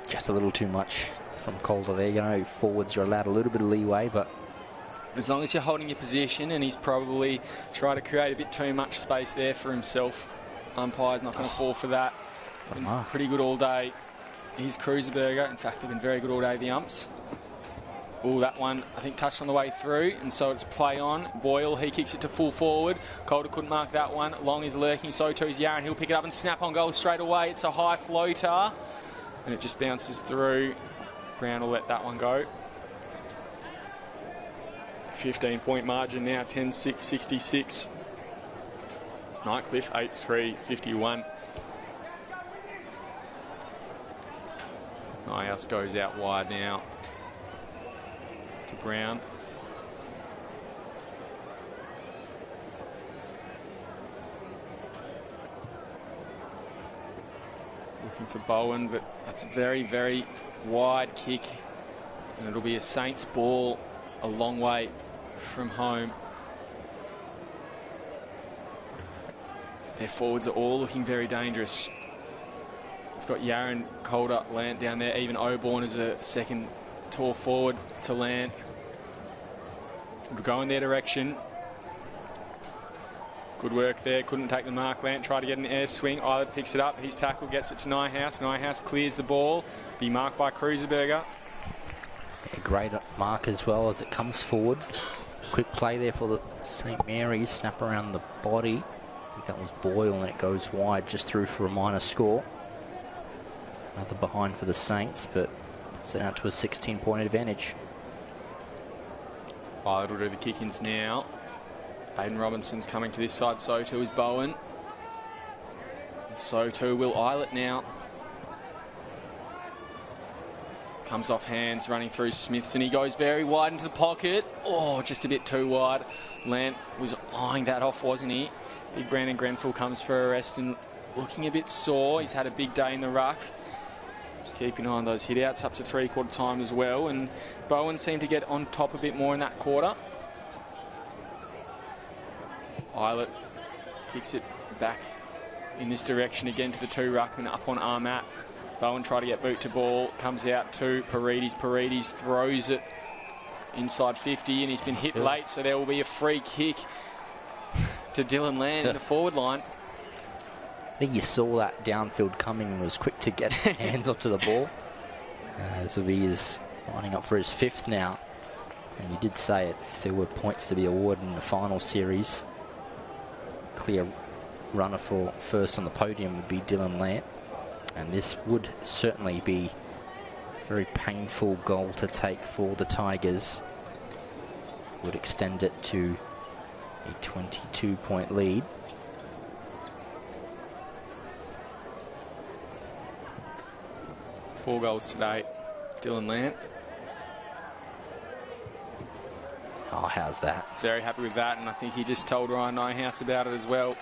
Just a little too much from Calder there. You know, forwards are allowed a little bit of leeway, but As long as you're holding your position, and he's probably tried to create a bit too much space there for himself. Umpire's not going to fall for that. Been pretty good all day. Here's Cruiserberger. In fact, they've been very good all day, the umps. Oh, that one, I think, touched on the way through, and so it's play on. Boyle, he kicks it to full forward. Calder couldn't mark that one. Long is lurking, so too is Yaron. He'll pick it up and snap on goal straight away. It's a high floater, and it just bounces through. Brown will let that one go. 15-point margin now, 10-6, 66. Nightcliff, 8-3, 51. Nyhouse goes out wide now to Brown. Looking for Bowen, but that's a very, very wide kick. And it'll be a Saints ball a long way from home. Their forwards are all looking very dangerous. We've got Yaron, Calder, Lant down there. Even Oborn is a second tall forward to Lant. We'll go in their direction. Good work there. Couldn't take the mark. Lant tried to get an air swing. Eilert picks it up. His tackle gets it to Nyhouse. Nyhouse clears the ball. Be marked by Cruiserberger. A great mark as well as it comes forward. Quick play there for the St. Mary's. Snap around the body. I think that was Boyle, and it goes wide just through for a minor score. Another behind for the Saints, but it's out to a 16-point advantage. Eilert will do the kick-ins now. Hayden Robinson's coming to this side, so too is Bowen. And so too will Eilert now. Comes off hands, running through Smiths, and he goes very wide into the pocket. Oh, just a bit too wide. Lant was eyeing that off, wasn't he? Big Brandon Grenfell comes for a rest and looking a bit sore. He's had a big day in the ruck. Just keeping an eye on those hit-outs up to three-quarter time as well. And Bowen seemed to get on top a bit more in that quarter. Eilert kicks it back in this direction again to the two ruckmen up on Armat. Bowen tried to get boot to ball, comes out to Paredes. Paredes throws it inside 50, and he's been hit late, so there will be a free kick to Dylan Land in the forward line. I think you saw that downfield coming and was quick to get hands onto the ball. This will be his lining up for his fifth now. And you did say it, if there were points to be awarded in the final series, clear runner for first on the podium would be Dylan Lant. And this would certainly be a very painful goal to take for the Tigers. Would extend it to a 22-point lead. Four goals today, Dylan Lant. Oh, how's that? Very happy with that, and I think he just told Ryan Nyhouse about it as well.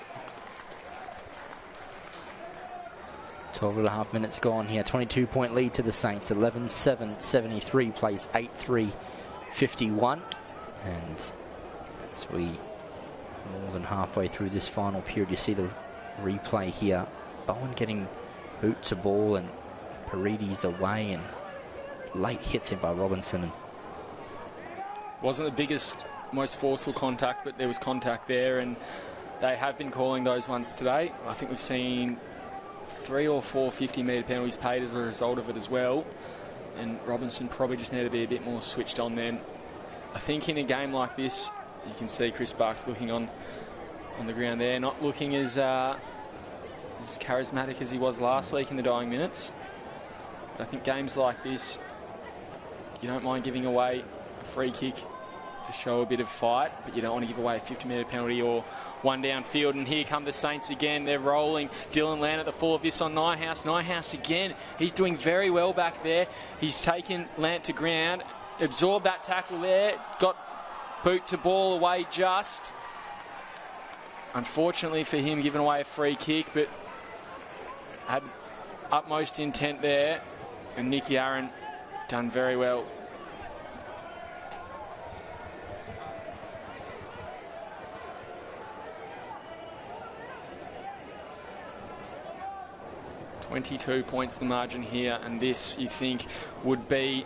12.5 minutes gone here. 22-point lead to the Saints. 11-7, 73 plays 8-3, 51. And as we more than halfway through this final period, you see the replay here. Bowen getting boot to ball and Paredes away, and late hit there by Robinson. Wasn't the biggest, most forceful contact, but there was contact there, and they have been calling those ones today. I think we've seen 3 or 4 50-metre penalties paid as a result of it as well, and Robinson probably just needed to be a bit more switched on then. I think in a game like this, you can see Chris Barks looking on the ground there, not looking as charismatic as he was last week in the dying minutes. But I think games like this, you don't mind giving away a free kick to show a bit of fight, but you don't want to give away a 50-metre penalty or one downfield. And here come the Saints again. They're rolling. Dylan Land at the full of this on Nyhouse. Nyhouse again. He's doing very well back there. He's taken Lant to ground, absorbed that tackle there, got boot to ball away just. Unfortunately for him, giving away a free kick, but had utmost intent there. And Nick Yaron done very well. $22 points the margin here, and this, you think, would be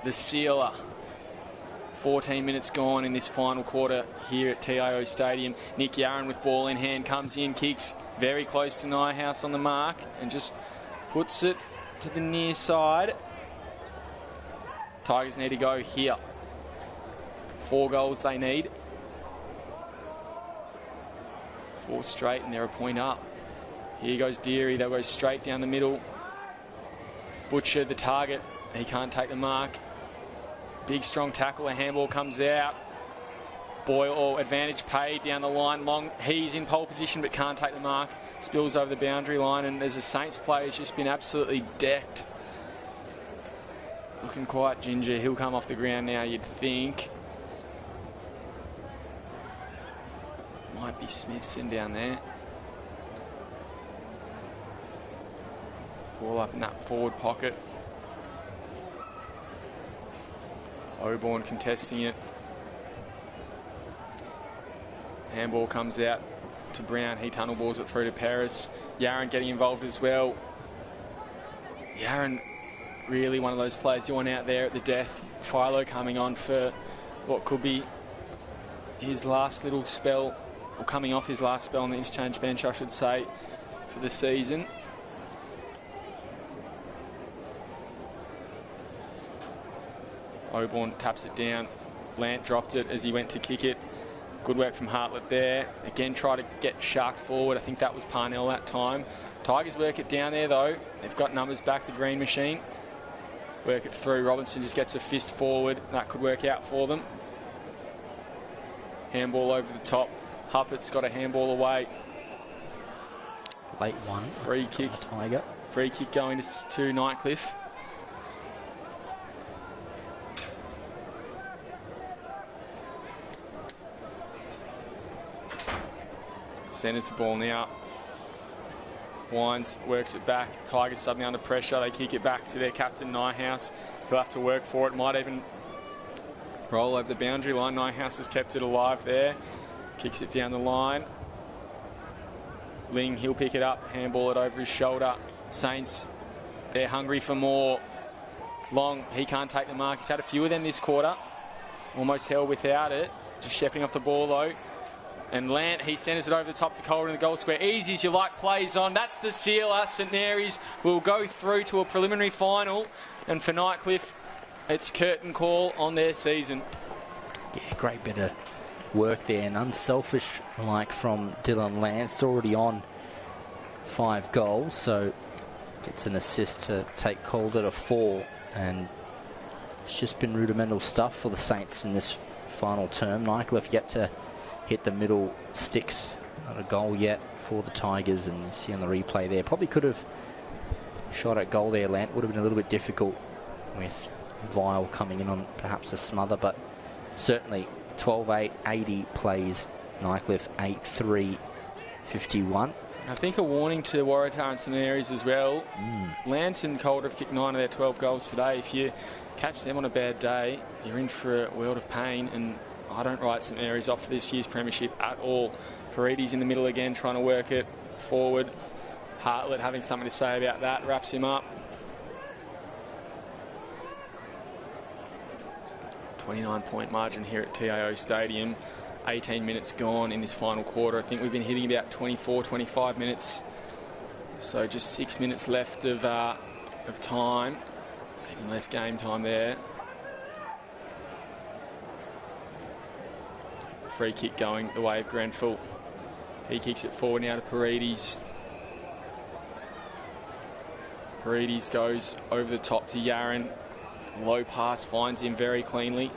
the sealer 14 minutes gone in this final quarter here at TIO Stadium. Nick Yarran with ball in hand comes in, kicks very close to Nyhouse on the mark and just puts it to the near side. Tigers need to go here. 4 goals they need. 4 straight and they're a point up. Here goes Deary. They'll go straight down the middle. Butcher, the target. He can't take the mark. Big strong tackle. A handball comes out. Boyle, advantage paid down the line. Long, he's in pole position but can't take the mark. Spills over the boundary line, and there's a Saints player who's just been absolutely decked. Looking quite ginger. He'll come off the ground now, you'd think. Might be Smithson down there. Ball up in that forward pocket. Oborn contesting it. Handball comes out to Brown. He tunnel balls it through to Paris. Yarran getting involved as well. Yarran, really one of those players you want out there at the death. Philo coming on for what could be his last little spell, or coming off his last spell on the interchange bench, I should say, for the season. Oborn taps it down. Lant dropped it as he went to kick it. Good work from Hartlett there. Again, try to get sharked forward. I think that was Parnell that time. Tigers work it down there though. They've got numbers back, the green machine. Work it through. Robinson just gets a fist forward. That could work out for them. Handball over the top. Huppert's got a handball away. Late one. Free kick. Tiger. Free kick going to Nightcliff. Centres the ball now. Wines works it back. Tigers suddenly under pressure. They kick it back to their captain, Nyhouse. He'll have to work for it. Might even roll over the boundary line. Nyhouse has kept it alive there. Kicks it down the line. Ling, he'll pick it up. Handball it over his shoulder. Saints, they're hungry for more. Long, he can't take the mark. He's had a few of them this quarter. Almost held without it. Just shepherding off the ball though. And Lant, he centres it over the top to Calder in the goal square. Easy as you like, plays on. That's the sealer. St Mary's will go through to a preliminary final. And for Nightcliff, it's curtain call on their season. Yeah, great bit of work there. And unselfish like from Dylan Lant. It's already on 5 goals. So gets an assist to take Calder to 4. And it's just been rudimental stuff for the Saints in this final term. Nightcliff yet to hit the middle sticks. Not a goal yet for the Tigers, and you see on the replay there, probably could have shot at goal there. Lant would have been a little bit difficult with Vile coming in on perhaps a smother, but certainly 12-8, 80 plays Nightcliff 8-3, 51. I think a warning to Waratah and St Mary's as well. Lant and Calder have kicked 9 of their 12 goals today. If you catch them on a bad day, you're in for a world of pain, and I don't write St Mary's off for this year's premiership at all. Paredes in the middle again, trying to work it forward. Hartlett having something to say about that, wraps him up. 29-point margin here at TIO Stadium. 18 minutes gone in this final quarter. I think we've been hitting about 24, 25 minutes. So just 6 minutes left of time. Even less game time there. Free kick going the way of Grenfell. He kicks it forward now to Paredes. Paredes goes over the top to Yarran. Low pass finds him very cleanly.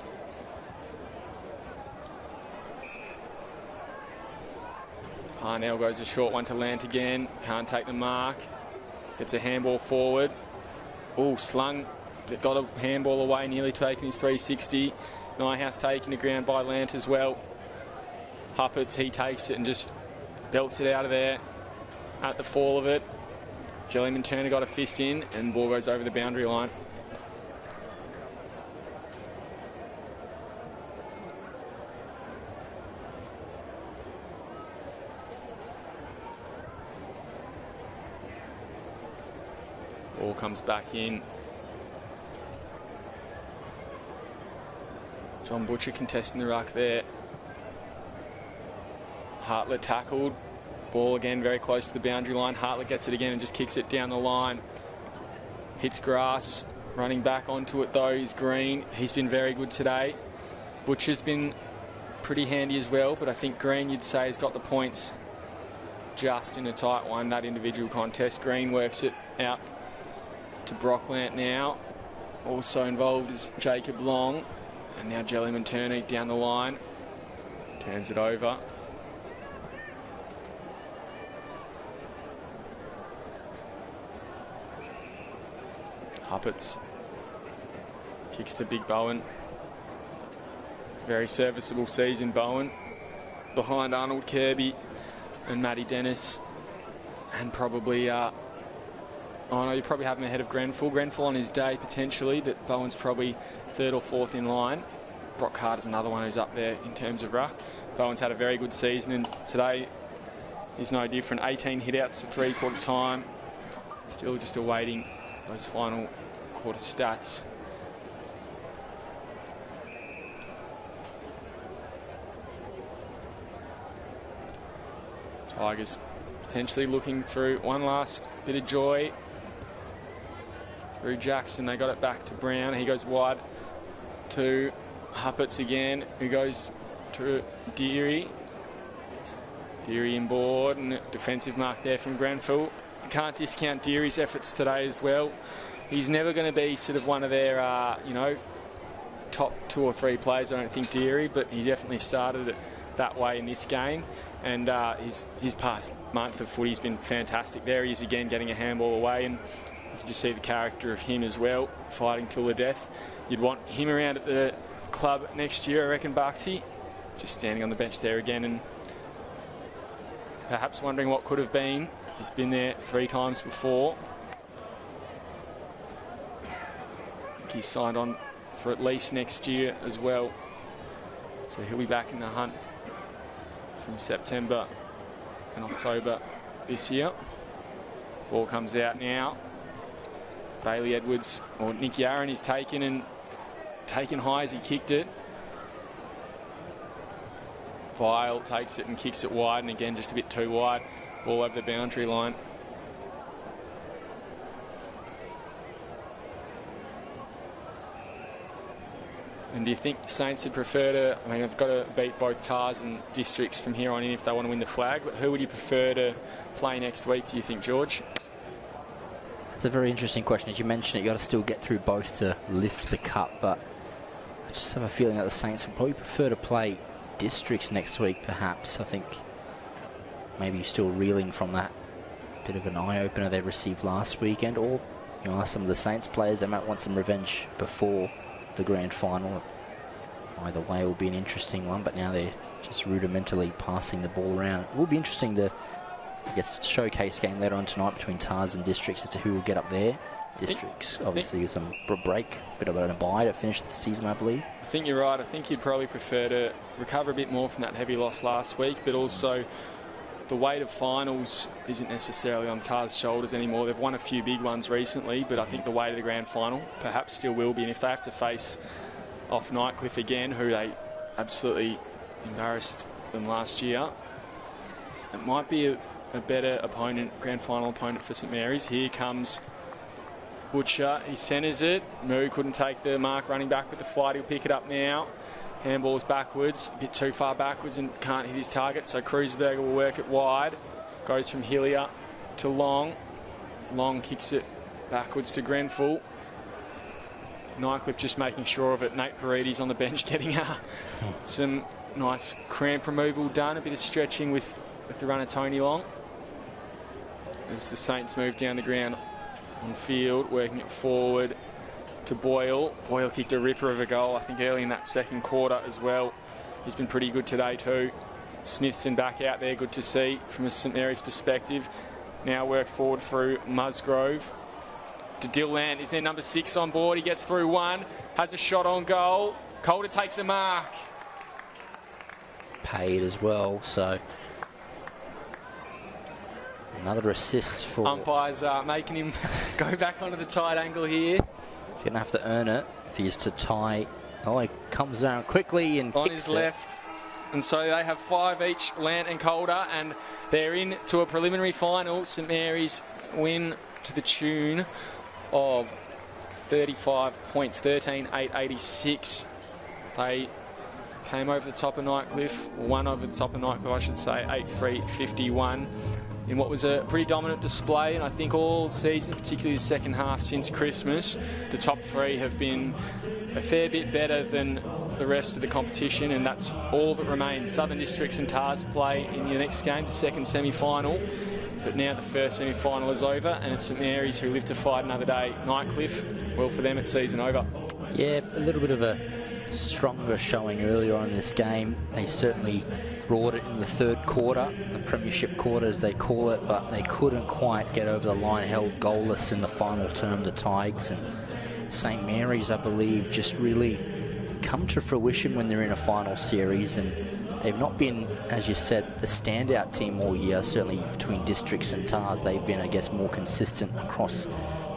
Parnell goes a short one to Lant again. Can't take the mark. Gets a handball forward. Oh, slung. Got a handball away, nearly taking his 360. Nyhouse taken to ground by Lant as well. Huppert's, he takes it and just belts it out of there at the fall of it. Jellyman Turner got a fist in and ball goes over the boundary line. Ball comes back in. John Butcher contesting the ruck there. Hartlett tackled. Ball again very close to the boundary line. Hartlett gets it again and just kicks it down the line. Hits grass. Running back onto it though is Green. He's been very good today. Butcher's been pretty handy as well, but I think Green, you'd say, has got the points just in a tight one, that individual contest. Green works it out to Brocklant now. Also involved is Jacob Long. And now Jellyman Turner down the line. Turns it over. Huppets. Kicks to Big Bowen. Very serviceable season, Bowen. Behind Arnold Kirby and Matty Dennis. And probably, oh no, you probably have him ahead of Grenfell. Grenfell on his day, potentially, but Bowen's probably third or fourth in line. Brock Carter's another one who's up there in terms of ruck. Bowen's had a very good season, and today is no different. 18 hit-outs to three-quarter time. Still just awaiting those final quarter stats. Tigers potentially looking for one last bit of joy through Jackson. They got it back to Brown. He goes wide to Huppets again, who goes to Deary. Deary inboard, and a defensive mark there from Grenfell. Can't discount Deary's efforts today as well. He's never going to be sort of one of their, you know, top 2 or 3 players, I don't think, Deary, but he definitely started it that way in this game. And his past month of footy has been fantastic. There he is again, getting a handball away, and you can just see the character of him as well, fighting till the death. You'd want him around at the club next year, I reckon, Barksy. Just standing on the bench there again and perhaps wondering what could have been. He's been there 3 times before. I think he's signed on for at least next year as well. So he'll be back in the hunt from September and October this year. Ball comes out now. Bailey Edwards, or Nicky Aaron, is taken high as he kicked it. Vile takes it and kicks it wide, and again just a bit too wide. Ball over the boundary line. And do you think Saints would prefer to, I mean, they've got to beat both Tars and Districts from here on in if they want to win the flag, but who would you prefer to play next week, do you think, George? It's a very interesting question. As you mentioned, you've got to still get through both to lift the cup, but I just have a feeling that the Saints would probably prefer to play Districts next week, perhaps. I think maybe you're still reeling from that bit of an eye-opener they received last weekend, or you know, some of the Saints players, they might want some revenge before the grand final. Either way, it will be an interesting one, but now they're just rudimentarily passing the ball around. It will be interesting, the, I guess, showcase game later on tonight between Tars and Districts as to who will get up there. Districts, obviously, with some break, bit of an abide to finish the season, I believe. I think you're right. I think you'd probably prefer to recover a bit more from that heavy loss last week, but also the weight of finals isn't necessarily on Tars' shoulders anymore. They've won a few big ones recently, but I think the weight of the grand final perhaps still will be. And if they have to face off Nightcliff again, who they absolutely embarrassed them last year, it might be a better opponent, grand final opponent for St Mary's. Here comes Butcher. He centres it. Moo couldn't take the mark running back with the flight. He'll pick it up now. Handball's backwards, a bit too far backwards and can't hit his target, so Kruzberger will work it wide. Goes from Hillier to Long. Long kicks it backwards to Grenfell. Nightcliff just making sure of it. Nate Paredes on the bench getting some nice cramp removal done, a bit of stretching with the runner Tony Long. As the Saints move down the ground on field, working it forward to Boyle. Boyle kicked a ripper of a goal, I think, early in that second quarter as well. He's been pretty good today too. Smithson back out there, good to see from a St Mary's perspective. Now worked forward through Musgrove to Dilland. Is there number 6 on board? He gets through one, has a shot on goal. Calder takes a mark. Paid as well, so another assist for... Umpires making him go back onto the tight angle here. He's going to have to earn it if he is to tie Oh, he comes down quickly and on kicks his left. And so they have 5 each, Lant and Calder, and they're in to a preliminary final. St Mary's win to the tune of 35 points, 13,886. They came over the top of Nightcliff, won over the top of Nightcliff, I should say, 8-3-51. In what was a pretty dominant display, and I think all season, particularly the second half since Christmas, the top 3 have been a fair bit better than the rest of the competition, and that's all that remains. Southern Districts and Tars play in the next game, the second semi-final, but now the first semi-final is over, and it's St Mary's who live to fight another day. Nightcliff, well, for them it's season over. Yeah, a little bit of a stronger showing earlier on in this game. They certainly brought it in the third quarter, the premiership quarter as they call it, but they couldn't quite get over the line, held goalless in the final term, the Tigers. And St Mary's, I believe, just really come to fruition when they're in a final series, and they've not been, as you said, the standout team all year. Certainly between Districts and Tars, they've been, I guess, more consistent across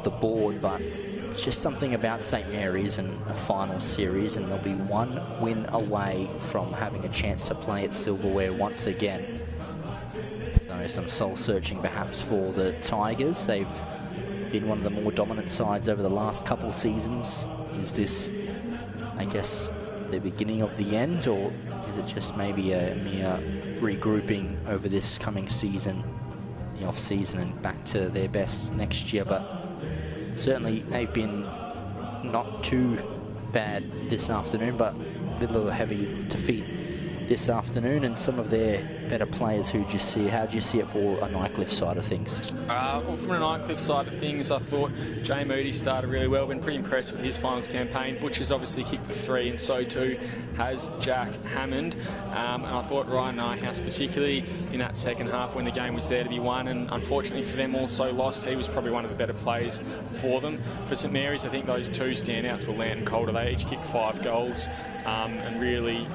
the board, but it's just something about St Mary's and a final series, and they'll be one win away from having a chance to play at silverware once again. So some soul searching perhaps for the Tigers. They've been one of the more dominant sides over the last couple seasons. Is this, I guess, the beginning of the end, or is it just maybe a mere regrouping over this coming season, the off season, and back to their best next year? But certainly they've been not too bad this afternoon, but a little heavy defeat this afternoon, and some of their better players who do you see? How do you see it for a Nightcliff side of things? Well, from a Nightcliff side of things, I thought Jay Moody started really well. Been pretty impressed with his finals campaign. Butcher's obviously kicked the 3, and so too has Jack Hammond. And I thought Ryan Nyhouse, particularly in that second half when the game was there to be won, and unfortunately for them also lost, he was probably one of the better players for them. For St Mary's, I think those 2 standouts were Lant and Calder. They each kicked 5 goals, and really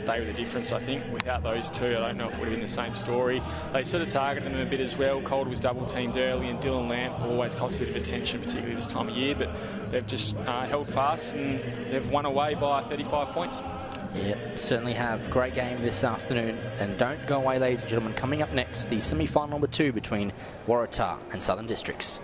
they were the difference, I think. Without those 2, I don't know if it would have been the same story. They sort of targeted them a bit as well. Calder was double-teamed early, and Dylan Lamp always cost a bit of attention, particularly this time of year, but they've just held fast, and they've won away by 35 points. Yeah, certainly have. Great game this afternoon, and don't go away, ladies and gentlemen. Coming up next, the semi-final number 2 between Waratah and Southern Districts.